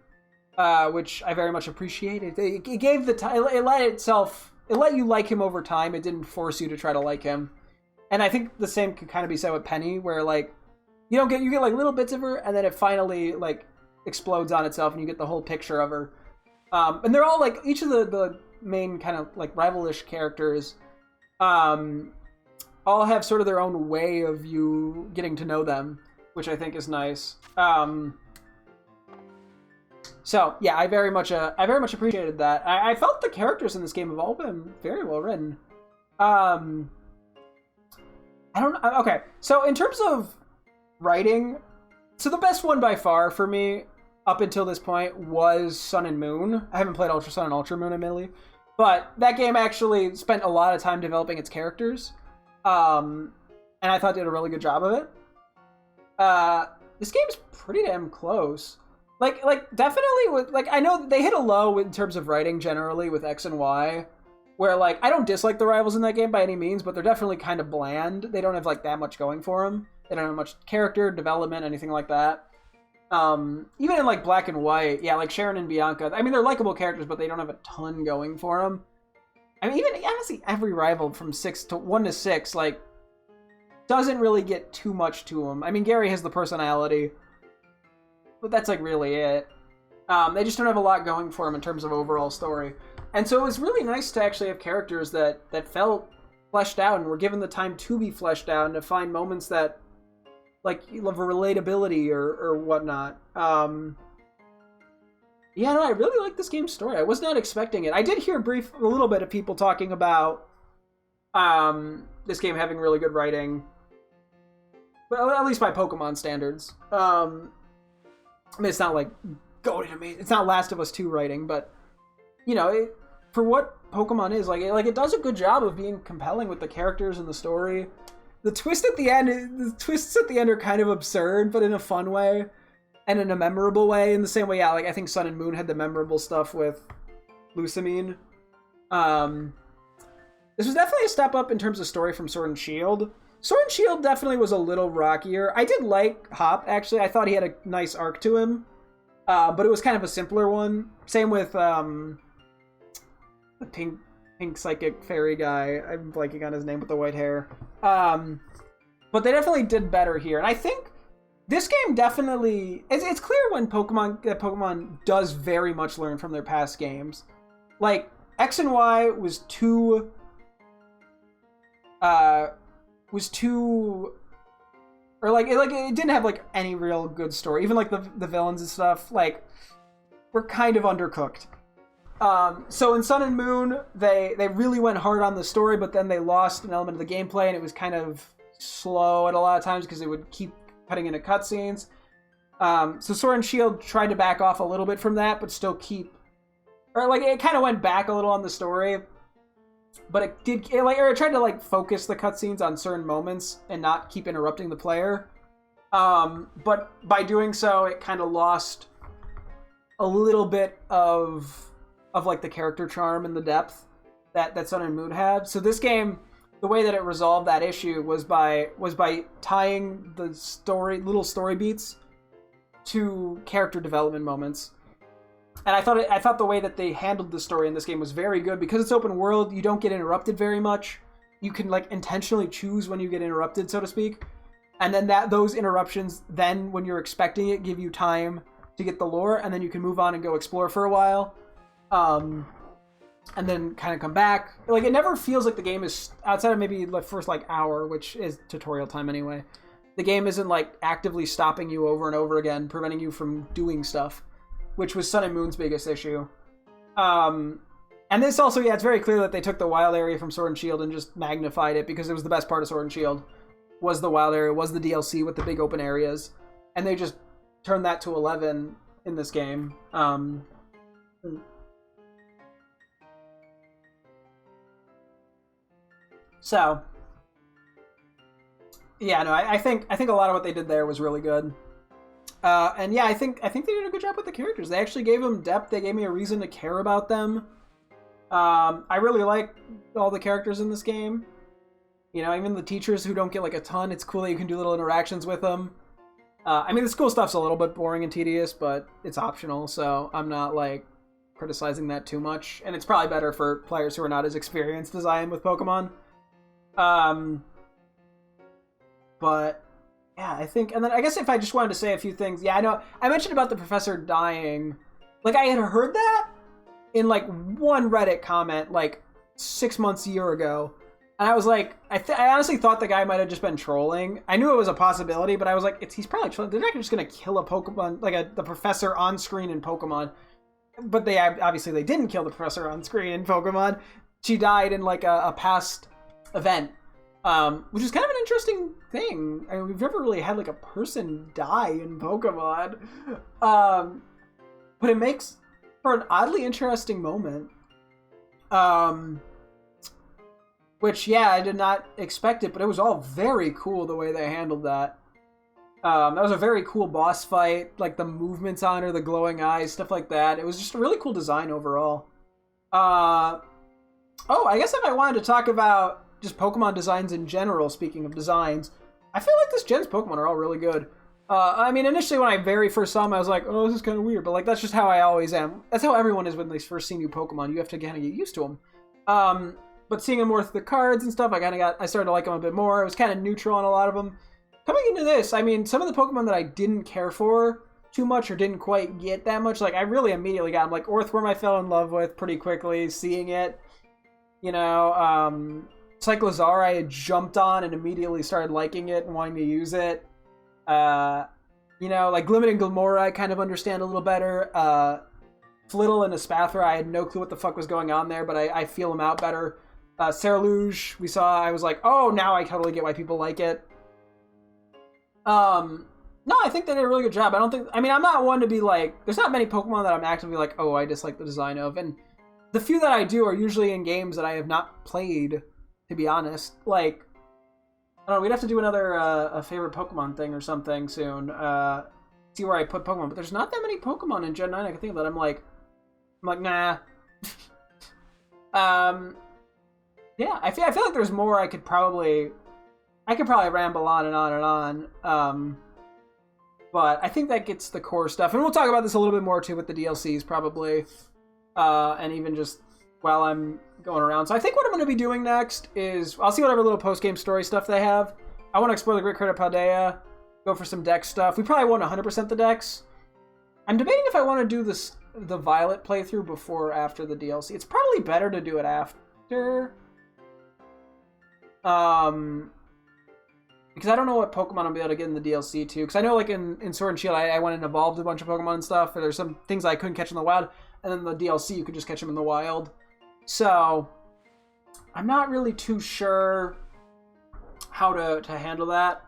which I very much appreciated. It gave the time, it let you like him over time. It didn't force you to try to like him. And I think the same could kind of be said with Penny, where like you get like little bits of her, and then it finally like explodes on itself, and you get the whole picture of her. And they're all like, each of the main kind of like rivalish characters, all have sort of their own way of you getting to know them, which I think is nice. So yeah, I very much appreciated that. I felt the characters in this game have all been very well written. I don't know. Okay, so in terms of writing, so the best one by far for me up until this point was Sun and Moon. I haven't played Ultra Sun and Ultra Moon, admittedly, but that game actually spent a lot of time developing its characters, and I thought did a really good job of it. This game's pretty damn close. Like definitely with, like, I know they hit a low in terms of writing generally with X and Y, where like I don't dislike the rivals in that game by any means, but they're definitely kind of bland. They don't have like that much going for them. They don't have much character development, anything like that. Even in like Black and White, yeah, like Sharon and Bianca, I mean, they're likable characters, but they don't have a ton going for them. I mean, even honestly, every rival from 1 to 6, like, doesn't really get too much to them. I mean, Gary has the personality, but that's like really it. They just don't have a lot going for them in terms of overall story. And so it was really nice to actually have characters that felt fleshed out and were given the time to be fleshed out and to find moments that, like, of a relatability or whatnot. I really like this game's story. I was not expecting it. I did hear a little bit of people talking about this game having really good writing. Well, at least by Pokemon standards. I mean, it's not like goated amazing. It's not Last of Us 2 writing, but for what Pokemon is, like it does a good job of being compelling with the characters and the story. The twists at the end are kind of absurd, but in a fun way and in a memorable way. In the same way, yeah, like I think Sun and Moon had the memorable stuff with Lusamine. This was definitely a step up in terms of story from Sword and Shield. Sword and Shield definitely was a little rockier. I did like Hop, actually. I thought he had a nice arc to him. But it was kind of a simpler one. Same with the pink psychic fairy guy. I'm blanking on his name with the white hair. But they definitely did better here. And I think this game definitely... It's clear when Pokemon does very much learn from their past games. Like, X and Y was too... Or like it didn't have like any real good story. Even like the villains and stuff, like, were kind of undercooked. So in Sun and Moon, they really went hard on the story, but then they lost an element of the gameplay, and it was kind of slow at a lot of times because it would keep cutting into cutscenes. So Sword and Shield tried to back off a little bit from that, but still keep, or like it kind of went back a little on the story, but it tried to like focus the cutscenes on certain moments and not keep interrupting the player. But by doing so, it kind of lost a little bit of like the character charm and the depth that Sun and Moon had. So this game, the way that it resolved that issue was by tying the little story beats to character development moments. And I thought the way that they handled the story in this game was very good. Because it's open world, you don't get interrupted very much. You can like intentionally choose when you get interrupted, so to speak. And then those interruptions, then when you're expecting it, give you time to get the lore, and then you can move on and go explore for a while. And then kind of come back. Like, it never feels like the game is, outside of maybe the first like hour, which is tutorial time anyway, the game isn't like actively stopping you over and over again, preventing you from doing stuff, which was Sun and Moon's biggest issue. And this also, yeah, it's very clear that they took the wild area from Sword and Shield and just magnified it, because it was the best part of Sword and Shield, was the wild area, was the DLC with the big open areas. And they just turned that to 11 in this game. So, yeah, no, I think a lot of what they did there was really good. And yeah, I think they did a good job with the characters. They actually gave them depth. They gave me a reason to care about them. I really like all the characters in this game. You know, even the teachers who don't get like a ton, it's cool that you can do little interactions with them. I mean, the school stuff's a little bit boring and tedious, but it's optional, so I'm not like criticizing that too much. And it's probably better for players who are not as experienced as I am with Pokemon. But yeah, I think, and then I guess if I just wanted to say a few things, yeah, I know I mentioned about the professor dying. Like, I had heard that in like one Reddit comment like 6 months, a year ago. And I was like, I honestly thought the guy might have just been trolling. I knew it was a possibility, but I was like, he's probably trolling. They're not just going to kill a Pokemon, like the professor on screen in Pokemon. But they obviously they didn't kill the professor on screen in Pokemon. She died in like a past event, which is kind of an interesting thing. I mean, we've never really had like a person die in Pokemon. But it makes for an oddly interesting moment. Which, yeah, I did not expect it, but it was all very cool the way they handled that. That was a very cool boss fight, like the movements on her, the glowing eyes, stuff like that. It was just a really cool design overall. Oh, I guess if I wanted to talk about just Pokemon designs in general, speaking of designs, I feel like this gen's Pokemon are all really good. I mean, initially when I very first saw them, I was like, oh, this is kind of weird, but like that's just how I always am. That's how everyone is when they first see new Pokemon. You have to kind of get used to them. But seeing them more through the cards and stuff, I started to like them a bit more. I was kind of neutral on a lot of them. Coming into this, I mean, some of the Pokemon that I didn't care for too much or didn't quite get that much, like I really immediately got them. Like Orthworm I fell in love with pretty quickly, seeing it. You know, Cyclozar I had jumped on and immediately started liking it and wanting to use it. You know, like Glimmet and Gilmora I kind of understand a little better. Flittle and Espathra, I had no clue what the fuck was going on there, but I feel them out better. Ceruledge, we saw, I was like, oh, now I totally get why people like it. No, I think they did a really good job. I'm not one to be like, there's not many Pokemon that I'm actively like, oh, I dislike the design of. And the few that I do are usually in games that I have not played, to be honest. Like, I don't know, we'd have to do another a favorite Pokemon thing or something soon. See where I put Pokemon. But there's not that many Pokemon in Gen 9 I can think of that I'm like, nah. Yeah, I feel like there's more I could probably ramble on and on and on. But I think that gets the core stuff. And we'll talk about this a little bit more too with the DLCs probably. And even just while I'm going around. So I think what I'm going to be doing next is I'll see whatever little post-game story stuff they have. I want to explore the Great Crater Paldea, go for some dex stuff. We probably won't 100% the dex. I'm debating if I want to do the Violet playthrough before or after the DLC. It's probably better to do it after. Because I don't know what Pokemon I'll be able to get in the DLC too. Because I know like in Sword and Shield, I went and evolved a bunch of Pokemon and stuff. There's some things I couldn't catch in the wild. And then the DLC, you could just catch them in the wild. So, I'm not really too sure how to handle that.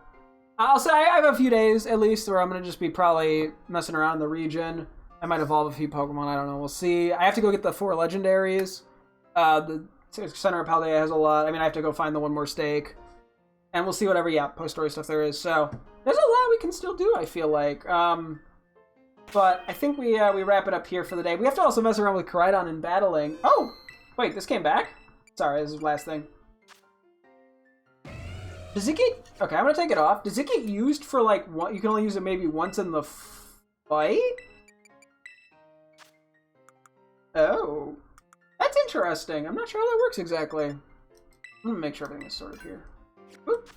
I'll say I have a few days at least where I'm gonna just be probably messing around in the region. I might evolve a few Pokemon. I don't know. We'll see. I have to go get the 4 legendaries. The center of Paldea has a lot. I mean, I have to go find the 1 more stake, and we'll see whatever post-story stuff there is. So there's a lot we can still do, I feel like. But I think we wrap it up here for the day. We have to also mess around with Koraidon and battling. Oh, wait, this came back? Sorry, this is the last thing. Does it get... Okay, I'm going to take it off. Does it get used for, like, one... You can only use it maybe once in the fight? Oh. That's interesting. I'm not sure how that works exactly. I'm going to make sure everything is sorted here. Oop.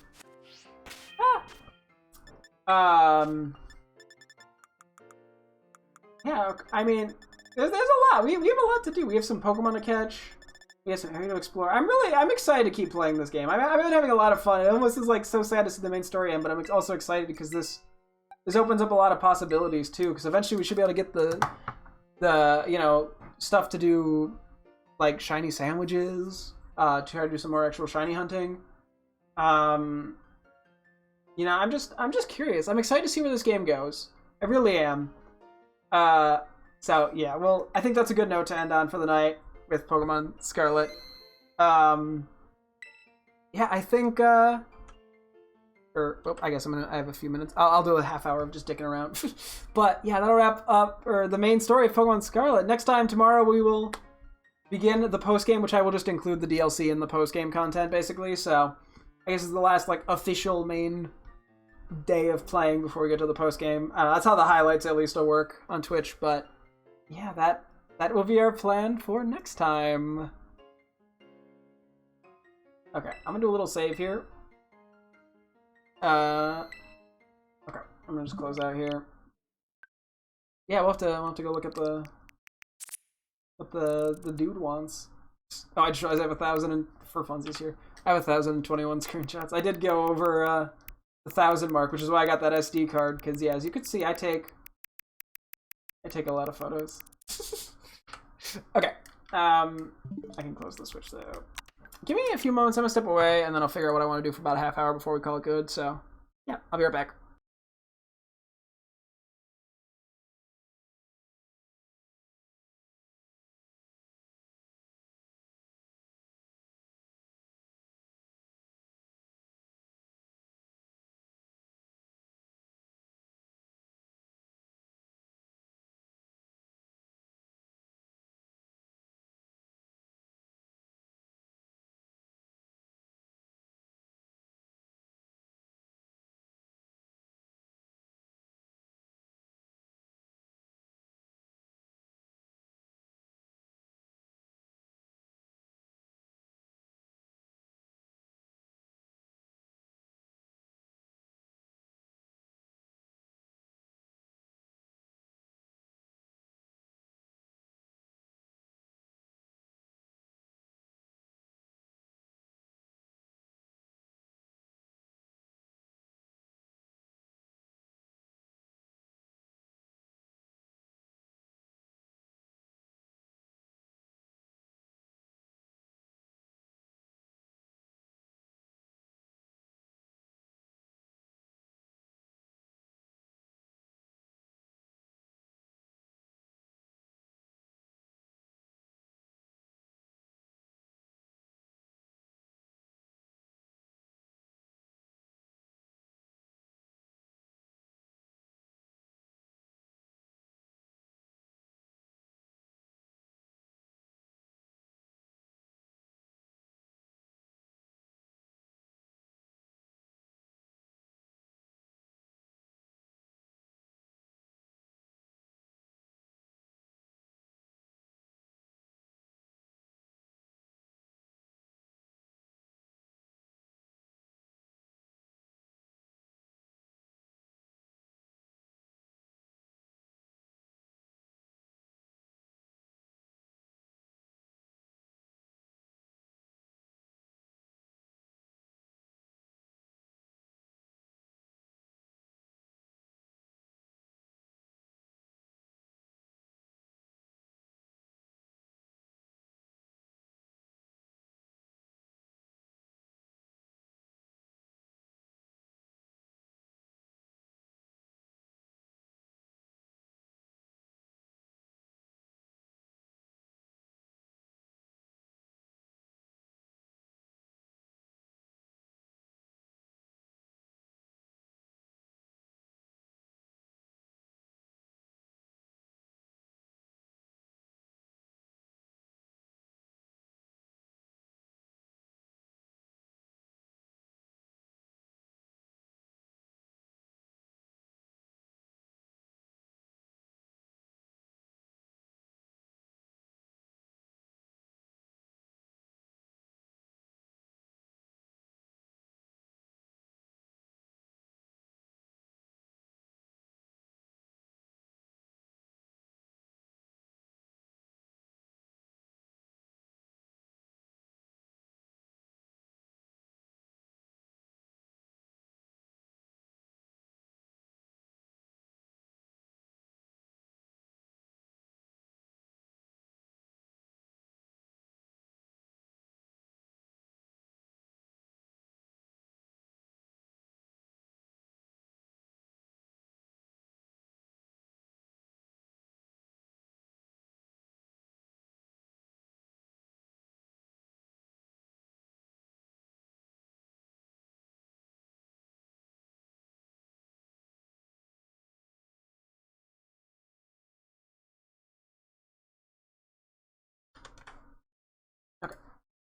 Ah. Yeah, I mean, there's a lot. We have a lot to do. We have some Pokemon to catch. We have some area to explore. I'm excited to keep playing this game. I've been having a lot of fun. It almost is like so sad to see the main story end, but I'm also excited because this opens up a lot of possibilities too. Because eventually we should be able to get the stuff to do, like shiny sandwiches. To try to do some more actual shiny hunting. I'm just curious. I'm excited to see where this game goes. I really am. So yeah, well, I think that's a good note to end on for the night with Pokemon Scarlet. Yeah, I think, I guess I have a few minutes. I'll do a half hour of just dicking around. But yeah, that'll wrap up the main story of Pokemon Scarlet. Next time, tomorrow, we will begin the post-game, which I will just include the DLC in the post-game content, basically. So I guess it's the last, like, official main day of playing before we get to the post game. That's how the highlights at least will work on Twitch. But yeah, that will be our plan for next time. Okay, I'm gonna do a little save here. Okay, I'm gonna just close out here. Yeah, we'll have to go look at what the dude wants. Oh, I just realized I have 1,000 for funds this year. I have 1,021 screenshots. I did go over the 1,000 mark, which is why I got that SD card. Because yeah, as you can see, I take a lot of photos. Okay, I can close the Switch though. Give me a few moments. I'm gonna step away, and then I'll figure out what I want to do for about a half hour before we call it good. So yeah, I'll be right back.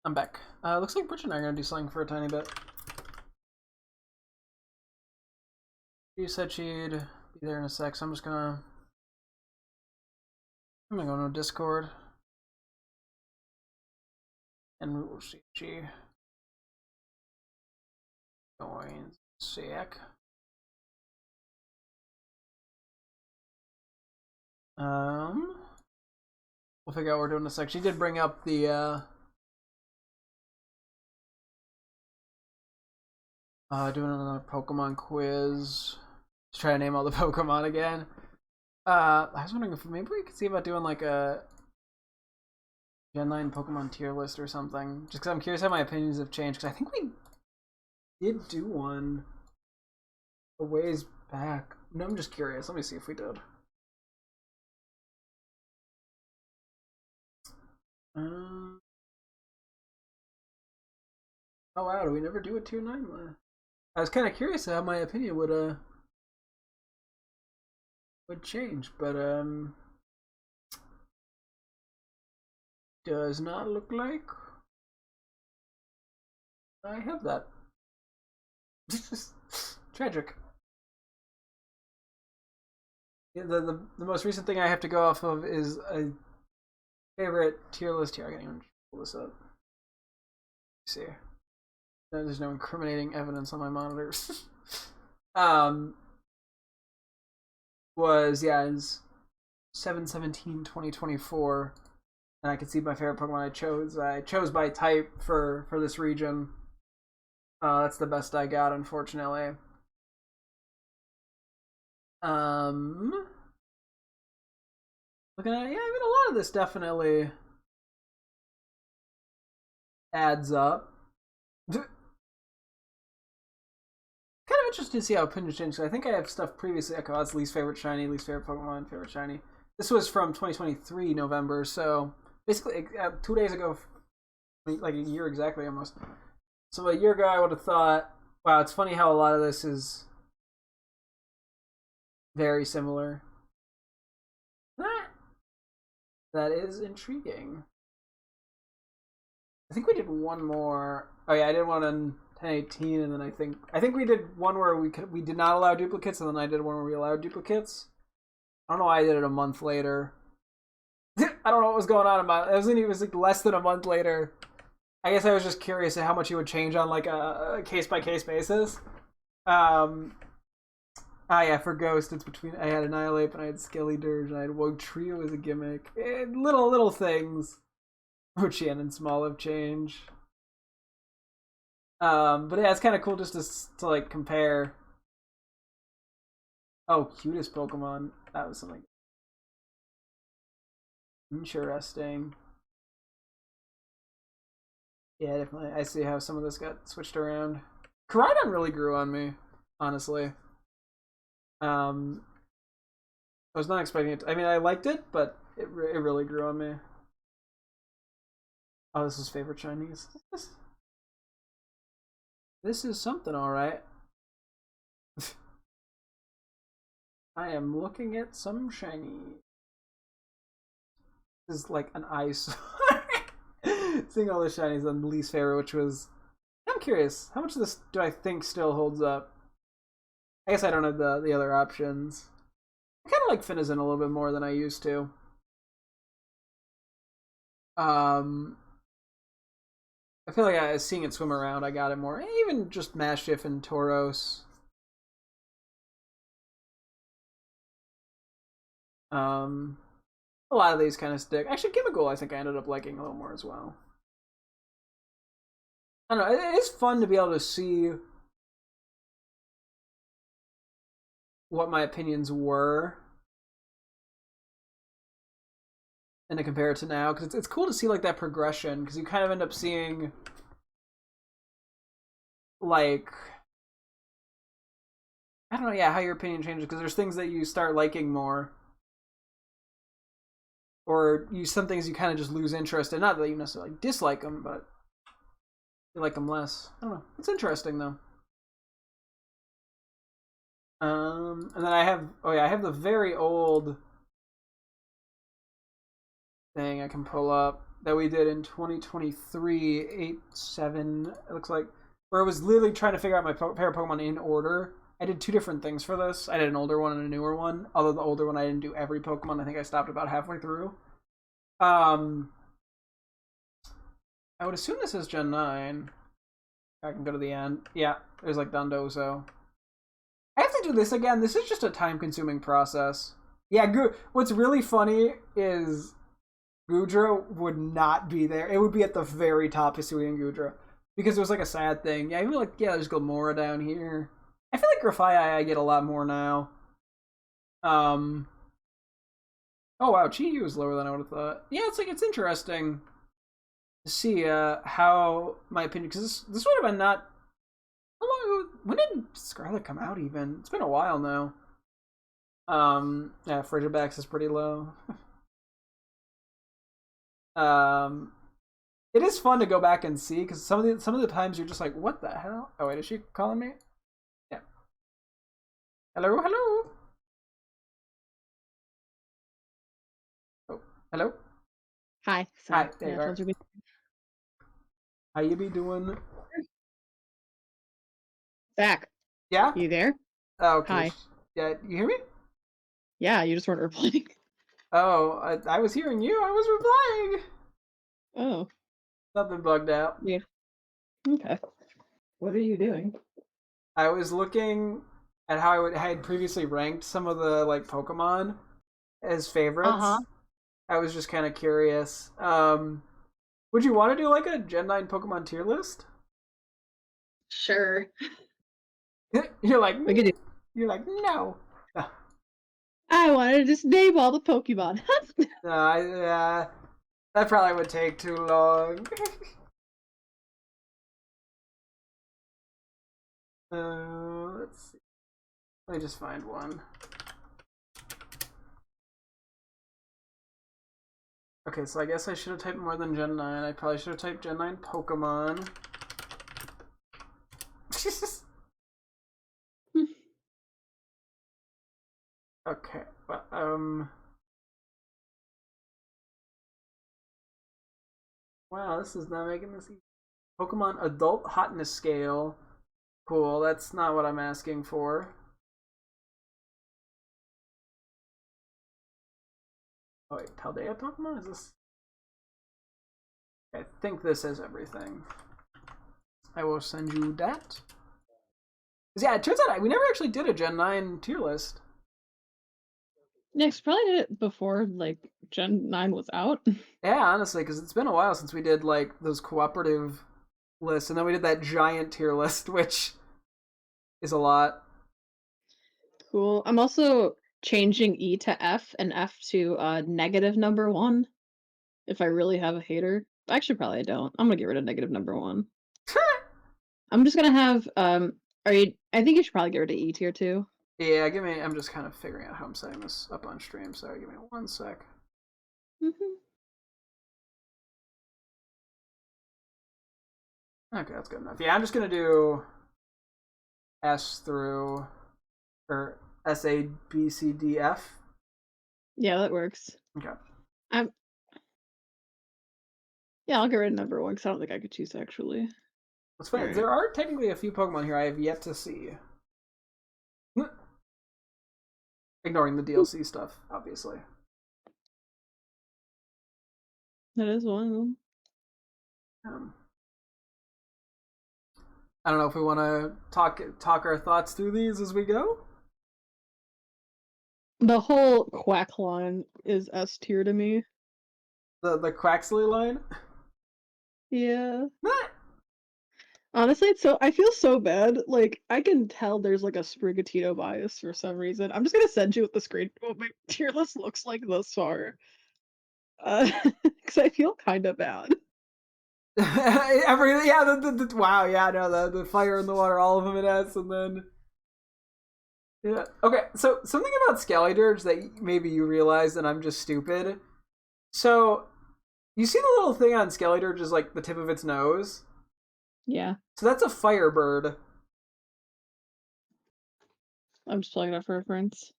I'm back. Looks like Bridget and I are gonna do something for a tiny bit. She said she'd be there in a sec, so I'm gonna go into Discord. And we'll see if she joins sec. We'll figure out what we're doing in a sec. She did bring up the doing another Pokemon quiz. Just try to name all the Pokemon again. I was wondering if maybe we could see about doing like a Gen 9 Pokemon tier list or something. Just because I'm curious how my opinions have changed. Because I think we did do one a ways back. No, I'm just curious. Let me see if we did. Oh wow, did we never do a tier 9? I was kind of curious how my opinion would change, but does not look like I have that. Tragic. Yeah, the most recent thing I have to go off of is a favorite tier list here. I can't even pull this up. Let's see. No, there's no incriminating evidence on my monitors. Was is 7/17/2024, and I can see my favorite Pokemon I chose. I chose by type for this region. That's the best I got, unfortunately. Looking at it, yeah, I mean, a lot of this definitely adds up. Kind of interested to see how opinions change. I think I have stuff previously. Like, oh, it's least favorite shiny, least favorite Pokemon, favorite shiny. This was from 2023 November, so basically 2 days ago, like a year exactly almost. So a year ago, I would have thought, wow, it's funny how a lot of this is very similar. That is intriguing. I think we did one more. Oh yeah, I did one on 10/18, and then I think we did one where we did not allow duplicates, and then I did one where we allowed duplicates. I don't know why I did it a month later. I don't know what was going on about it. It was like less than a month later. I guess I was just curious at how much it would change on like a case by case basis. Yeah, for Ghost, it's between I had Annihilate and I had Skelly Dirge and I had Wogue Trio as a gimmick. Little things which and small have changed. But yeah, it's kind of cool just to like compare. Oh, cutest Pokemon. That was something interesting. Yeah, definitely. I see how some of this got switched around. Koraidon really grew on me, honestly. I was not expecting it. I mean, I liked it, but it really grew on me. Oh, this is favorite Chinese. This is something, all right. I am looking at some shiny. This is like an ice. Seeing all the shinies on the least favorite, which was. I'm curious. How much of this do I think still holds up? I guess I don't have the other options. I kind of like Finizen a little bit more than I used to. I feel like I was seeing it swim around. I got it more. Even just Maschiff and Tauros. A lot of these kind of stick. Actually, Gimmighoul I think I ended up liking a little more as well. I don't know. It is fun to be able to see what my opinions were and to compare it to now, because it's cool to see like that progression, because you kind of end up seeing like I don't know, yeah, how your opinion changes, because there's things that you start liking more, or some things you kind of just lose interest in. Not that you necessarily dislike them, but you like them less. I don't know. It's interesting though. And then I have the very old thing I can pull up. that we did in 2023, 8-7, it looks like, where I was literally trying to figure out my pair of Pokemon in order. I did two different things for this. I did an older one and a newer one. Although the older one I didn't do every Pokemon. I think I stopped about halfway through. I would assume this is Gen 9. I can go to the end. Yeah, there's like Dondozo. I have to do this again. This is just a time-consuming process. Yeah, what's really funny is Goodra would not be there. It would be at the very top of Hisuian Goodra. Because it was like a sad thing. Yeah, I feel like, yeah, there's Gilmora down here. I feel like Grafai I get a lot more now. Oh wow, Chi-Yu is lower than I would have thought. Yeah, it's interesting to see how my opinion, because this would have been not, how long ago, when did Scarlet come out even? It's been a while now. Yeah, Frigibax is pretty low. It is fun to go back and see, because some of the times you're just like, what the hell? Oh wait, is she calling me? Yeah. Hello, hello. Oh, hello. Hi. Hi. Sorry. There you are. How you be doing? Back. Yeah. You there? Oh, okay. Hi. Yeah, you hear me? Yeah, you just weren't replying. Oh, I was hearing you. I was replying. Oh. Something bugged out. Yeah. Okay. What are you doing? I was looking at how I had previously ranked some of the like Pokemon as favorites. Uh-huh. I was just kind of curious. Would you want to do like a Gen 9 Pokemon tier list? Sure. You're like, We could do. you're like, no. I wanted to just name all the Pokemon. No, that probably would take too long. Let's see. Let me just find one. Okay, so I guess I should have typed more than Gen 9. I probably should have typed Gen 9 Pokemon. Okay, but wow, this is not making this easy. Pokemon Adult Hotness Scale. Cool, that's not what I'm asking for. Oh wait, Paldea Pokemon? Is this? I think this is everything. I will send you that. Yeah, it turns out we never actually did a Gen 9 tier list. Next, probably did it before, like, Gen 9 was out. Yeah, honestly, because it's been a while since we did, like, those cooperative lists, and then we did that giant tier list, which is a lot. Cool. I'm also changing E to F and F to negative number 1. If I really have a hater. Actually, probably I don't. I'm gonna get rid of negative number 1. I'm just gonna have, I think you should probably get rid of E tier too. Yeah, I'm just kind of figuring out how I'm setting this up on stream, so give me 1 sec. Okay, that's good enough. Yeah, I'm just gonna do S through, or S, A, B, C, D, F. Yeah, that works. Okay. Yeah, I'll get rid of number 1 because I don't think I could choose actually. What's funny, there are technically a few Pokemon here I have yet to see. Ignoring the DLC stuff, obviously. That is one of them. I don't know if we want to talk our thoughts through these as we go. The whole Quack line is S tier to me. The Quaxley line. Yeah. Honestly, I feel so bad. Like, I can tell there's like a Sprigatito bias for some reason. I'm just gonna send you what the screen what my tier list looks like thus far. Because I feel kind of bad. Wow, yeah, no, the fire and the water, all of them in S, and then yeah. Okay, so something about Skeledirge that maybe you realize that I'm just stupid. So you see the little thing on Skeledirge is like the tip of its nose. Yeah. So that's a firebird. I'm just pulling it up for reference.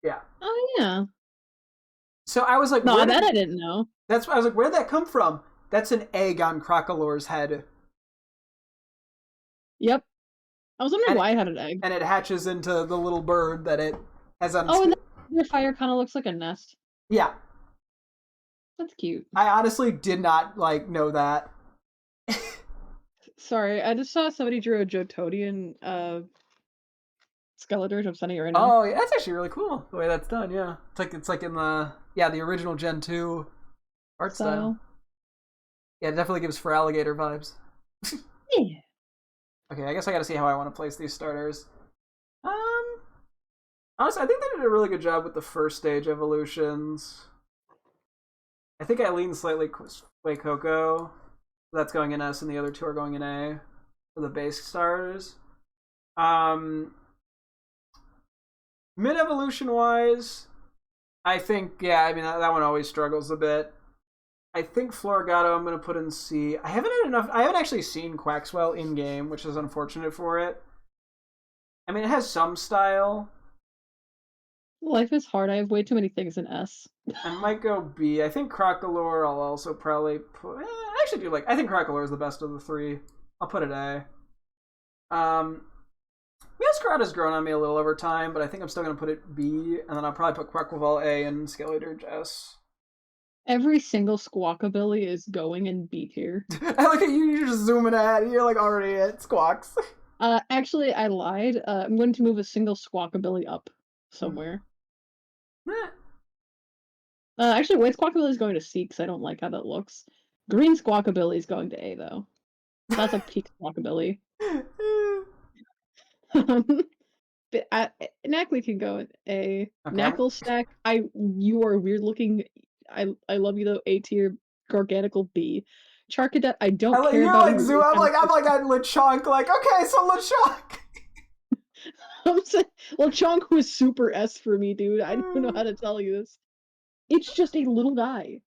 Yeah. Oh yeah. So I was like, no, that I didn't know. That's why I was like, where'd that come from? That's an egg on Crocolore's head. Yep. I was wondering And it, why it had an egg. and it hatches into the little bird that it has on its. Oh, and the fire kind of looks like a nest. Yeah. That's cute. I honestly did not, like, know that. Sorry, I just saw somebody drew a Jotodian Skeletor, which I'm sending it right now. Oh, yeah, that's actually really cool the way that's done. Yeah, it's like in the original Gen 2 art style. Yeah, it definitely gives for alligator vibes. Yeah. Okay, I guess I got to see how I want to place these starters. Honestly, I think they did a really good job with the first stage evolutions. I think I lean slightly way Coco. That's going in S, and the other two are going in A for the base starters. Mid evolution wise, I think I mean that one always struggles a bit. I think Florigato I'm gonna put in C. I haven't actually seen Quaxwell in game, which is unfortunate for it. I mean, it has some style. Life is hard. I have way too many things in S. I might go B. I think Crocolore I'll also probably put. I actually do like. I think Crocolore is the best of the three. I'll put it A. Masquerada's grown on me a little over time, but I think I'm still gonna put it B, and then I'll probably put Quackleval A and Skeletor S. Every single Squawkabilly is going in B tier. I look at you. You're just zooming ahead. You're like already at Squawks. Actually, I lied. I'm going to move a single Squawkabilly up somewhere. Actually, White Squawkabilly is going to C because I don't like how that looks. Green Squawkabilly is going to A though. That's like peak Squawkabilly. Knackly can go in A. Okay. Knackle Stack, you are weird looking. I love you though. A tier. Gargantical B. Charcadet, I don't care you're about. like zoom. I'm like at Lechonk. Like, okay, so Lechonk. I'm saying, Lechonk was super S for me, dude. I don't know how to tell you this. It's just a little guy.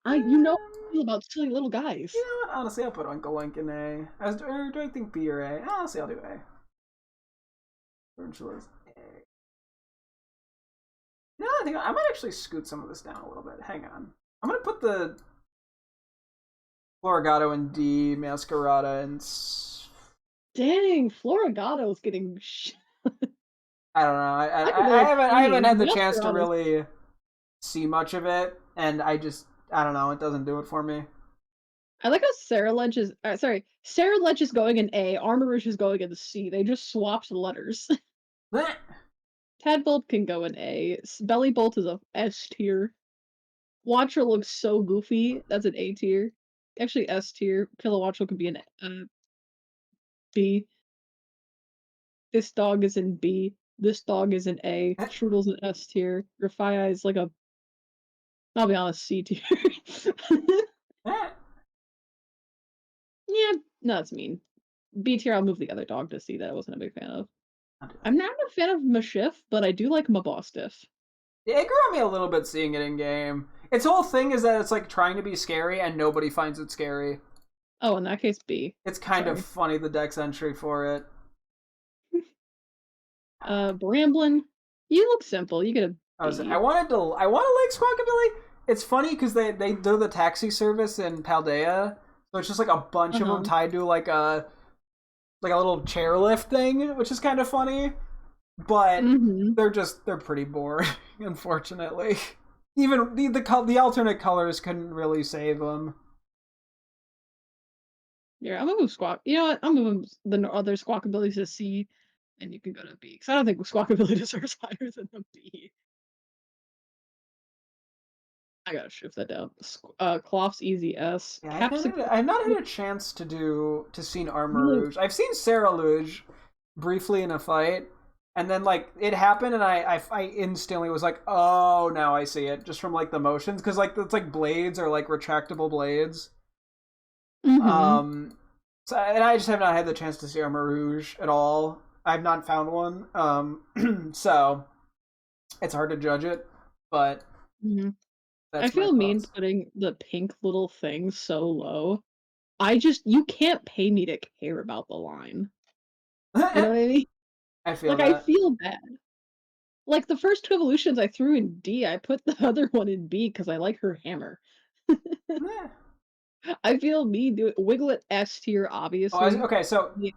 You know how I feel about silly little guys. You know what? Honestly, I'll put Uncle Link in A. Or do I think B or A? Honestly, I'll do A. Virtual is A. No, I think I might actually scoot some of this down a little bit. Hang on. I'm gonna put the Florigato in D, Masquerada in. Dang, Florigato's getting. I don't know. I haven't had the chance to really see much of it, and I don't know. It doesn't do it for me. I like how Sarah Ledge is going in A, Armourouge is going in C. They just swapped the letters. Tadbolt can go in A. Bellybolt is a S tier. Watcher looks so goofy. That's an A tier. Actually, S tier. Kilowatcher could be an B. This dog is in B. This dog is in A. Strudel's an S tier. Grafia is like a. I'll be honest, C tier. Yeah, no, that's mean. B tier, I'll move the other dog to C that I wasn't a big fan of. I'm not a fan of Mashiff, but I do like Mabostiff. Yeah, it grew on me a little bit seeing it in game. Its whole thing is that it's like trying to be scary and nobody finds it scary. Oh, in that case, B. It's kind of funny, the dex entry for it. Bramblin, you look simple. You get a B. I want to like Squawkabilly. It's funny because they're the taxi service in Paldea, so it's just like a bunch of them tied to like a little chairlift thing, which is kind of funny. But they're pretty boring, unfortunately. Even the alternate colors couldn't really save them. Yeah, I'm gonna move Squawk. You know what? I'm moving the other Squawkabillies to C, and you can go to B. Because I don't think Squawkabilly deserves higher than a B. I gotta shift that down. Cloth's easy S. Yeah, I've not had a chance to see an Armourouge. I've seen Sarah Luge briefly in a fight, and then like it happened, and I instantly was like, oh, now I see it, just from like the motions, because like it's like blades are like retractable blades. So and I just have not had the chance to see Armourouge at all. I've not found one. So it's hard to judge it, but. I feel mean putting the pink little thing so low. You can't pay me to care about the line. You know what I mean? I feel I feel bad. Like the first two evolutions I threw in D, I put the other one in B because I like her hammer. Meh. I feel me do Wiglet S tier, obviously. Okay, Yeah.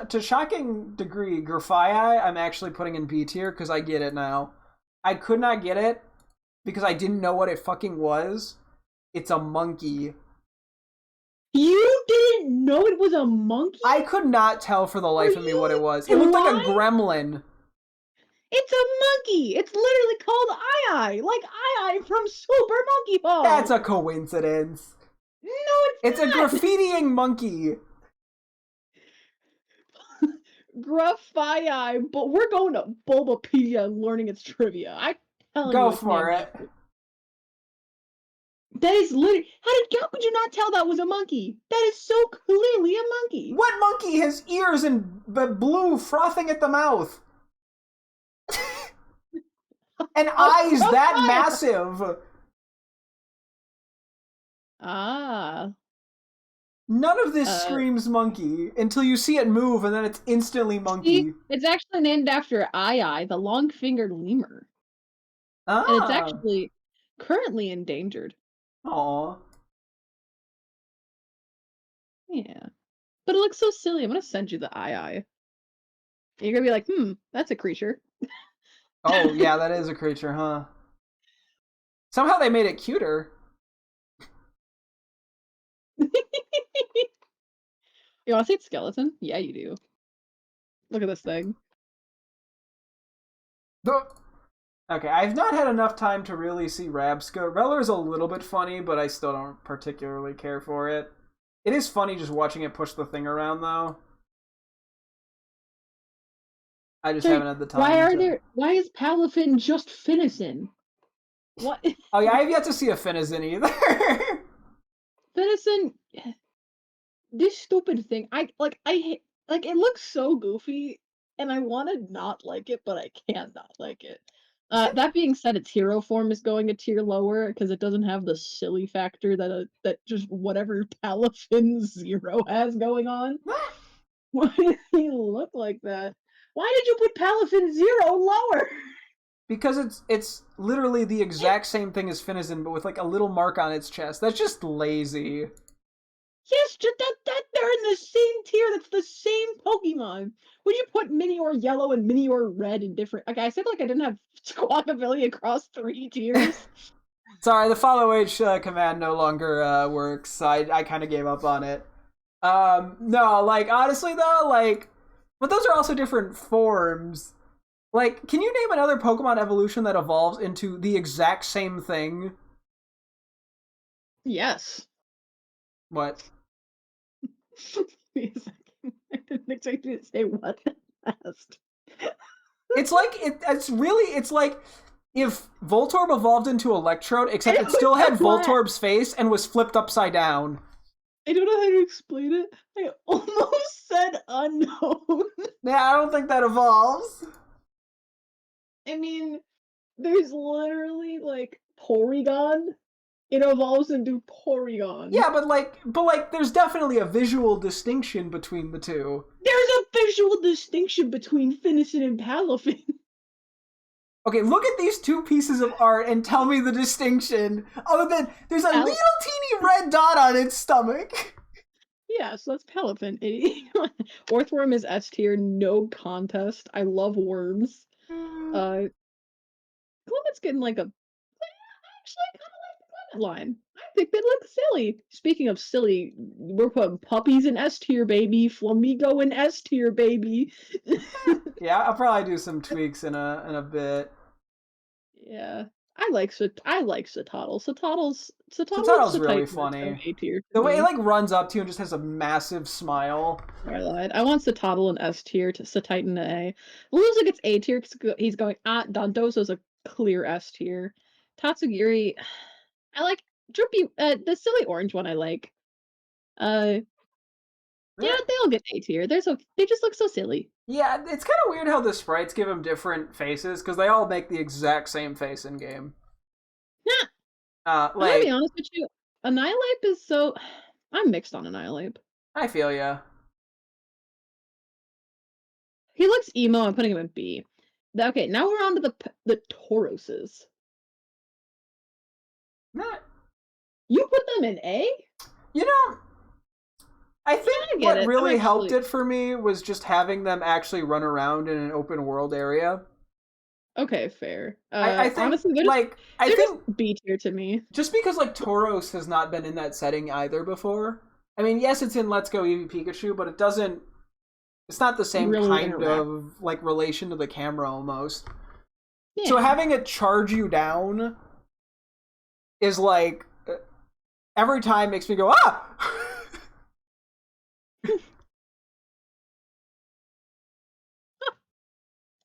to shocking degree, Grafii, I'm actually putting in B tier because I get it now. I could not get it because I didn't know what it fucking was. It's a monkey. You didn't know it was a monkey? I could not tell for the Are life of me what it you was. It looked like a blind? gremlin. It's a monkey! It's literally called Ai, like Ai from Super Monkey That's Ball! a coincidence. No, it's It's a not! graffitiing monkey. Grafii, but we're going to Bulbapedia and learning its trivia. I'm telling Go you its name for it. now. That is literally. How could you not tell that was a monkey? That is so clearly a monkey. What monkey has ears and blue frothing at the mouth? And A eyes that Grafii! massive. Ah. None of this Uh, screams monkey until you see it move and then it's instantly See, monkey. it's actually named after Ai, the long-fingered lemur, and it's Ah. actually currently endangered. Aw. Yeah, but it looks so silly. I'm gonna send you the Ai. You're gonna be like, that's a creature. Oh, yeah, that is a creature, huh? Somehow they made it cuter. You wanna see its skeleton? Yeah, you do. Look at this thing. Okay, I've not had enough time to really see Rabska. Reller's a little bit funny, but I still don't particularly care for it. It is funny just watching it push the thing around, though. I just haven't had the time to. Why is Palafin just Finison? What? Oh yeah, I have yet to see a Finizen either. Finison, this stupid thing. Like it looks so goofy, and I want to not like it, but I can't not like it. That being said, its hero form is going a tier lower because it doesn't have the silly factor that just whatever Palafin Zero has going on. Why did he look like that? Why did you put Palafin Zero lower? Because it's literally the exact same thing as Finizen, but with like a little mark on its chest. That's just lazy. Yes, just that they're in the same tier. That's the same Pokemon. Would you put Minior Yellow and Minior Red in different? Okay, I said like I didn't have Squawkabilly across 3 tiers. Sorry, the follow H command no longer works. I kind of gave up on it. No, like honestly though, like, but those are also different forms. Like, can you name another Pokemon evolution that evolves into the exact same thing? Yes. What? Wait a second. I didn't expect you to say what fast. It's like it's like if Voltorb evolved into Electrode, I except it don't still had know what. Voltorb's face and was flipped upside down. I don't know how to explain it. I almost said unknown. Yeah, I don't think that evolves. I mean, there's literally like Porygon. It evolves into Porygon. Yeah, but like, there's definitely a visual distinction between the two. There's a visual distinction between Finison and Palafin. Okay, look at these two pieces of art and tell me the distinction. Other than there's a little teeny red dot on its stomach. Yeah, so that's Palafin. Orthworm is S tier, no contest. I love worms. Uh, Clement's getting like a. Actually, I kind of like the Clement line. I think they look silly. Speaking of silly, we're putting puppies in S tier, baby. Flamigo in S tier, baby. Yeah, I'll probably do some tweaks in a bit. Yeah, I like Citadel. Citadel and Totodle's really Cetitan are so funny. A tier for The way it me. like runs up to you and just has a massive smile. I lied. I want Citadel in S tier to Cetitan to A. Looks like it's A tier because he's going at Dondoso's a clear S tier. Tatsugiri, I like Drippy. The silly orange one I like. Uh, yeah, Yeah, they all get A tier. They just look so silly. yeah, it's kind of weird how the sprites give them different faces because they all make the exact same face in game. Nah, I'm gonna be Like, honest with you. Annihilate is so. I'm mixed on Annihilate. I feel ya. He looks emo. I'm putting him in B. Okay, now we're on to the Tauroses. Nah. You put them in A? You know, I Yeah, think I get what it. I'm really helped actually it for me was just having them actually run around in an open world area. okay, fair. I think Honestly, like I they're just think B tier to me. just because like Tauros has not been in that setting either before. I mean, yes, it's in Let's Go Eevee Pikachu, but it doesn't. It's not the same Really kind interact. of like relation to the camera almost. So Yeah. having it charge you down is like every time makes me go ah.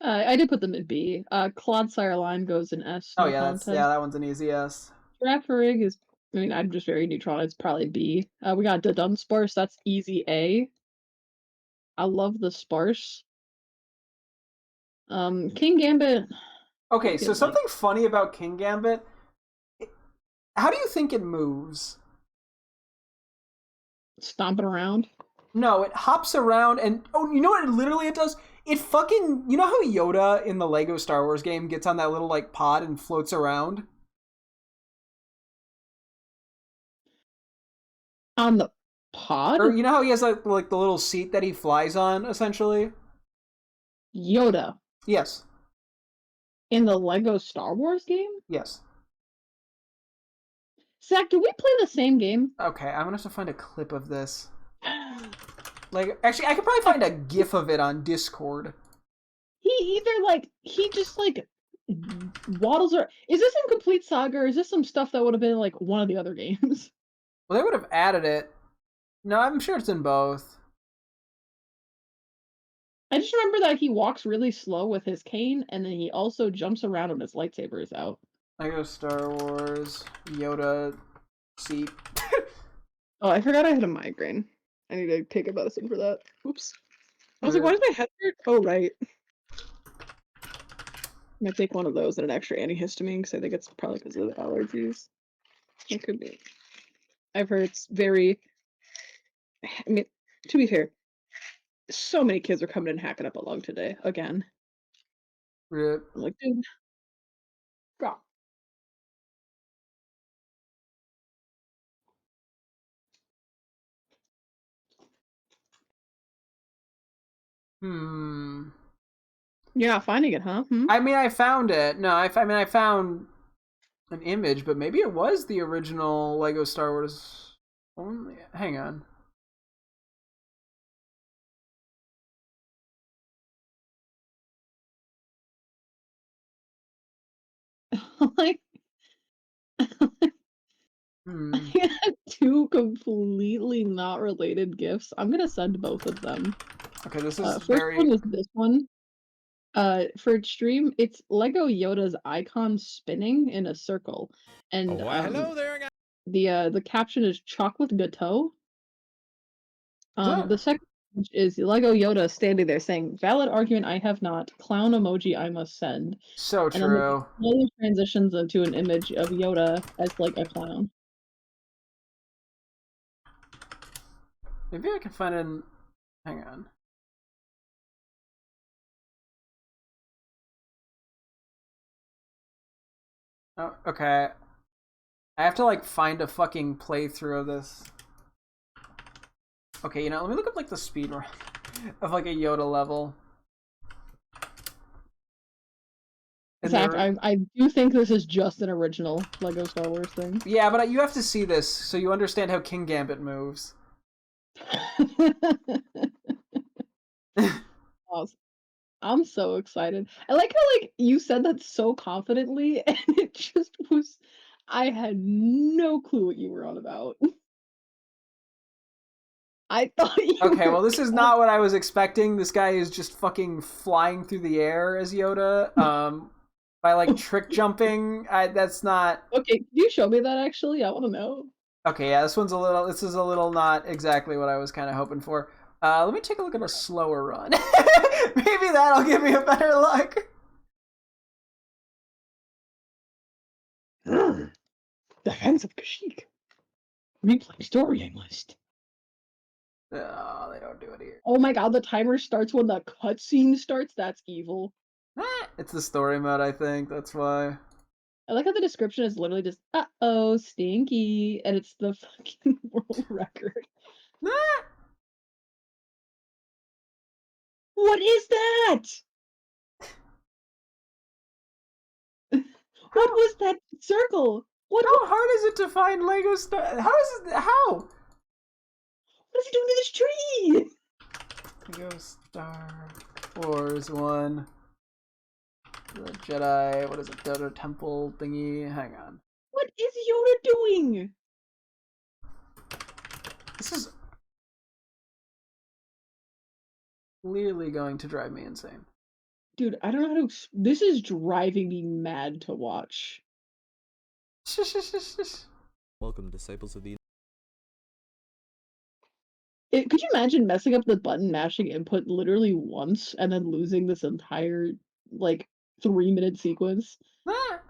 I did put them in B. Clodsire line goes in S, Oh no yeah, contest. that one's an easy yes. Girafarig is, I mean, I'm just very neutral. It's probably B. We got the Dunsparce. That's easy A. I love the Sparse. King Gambit. Okay, I so feel like something funny about King Gambit. How do you think it moves? stomping around. No, it hops around and oh, you know what? Literally, it does. It fucking. You know how Yoda in the Lego Star Wars game gets on that little like pod and floats around? On the pod? Or you know how he has like the little seat that he flies on, essentially? Yoda. Yes, In the Lego Star Wars game? yes. Zach, do we play the same game? Okay, I'm gonna have to find a clip of this. Like, actually, I could probably find a GIF of it on Discord. He either he just waddles or is this in Complete Saga or is this some stuff that would have been like one of the other games? Well, they would have added it. No, I'm sure it's in both. I just remember that he walks really slow with his cane and then he also jumps around when his lightsaber is out. Lego Star Wars Yoda seat. Oh, I forgot I had a migraine. I need to take a medicine for that. Oops. I was like, why Rip. does my head hurt? Oh, right. I'm gonna take one of those and an extra antihistamine because I think it's probably because of the allergies. It could be. I've heard it's very. I mean, to be fair, so many kids are coming and hacking up a lung today again. Rip. I'm like, dude, God. Hmm. You're not finding it, huh? Hmm? I mean, I found it. No, I mean, I found an image, but maybe it was the original Lego Star Wars. Only. Hang on. Like, Hmm. I had two completely not related gifts. I'm gonna send both of them. Okay, this is First one very. was this one. For stream, it's Lego Yoda's icon spinning in a circle, and Why, hello there, guys. the caption is chocolate gâteau. Is that The second image is Lego Yoda standing there saying, "Valid argument I have not. Clown emoji I must send." so And then the true? slowly transitions into an image of Yoda as like a clown. Maybe I can find an. Hang on. Oh, okay. I have to like find a fucking playthrough of this. Okay, you know, let me look up like the speed run of like a Yoda level. And Zach, there, I do think this is just an original Lego Star Wars thing. yeah, but you have to see this so you understand how King Gambit moves. Awesome. I'm so excited. I like how you said that so confidently and it just was I had no clue what you were on about. I thought you Okay, were well, this is not what I was expecting. This guy is just fucking flying through the air as Yoda. By like trick jumping. That's not. Okay, can you show me that actually? I want to know. Okay, yeah, this one's a little. This is a little not exactly what I was kind of hoping for. Let me take a look at a slower run. Maybe that'll give me a better luck. Defense of Kashyyyk. Replay story I must. Oh, they don't do it here. Oh my god, the timer starts when the cutscene starts? That's evil. It's the story mode, I think. That's why. I like how the description is literally just, "Uh-oh, stinky," and it's the fucking world record. Ah! What is that? What How was that circle? how hard is it to find Lego Star? How is it? How? What is he doing to this tree? Lego Star Wars 1. The Jedi. What is it? Dodo Temple thingy. Hang on. What is Yoda doing? This is clearly going to drive me insane. Dude, I don't know how to. This is driving me mad to watch. Welcome, disciples of the. Could you imagine messing up the button mashing input literally once and then losing this entire, like, 3-minute sequence? Ah!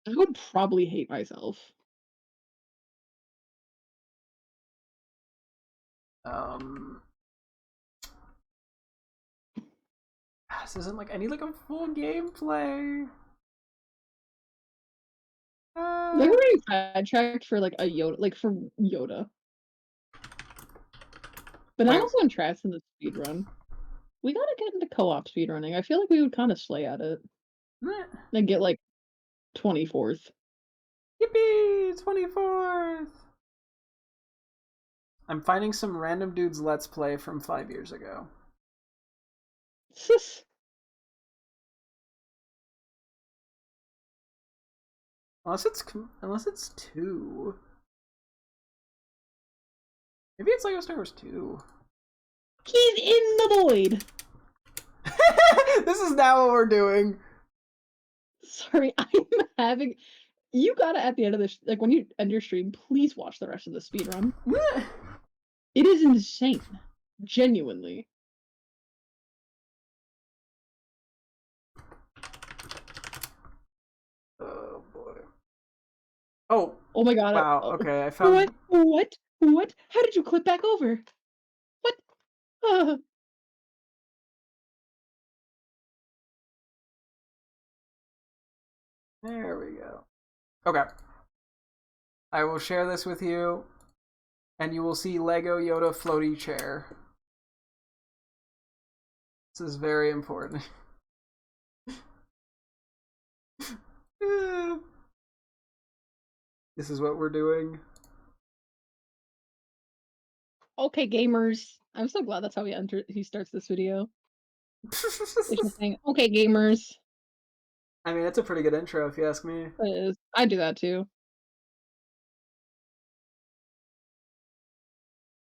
I would probably hate myself. Um, this isn't like I need like a full gameplay. Like, we're getting sidetracked for, like, a Yoda, like, for Yoda. But I'm Wait, also interested in the speedrun. We gotta get into co-op speedrunning. I feel like we would kind of slay at it. meh. And get, like, 24th. Yippee! 24th! I'm finding some random dude's Let's Play from 5 years ago. Sis. Unless it's 2. Maybe it's Lego Star Wars 2. He's in the void! This is now what we're doing. Sorry, I'm having. You gotta, at the end of this, like, when you end your stream, please watch the rest of the speedrun. Meh. It is insane. Genuinely. Oh boy. Oh, Oh my god. wow. Oh, Okay, I found. what? What? What? How did you clip back over? What? Uh, There we go. Okay. I will share this with you, and you will see Lego Yoda floaty chair. This is very important. This is what we're doing. okay, gamers. I'm so glad that's how he starts this video. It's just saying, okay, gamers. I mean, it's a pretty good intro if you ask me. It is. I do that too.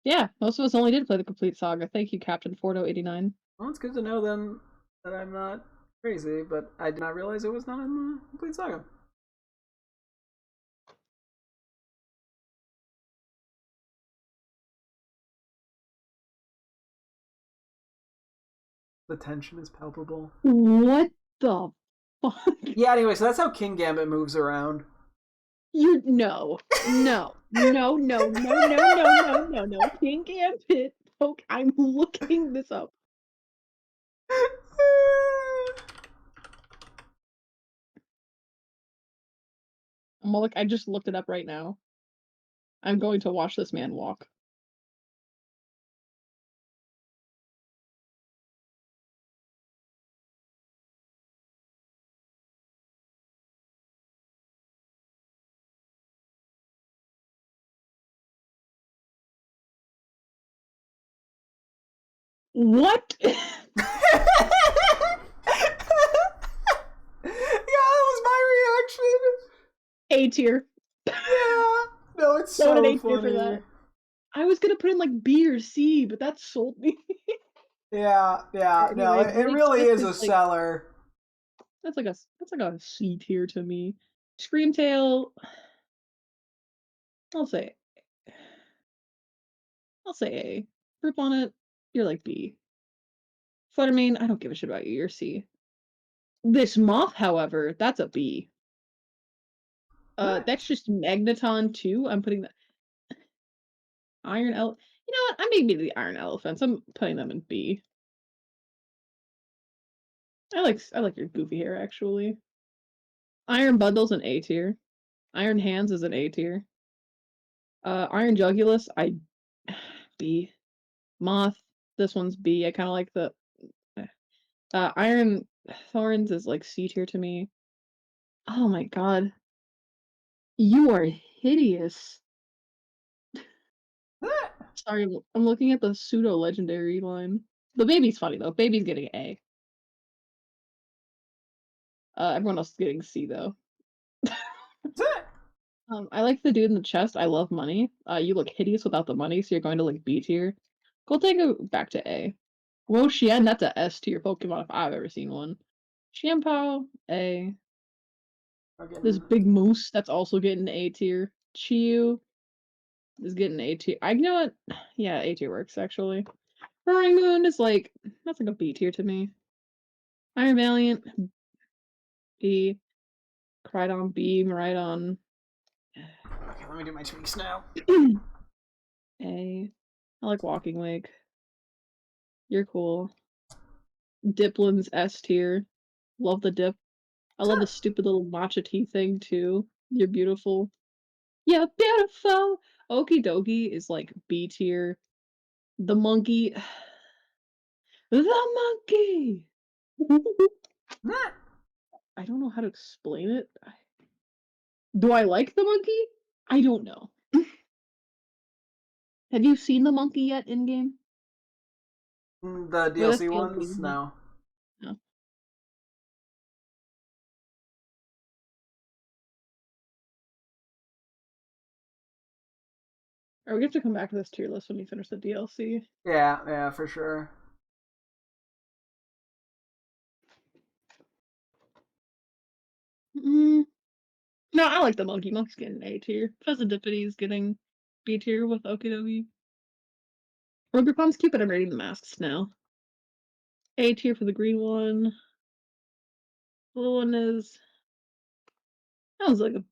Yeah, most of us only did play the complete saga. Thank you, Captain Fordo89. Well, it's good to know then that I'm not crazy, but I did not realize it was not in the complete saga. The tension is palpable. What the fuck? Yeah, anyway, so that's how King Gambit moves around. You no. No. No, no, no, no, no, no, no, no. King Gambit. I'm looking this up. I just looked it up right now. I'm going to watch this man walk. What? Yeah, that was my reaction. A tier. Yeah. No, it's So an so A tier for funny. that. I was gonna put in like B or C, but that sold me. Yeah, yeah. No, Anyway, it Blake really Smith is a like seller. that's like a C tier to me. Screamtail, I'll say A. Group on it, you're like B. Fluttermane, I don't give a shit about you, you're C. This moth, however, that's a B. What? That's just Magneton 2. I'm putting that Iron Ele you know what? I'm maybe the Iron Elephants. I'm putting them in B. I like your goofy hair actually. Iron Bundle's an A tier. Iron Hands is an A tier. Iron Jugulus, I B. Moth, this one's B. I kind of like the Iron Thorns is like C tier to me. Oh my god, you are hideous. Sorry, I'm looking at the pseudo legendary line. The baby's funny though. Baby's getting A. Everyone else is getting C though. I like the dude in the chest. I love money. You look hideous without the money, so you're going to like B tier. Go take it back to A. Wo Xian, that's a S tier Pokemon if I've ever seen one. Shampoo, A. This big moose that's also getting A tier. Chiyu is getting A tier. I know what? Yeah, A tier works actually. Roaring Moon is like that's like a B tier to me. Iron Valiant, B. Crydon, B. Maridon, Okay, let me do my tweaks now. A. I like Walking Wake. You're cool. Diplin's S tier. Love the dip. I love the stupid little matcha tea thing too. You're beautiful. You're beautiful. Okie dokie is like B tier. The monkey. The monkey! I don't know how to explain it. Do I like the monkey? I don't know. Have you seen the monkey yet in game? The Wait, that's DLC DLC, ones? isn't it? No. No. Or we have to come back to this tier list when you finish the DLC. Yeah, for sure. Mm, no, I like the monkey. Monkey's getting A tier. Fezzidipity's getting B tier with Okidogi. Rogerpom's cute, but I'm rating the masks now. A tier for the green one. The little one is. That was like a.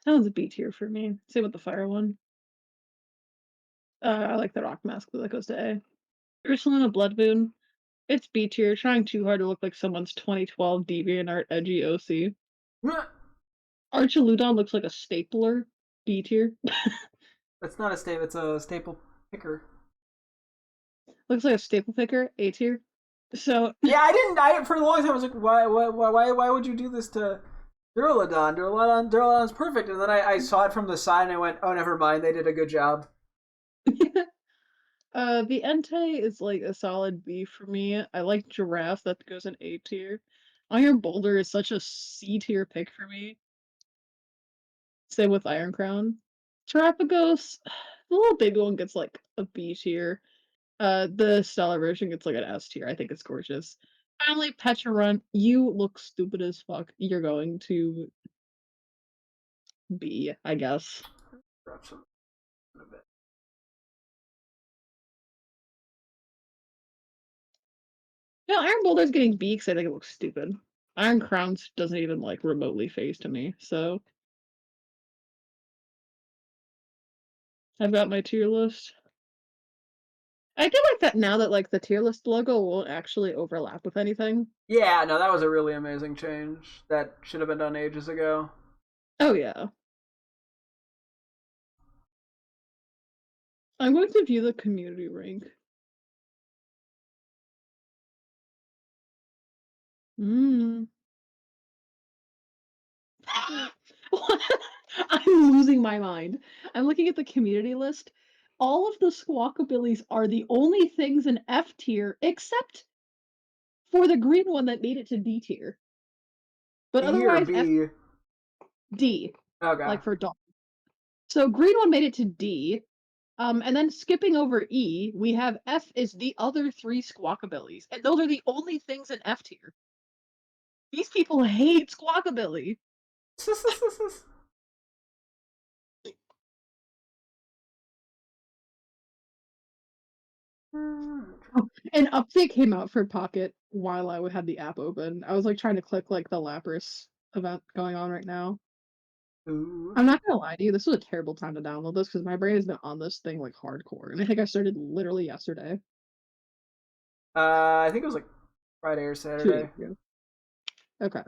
That one's a B tier for me. Same with the fire one. I like the rock mask, but that goes to A. Ursulina Bloodboon. It's B tier, trying too hard to look like someone's 2012 DeviantArt edgy OC. Archaludon looks like a stapler. B tier. It's not a staple, it's a staple picker. Looks like a staple picker. A tier. So Yeah, I for a long time I was like, why would you do this to Duraludon? Duraludon's perfect. And then I saw it from the side and I went, oh, never mind, they did a good job. the Entei is like a solid B for me. I like Giraffe, that goes in A tier. Iron Boulder is such a C tier pick for me. Same with Iron Crown. Terapagos, the little baby one gets like a B tier. The Stellar version gets like an S tier. I think it's gorgeous. Finally, Pecharunt, you look stupid as fuck. You're going to B, I guess. No, Iron Boulder's getting B because I think it looks stupid. Iron Crowns doesn't even like remotely phase to me, so I've got my tier list. I do like that now that like the tier list logo won't actually overlap with anything. Yeah, no, that was a really amazing change. That should have been done ages ago. Oh yeah. I'm going to view the community rank. Mm. I'm losing my mind. I'm looking at the community list. All of the Squawkabillies are the only things in F tier, except for the green one that made it to D tier. But E or otherwise, F B? D, Okay. like for dog. So green one made it to D. And then skipping over E, we have F is the other three Squawkabillies, and those are the only things in F tier. These people hate Squawkabilly. Oh, an update came out for Pocket while I had the app open. I was like trying to click like the Lapras event going on right now. Ooh. I'm not gonna lie to you, this was a terrible time to download this because my brain has been on this thing like hardcore, and I think I started literally yesterday, I think it was like Friday or 2 days Saturday. ago. Okay.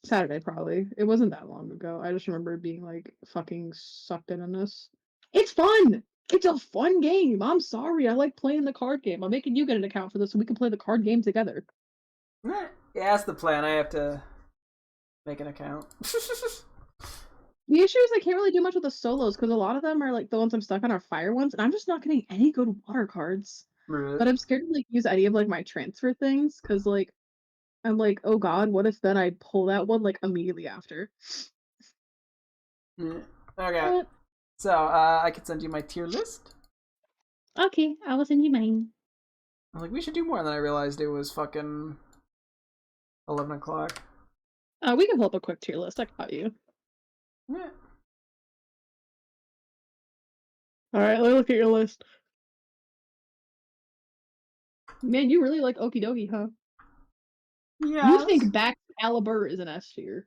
Saturday, probably. It wasn't that long ago. I just remember being, like, fucking sucked in on this. It's fun! It's a fun game! I'm sorry, I like playing the card game. I'm making you get an account for this so we can play the card game together. Yeah, that's the plan. I have to make an account. The issue is I can't really do much with the solos, because a lot of them are, like, the ones I'm stuck on are fire ones, and I'm just not getting any good water cards. But I'm scared to, like, use any of, like, my transfer things, because, like, I'm like, "Oh god, what if then I pull that one, like, immediately after?" Okay. But So, I could send you my tier list. okay, I will send you mine. I'm like, we should do more, and then I realized it was fucking 11 o'clock. We can pull up a quick tier list, I got you. Yeah. Alright, let me look at your list. Man, you really like Okie Dokie, huh? You Yes. think Back Caliber is an S tier.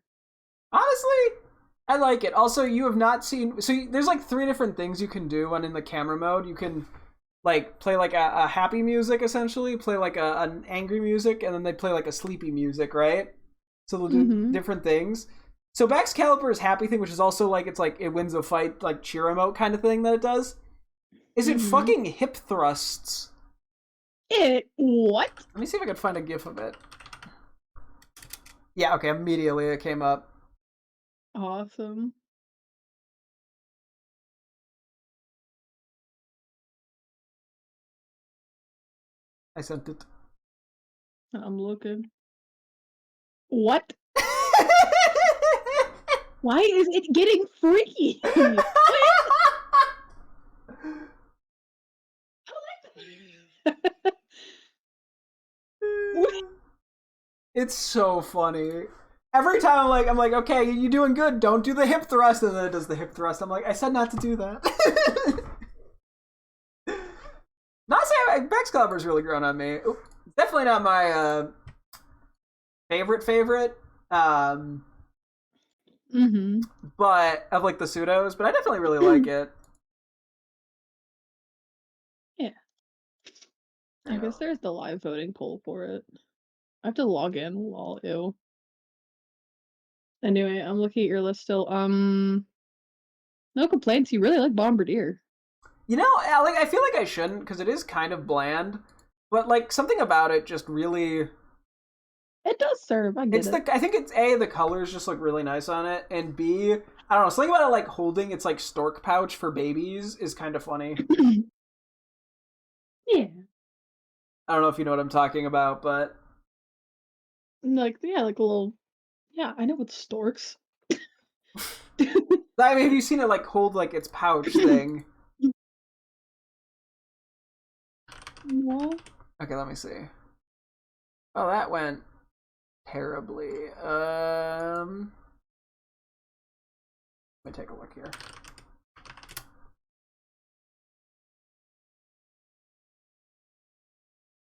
Honestly, I like it. Also, you have not seen. So there's like 3 different things you can do when in the camera mode. You can like play like a happy music essentially, play like an angry music, and then they play like a sleepy music, right? So they'll do Mm-hmm. different things. So Bax Caliper's happy thing, which is also like it's like it wins a fight like cheer emote kind of thing that it does. Is it Mm-hmm. fucking hip thrusts? What? Let me see if I can find a gif of it. Yeah, okay, immediately it came up. Awesome. I sent it. I'm looking. What? Why is it getting freaky? What? It's so funny. Every time I'm like, okay, you doing good. Don't do the hip thrust, and then it does the hip thrust. I'm like, I said not to do that. Not saying Bex Caliber's really grown on me. Definitely not my favorite. Um, Mm-hmm. but of like the pseudos, but I definitely really like it. Yeah. I guess there's the live voting poll for it. I have to log in. Lol, ew. Anyway, I'm looking at your list still. No complaints. You really like Bombardier. You know, I feel like I shouldn't because it is kind of bland, but like something about it just really. It does serve. I get It's it. I think it's A, the colors just look really nice on it, and B, I don't know, something about it like holding its like stork pouch for babies is kind of funny. Yeah. I don't know if you know what I'm talking about, but Like, yeah, like a little. Yeah, I know what storks. I mean, have you seen it like hold like its pouch thing? No. Okay, let me see. Oh, that went terribly. Let me take a look here.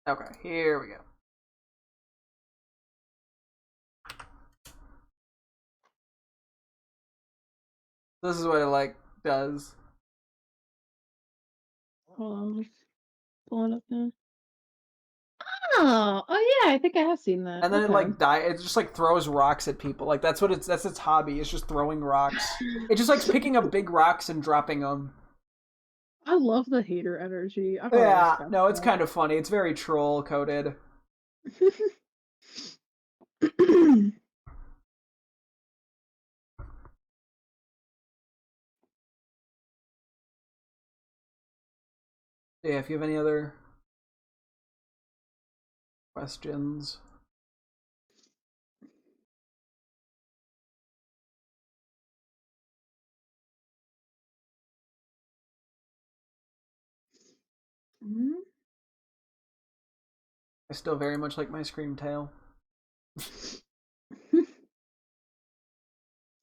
Okay, here we go. This is what it like does. Hold on, let's pull it up now. Oh yeah, I think I have seen that. And then it Okay. like it just like throws rocks at people. Like that's its hobby. It's just throwing rocks. It just likes picking up big rocks and dropping them. I love the hater energy. I gotta Yeah, respect no, it's that. kind of funny. It's very troll coded. Yeah, if you have any other questions. Mhm. I still very much like my Scream Tail.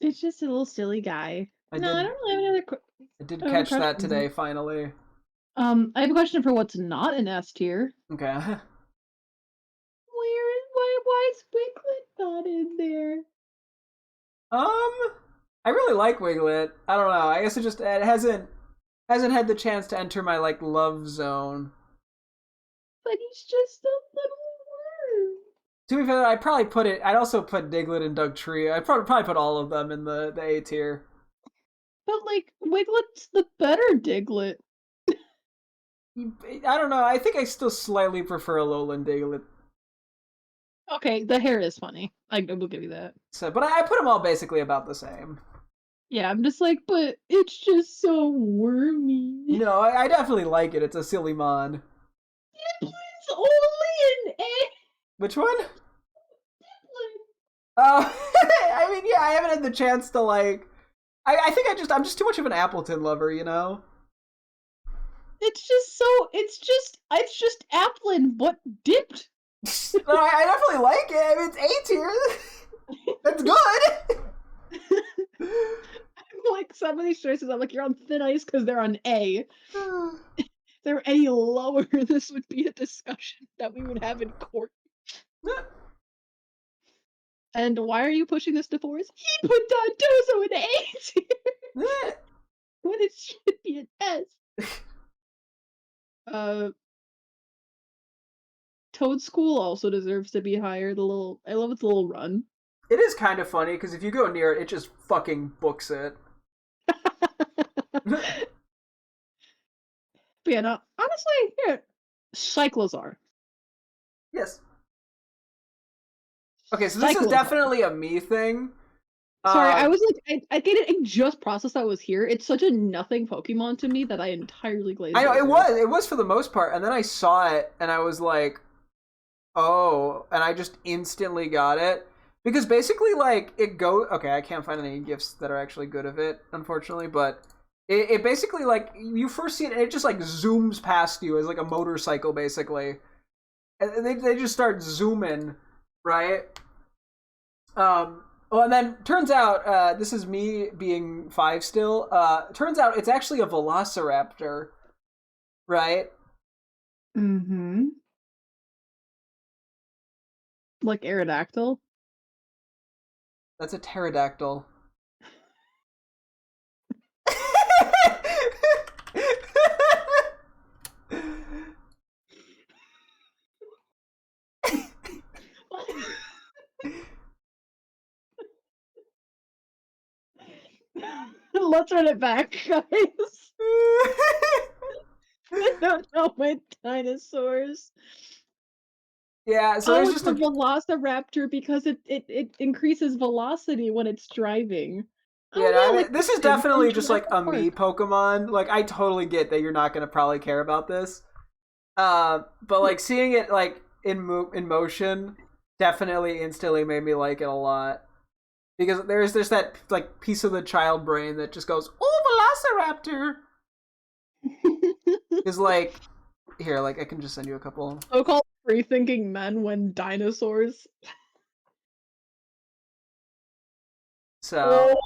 It's just a little silly guy. I No, I did don't really have any I did other catch that questions. today finally. I have a question for what's not an S tier. Okay. Why is Wiglet not in there? I really like Wiglet. I don't know. I guess it hasn't had the chance to enter my like love zone. But he's just a little worm. To be fair, I'd probably put it. I'd also put Diglett and Dugtrio. I'd probably put all of them in the A tier. But like Wiglet's the better Diglett. I don't know. I think I still slightly prefer Alolan Diglett. Okay, the hair is funny. I will give you that. So, but I put them all basically about the same. Yeah, I'm just like, but it's just so wormy. No, I definitely like it. It's a silly mon. It's only an A. Which one? Oh, I mean, yeah, I haven't had the chance to like. I think I'm just too much of an Appleton lover, you know. It's just Applin, but dipped. No, I definitely like it. I mean, it's A tier. That's good. Like some of these choices, I'm like, you're on thin ice because they're on A. If they were any lower, this would be a discussion that we would have in court. And why are you pushing this to fours? He put Dondozo in A tier when it should be an S. Toad School also deserves to be higher. I love its little run. It is kind of funny because if you go near it, it just fucking books it. But yeah, no, honestly, here, Cyclozar. Yes. Okay, so this is definitely a me thing. Sorry, I was like, I get it. I just processed that was here. It's such a nothing Pokemon to me that I entirely glazed over. I know it was for the most part, and then I saw it and I was like, oh, and I just instantly got it because basically, like, it go. Okay, I can't find any gifs that are actually good of it, unfortunately, but it basically like you first see it and it just like zooms past you as like a motorcycle, basically, and they just start zooming, right? Well, and then turns out, this is me being 5 still. Turns out it's actually a Velociraptor, right? Mm-hmm. Like Aerodactyl? That's a pterodactyl. Let's run it back, guys. I don't know my dinosaurs. Yeah, so there's it's just a Velociraptor because it increases velocity when it's driving. Yeah, yeah, like, this is from definitely just like a Jurassic me Park. Pokemon. Like, I totally get that you're not gonna probably care about this. But like seeing it like in motion definitely instantly made me like it a lot. Because there's that like piece of the child brain that just goes, "Oh, Velociraptor!" Is like, here, like I can just send you a couple. So-called free-thinking men when dinosaurs. So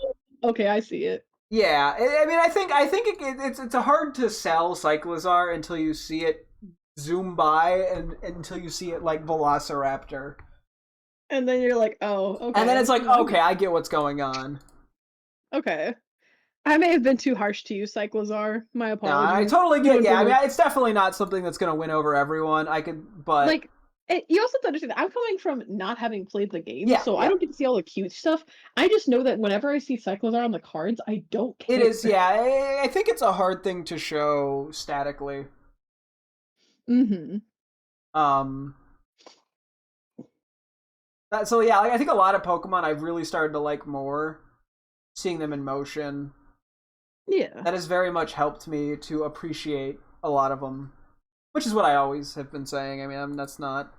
Okay, I see it. yeah, I mean, I think it's a hard to sell Cyclozar until you see it zoom by and until you see it like Velociraptor. And then you're like, oh, okay. And then it's like, okay, I get what's going on. Okay. I may have been too harsh to you, Cyclozar. My No, apologies. I totally get. Yeah, I mean, it's definitely not something that's gonna win over everyone. I could, but like, you also have to understand. I'm coming from not having played the game, Yeah, so yeah. I don't get to see all the cute stuff. I just know that whenever I see Cyclozar on the cards, I don't care. it is. Yeah, I think it's a hard thing to show statically. Mm-hmm. So yeah, like, I think a lot of Pokemon I've really started to like more, seeing them in motion. Yeah. That has very much helped me to appreciate a lot of them, which is what I always have been saying. I mean, that's not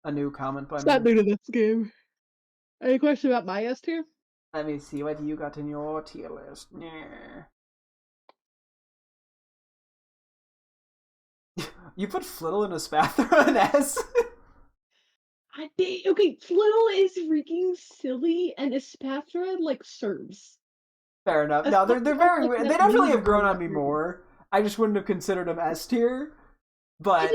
a new comment by me. It's not new to this game. Any question about my S tier? Let me see what you got in your tier list. Yeah. You put Flittle and a Spathra in S? Okay, Flittle is freaking silly, and Espathra, like, serves. Fair enough. No, they're very. They definitely have grown on me more. I just wouldn't have considered them S tier. But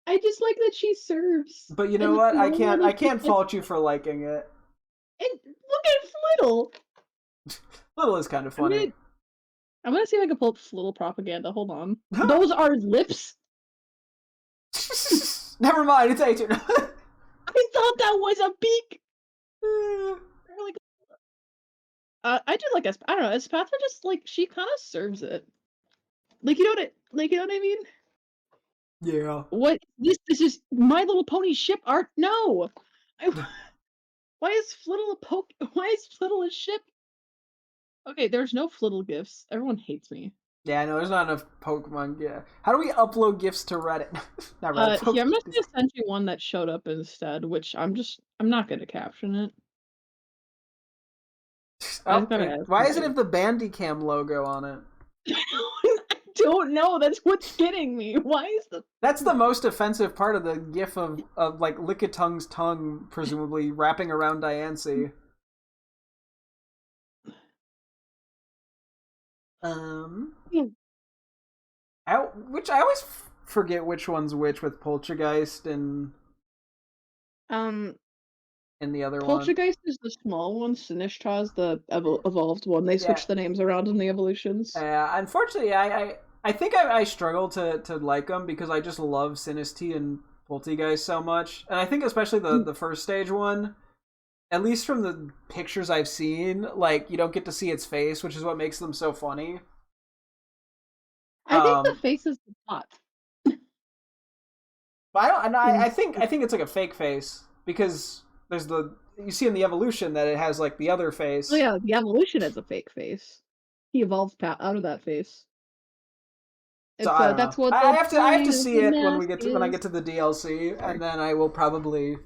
I just like that she serves. But you know what? I can't fault you for liking it. And look at Flittle. Flittle is kind of funny. I'm gonna see if I can pull up Flittle propaganda. Hold on. Those are lips. Never mind. It's A tier. I thought that was a beak. Eh, Really good. I do like I don't know. Espatra just like she kind of serves it. Like you know what I mean? yeah. What this is My Little Pony ship art? No. I, why is Flittle a poke? Why is Flittle a ship? Okay, there's no Flittle gifts. Everyone hates me. Yeah, I know there's not enough Pokemon. Yeah. How do we upload gifts to Reddit? Not Reddit. Here I'm just Pokemon. gonna send you one that showed up instead, which I'm not gonna caption it. I just Oh, gotta ask why you is it guys. have the Bandicam logo on it? I don't know. That's what's getting me. Why is the That's the most offensive part of the gif of like Lickitung tongue presumably wrapping around Diancie. Um, which I always forget which one's which with Poltergeist um and the other one. Poltergeist is the small one. Sinishta's the evolved one. They Yeah, switched the names around in the evolutions. unfortunately, I think I struggle to like them because I just love Sinistea and Poltergeist so much, and I think especially the first stage one. At least from the pictures I've seen, like you don't get to see its face, which is what makes them so funny. I think the Um, face is the plot. but I don't. And In I think it's like a fake face because there's the you see in the evolution that it has like the other oh face. yeah, the evolution is a fake face. He evolved out of that face. So It's I don't know. that's what the I have to point of see the it mask when I is. get to the DLC, Sorry. and then I will probably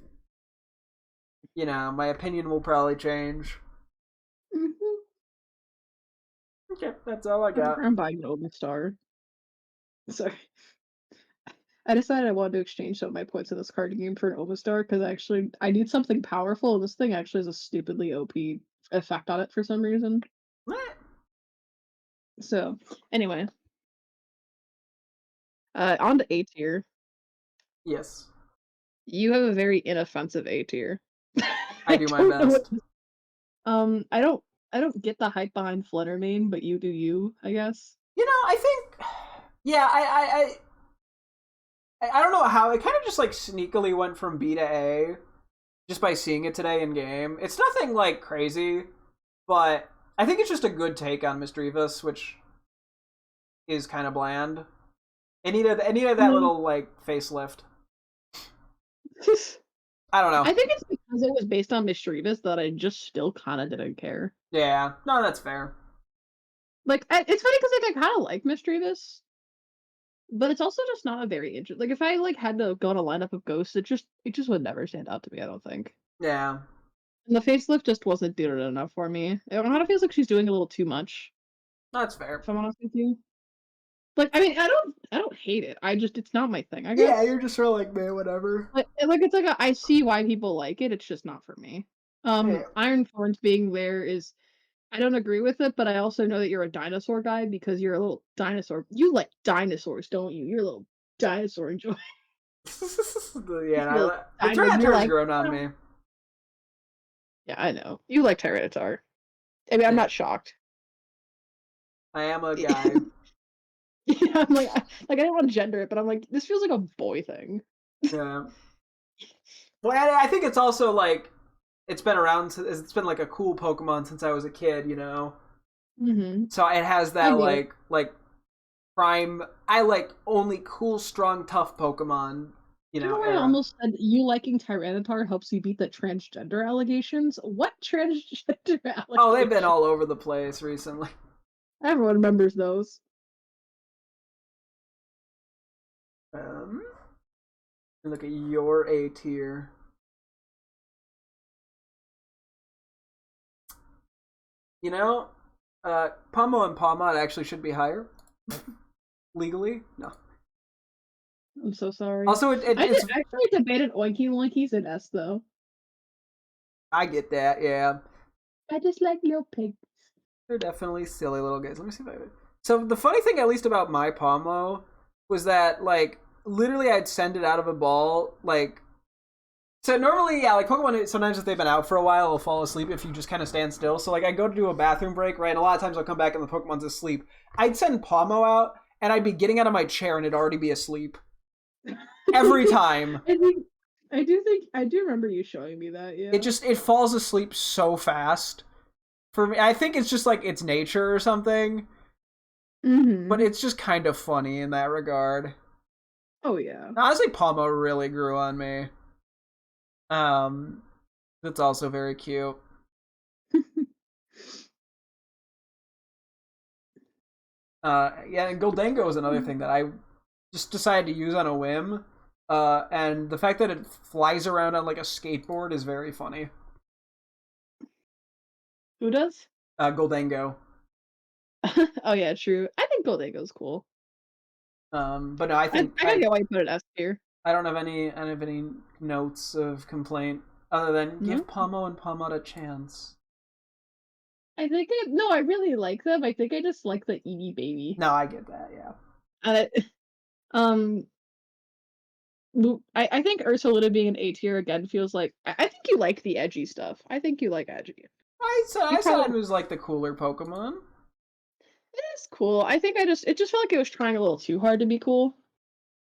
my opinion will probably change. Mm-hmm. Okay, that's all I got. I'm buying an Omastar. Sorry. I decided I wanted to exchange some of my points in this card game for an Omastar because actually I need something powerful, and this thing actually has a stupidly OP effect on it for some reason. So anyway, on to A tier. Yes, You have a very inoffensive A tier. I I do my don't know what. best. I don't get the hype behind Fluttermane, but you do you, I guess. I think, yeah, I don't know how it kind of just like sneakily went from B to A just by seeing it today in game. It's nothing like crazy, but I think it's just a good take on Misdreavus, which is kind of bland. It needed that No. little like facelift. I don't know. I think it's because it was based on Mischievous that I just still kind of didn't care. Yeah, no, that's fair. Like, it's funny because like I kind of like Mischievous, but it's also just not a very interesting. Like, if I like had to go on a lineup of ghosts, it just would never stand out to me. I don't think. Yeah, And the facelift just wasn't doing it enough for me. It kind of feels like she's doing a little too much. that's fair. If I'm honest with you. Like, I mean, I don't hate it. It's not my thing, I Yeah, guess. you're just sort of like, man, whatever. Like it's like I see why people like it. It's just not for me. Yeah. Iron Thorns being there is I don't agree with it, but I also know that you're a dinosaur guy because you're a little dinosaur. You like dinosaurs, don't you? You're a little dinosaur enjoy. Yeah, Little the dino. You're Tyranitar's like, grown on "Oh." me. Yeah, I know. You like Tyranitar. I mean, I'm Yeah, not shocked. I am a guy. Yeah, I'm like I didn't want to gender it, but I'm like, this feels like a boy thing. Yeah. Well, I think it's also like it's been around. It's been like a cool Pokemon since I was a kid, you know. Mm-hmm. So it has I that get it. like prime. I like only cool, strong, tough Pokemon, Do you know why I era. almost said you liking Tyranitar helps you beat the transgender allegations? What transgender Oh, they've been allegation? all over the place recently. Everyone remembers those. Um, look at your A tier. You know, Pomo and Palmot actually should be higher legally. No. I'm so sorry. Also, it's I actually debated Oinky Loinkies and S though. I get that. Yeah, I just like little pigs. they're definitely silly little guys. Let me see if I. So the funny thing, at least about my Pomo, was that like literally I'd send it out of a ball like. So normally, yeah, like Pokemon, sometimes if they've been out for a while, will fall asleep if you just kind of stand still. So like I go to do a bathroom break, right? And a lot of times I'll come back and the Pokemon's asleep. I'd send Pomo out, and I'd be getting out of my chair and it'd already be asleep every time. I think I do remember you showing me that, yeah. It falls asleep so fast. For me, I think it's just like its nature or something, but Mm-hmm. it's just kind of funny in that regard. Oh yeah. Honestly, Pomo really grew on me. Um, that's also very cute. Yeah, and Goldango is another thing that I just decided to use on a whim. And the fact that it flies around on like a skateboard is very funny. Who does? Goldango. Oh yeah, true. I think Goldango's cool. But no, I think I gotta get why you put it S tier. I don't have any notes of complaint other than No? give Pomo and Pomod a chance. No, I really like them. I think I just like the Eevee baby. No, I get that. Yeah. And um, I think Ursaluna being an A tier again feels like I think you like the edgy stuff. I think you like edgy. You I said it probably was like the cooler Pokemon. it is cool. I think it just felt like it was trying a little too hard to be cool.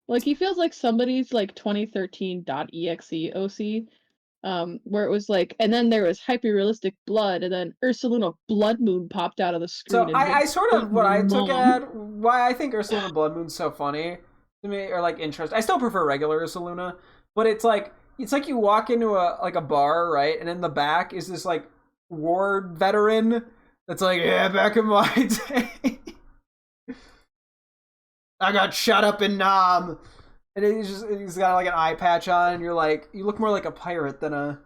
Like he feels like somebody's like 2013.exe OC, where it was like, and then there was hyper realistic blood, and then Ursaluna Blood Moon popped out of the So screen and I went sort full of what I took mom. at why I think Ursaluna Blood Moon's so funny to me or like interesting. I still prefer regular Ursaluna, but it's like you walk into a bar, right? And in the back is this like war veteran that's like, yeah, back in my day. I got shot up in Nam. And he's got like an eye patch on, and you're like, you look more like a pirate than a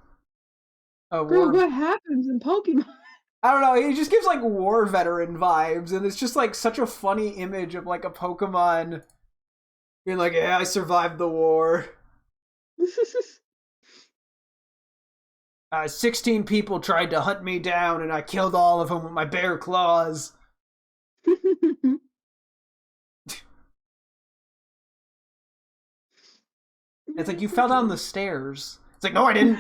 Bro, war. what happens in Pokemon? I don't know. He just gives like war veteran vibes, and it's just like such a funny image of like a Pokemon being like, "Yeah, I survived the war. 16 people tried to hunt me down, and I killed all of them with my bare claws." It's like you fell down the stairs. It's like, no, I didn't.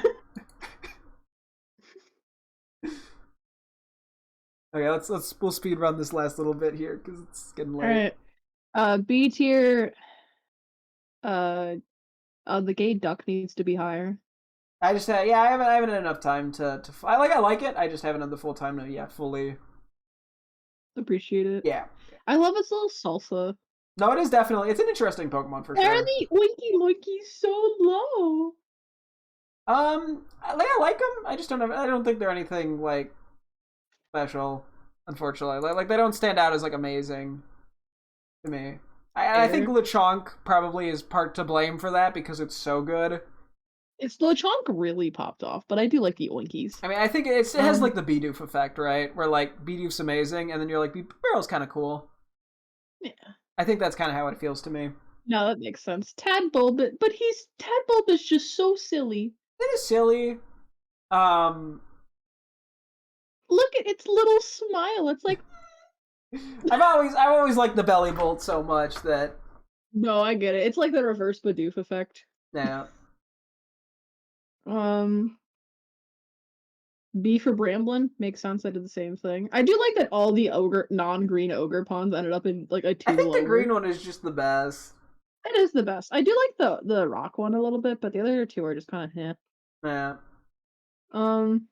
Okay, we'll speed run this last little bit here because it's getting All late. right. B tier. Uh, the gay duck needs to be higher. I just yeah, I haven't had enough time to I like it. I just haven't had the full time to fully. Appreciate it. Yeah. I love its little salsa. No, it is definitely it's an interesting Pokemon for Why are sure. the oinky loinkies so low? I like them. I just don't have. I don't think they're anything like special. Unfortunately, like they don't stand out as like amazing to me. I think Fair. Lechonk probably is part to blame for that because it's so good. It's the chunk really popped off, but I do like the oinkies. I mean, I think it has Um, like the Bidoof effect, right? Where like Bidoof's amazing, and then you're like, Barrel's kind of cool. yeah. I think that's kind of how it feels to me. No, that makes sense. Tadbulb, but Tadbulb is just so silly. It is silly. Um, Look at its little smile. It's like, I've always liked the belly bolt so much that no, I get it. It's like the reverse Bidoof effect. yeah. Um, B for Bramblin makes sense. I did the same thing. I do like that all the non-green ogre pawns ended up in like a I think the two-lower. green one is just the best. It is the best. I do like the rock one a little bit, but the other two are just kind of eh. Yeah. Um,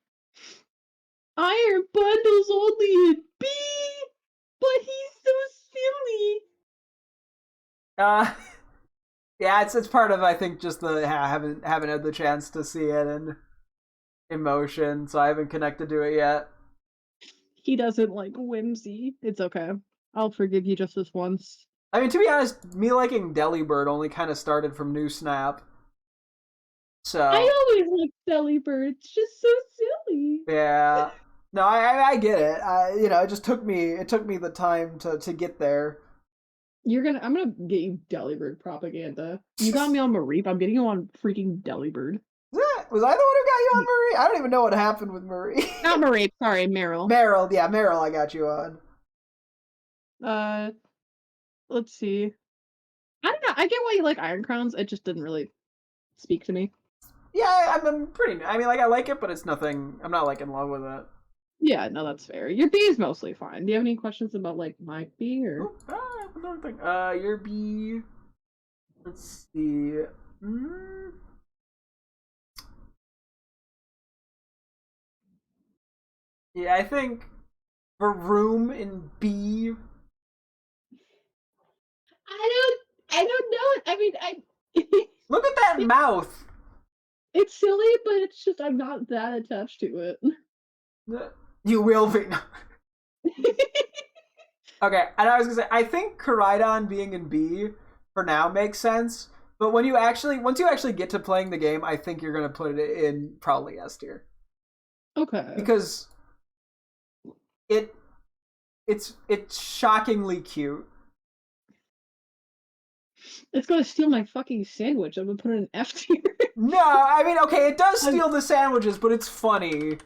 Iron Bundle's only in B, but he's so silly. Uh, yeah, it's part of I think just the haven't had the chance to see it in motion, so I haven't connected to it yet. He doesn't like whimsy. It's okay. I'll forgive you just this once. I mean, to be honest, me liking Delibird only kind of started from New Snap. I So always like Delibird. It's just so silly. yeah, no, I get it. It just took me the time to get there. I'm gonna get you Delibird propaganda. You got me on Mareep. I'm getting you on freaking Delibird. Was I the one who got you on Marie? I don't even know what happened with Marie. Not Mareep. Sorry, Meryl. Meryl, yeah, Meryl, I got you on. Uh, let's see. I don't know. I get why you like Iron Crowns. It just didn't really speak to me. Yeah, I'm pretty. I mean, like I like it, but it's nothing. I'm not like in love with it. Yeah, no, that's fair. Your B is mostly fine. Do you have any questions about like my B or? Ooh, another thing. Your B. Let's see. Yeah, I think for room in B. I don't know. I mean, I Look at that mouth. it's silly, but it's just I'm not that attached to it. You will be. Okay, and I was gonna say, I think Koraidon being in B for now makes sense. But once you actually get to playing the game, I think you're gonna put it in probably S tier Okay. because it it's shockingly cute. It's gonna steal my fucking sandwich. I'm gonna put it in F tier. No, I mean, okay, it does I'm, steal the sandwiches, but it's funny.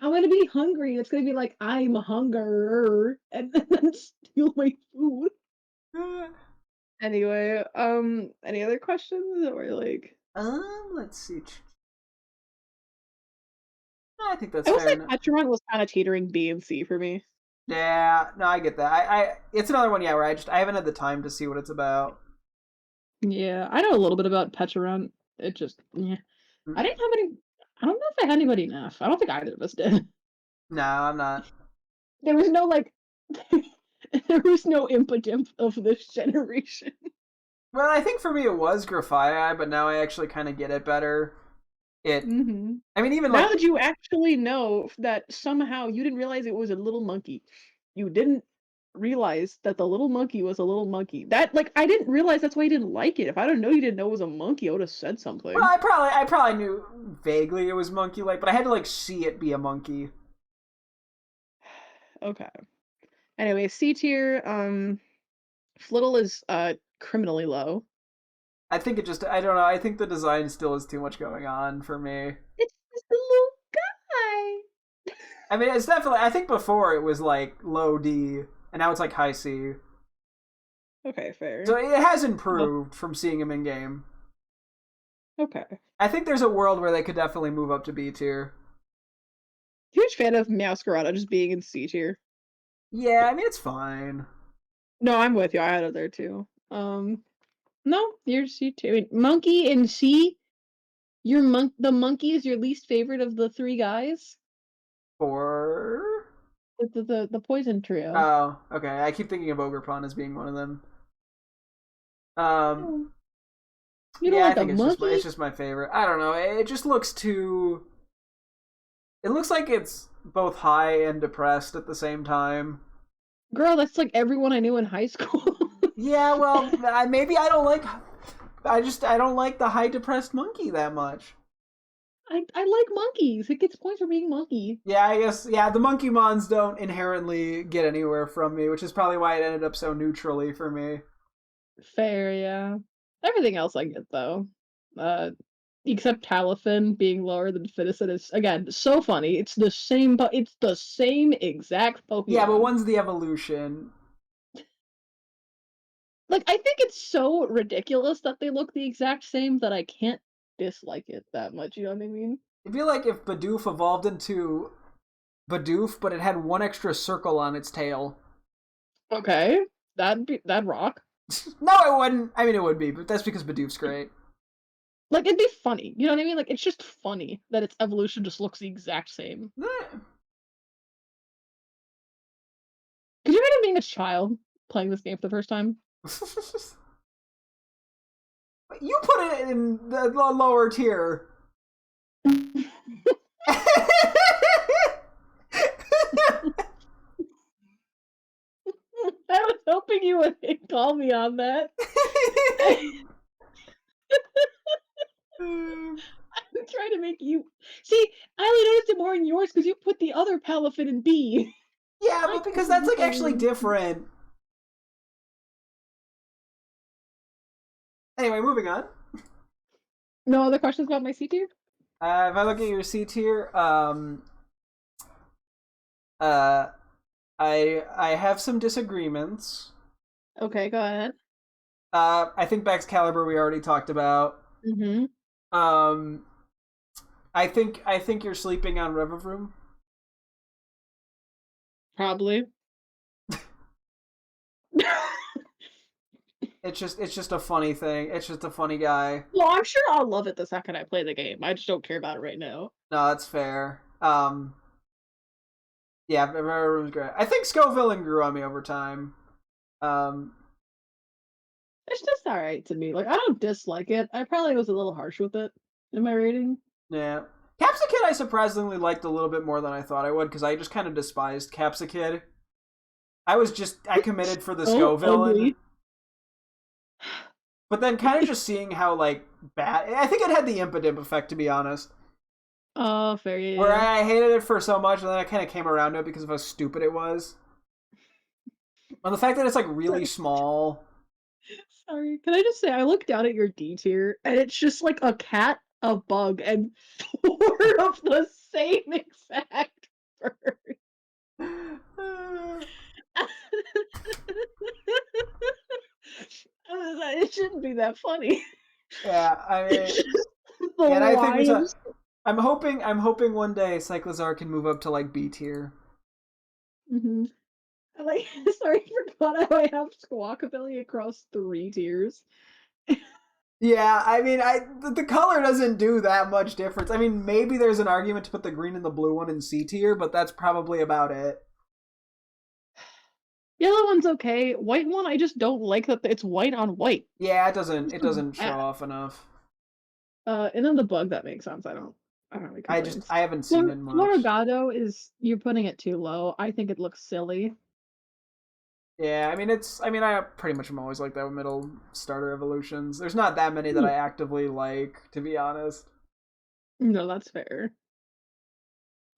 I'm gonna be hungry. It's gonna be like I'm hunger and then steal my food. Anyway, any other questions or like Let's see. I think that's I will fair say enough. Petromon was kind of teetering B and C for me. Yeah, no, I get that. It's another one, yeah, where I haven't had the time to see what it's about. Yeah, I know a little bit about Petromon. It just yeah. I Mm. didn't have any I don't know if I had anybody in F. I don't think either of us did. No, I'm not. There was no like there was no impotent of this generation. Well, I think for me it was Graphii, but now I actually kind of get it better. It, Mm-hmm. I mean, even Now like, that you actually know that somehow you didn't realize it was a little monkey. You didn't realize that the little monkey was a little monkey. That like I didn't realize that's why you didn't like it. If I didn't know you didn't know it was a monkey, I would have said well, something. I probably knew vaguely it was monkey like, but I had to like see it be a monkey. Okay. Anyway, C tier, Flittle is criminally low. I don't know. I think the design still has too much going on for me. It's just a little guy. I mean, it's definitely. I think before it was like low D, and now it's like high C. Okay, So fair. it has Well, improved from seeing him in game. okay. I think there's a world where they could definitely move up to B tier. Huge fan of Meowscarada just being in C tier. Yeah, I mean it's fine. No, I'm with you. I had it there too. No, you're C tier. I mean, monkey in C. The monkey is your least favorite of the three guys. For The poison trio. oh, okay. I keep thinking of Ogerpon as being one of them. Um, No. You don't yeah, I like the think monkey? it's just my favorite. I don't know. It just looks too. It looks like it's both high and depressed at the same time. Girl, that's like everyone I knew in high school. Yeah, well, maybe I don't like. I don't like the high depressed monkey that much. I like monkeys. It gets points for being monkey. Yeah, I guess. Yeah, the monkey mons don't inherently get anywhere from me, which is probably why it ended up so neutrally for me. Fair, yeah. Everything else I get though. Uh except Talifin being lower than Fidicid is again so funny. It's the same exact Yeah, but Pokemon. one's the evolution. Like I think it's so ridiculous that they look the exact same that I can't dislike it that much, you know what I mean? I feel like if Bidoof evolved into Bidoof, but it had one extra circle on its tail. Okay. That'd rock. No, it wouldn't. I mean, it would be, but that's because Bidoof's great. Like it'd be funny. You know what I mean? Like it's just funny that its evolution just looks the exact same. Could you imagine being a child playing this game for the first time? You put it in the lower tier. I was hoping you would call me on that. I'm trying to make you see. I only noticed it more in yours because you put the other Palafin in B. Yeah, I but because couldn't that's like actually do different. Anyway, moving on. no other questions about my C tier. If I look at your C tier, uh, I have some disagreements. Okay, go ahead. I think Baxcalibur we already talked about. Mm-hmm. Um, I think you're sleeping on Revavroom. Probably. It's just a funny thing. It's just a funny guy. Well, I'm sure I'll love it the second I play the game. I just don't care about it right now. No, that's fair. Yeah, everyone's great. I think Scoville grew on me over time. Um, It's just alright to me. Like, I don't dislike it. I probably was a little harsh with it in my rating. yeah. Capsicid I surprisingly liked a little bit more than I thought I would, because I just kind of despised Capsicid. I committed for the Oh, Scoville. ugly. But then kind of just seeing how, like, bad... I think it had the Impidimp effect, to be honest. Oh, fair, yeah. Where I hated it for so much, and then I kind of came around to it because of how stupid it was. And the fact that it's, like, really small... Sorry, can I just say, I look down at your D tier, and it's just like a cat, a bug, and 4 of the same exact bird. It shouldn't be that funny. Yeah, I mean... The and I think lines. I'm hoping one day Cyclizar can move up to, like, B tier. Mm-hmm. Like, sorry, I forgot how I have Squawkabilly across 3 tiers. Yeah, I mean, the color doesn't do that much difference. I mean, maybe there's an argument to put the green and the blue one in C tier, but that's probably about it. Yellow one's okay. White one, I just don't like that it's white on white. Yeah, It's it just doesn't show bad. off enough. And then the bug, that makes sense. I don't have any complaints. I haven't seen it much. Florigado is, you're putting it too low. I think it looks silly. Yeah, I pretty much am always like that with middle starter evolutions. There's not that many that I actively like, to be honest. No, that's fair.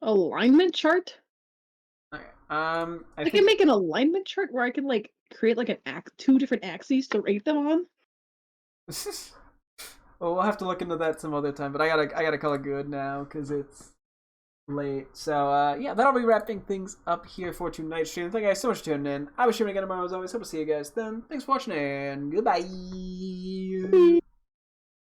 Alignment chart? Okay. I can make an alignment chart where I can like create like an 2 different axes to rate them on. Well, we'll have to look into that some other time. But I gotta call it good now because it's late. So yeah, that'll be wrapping things up here for tonight's stream. Thank you guys so much for tuning in. I was streaming again tomorrow as always. Hope to see you guys then. Thanks for watching and goodbye.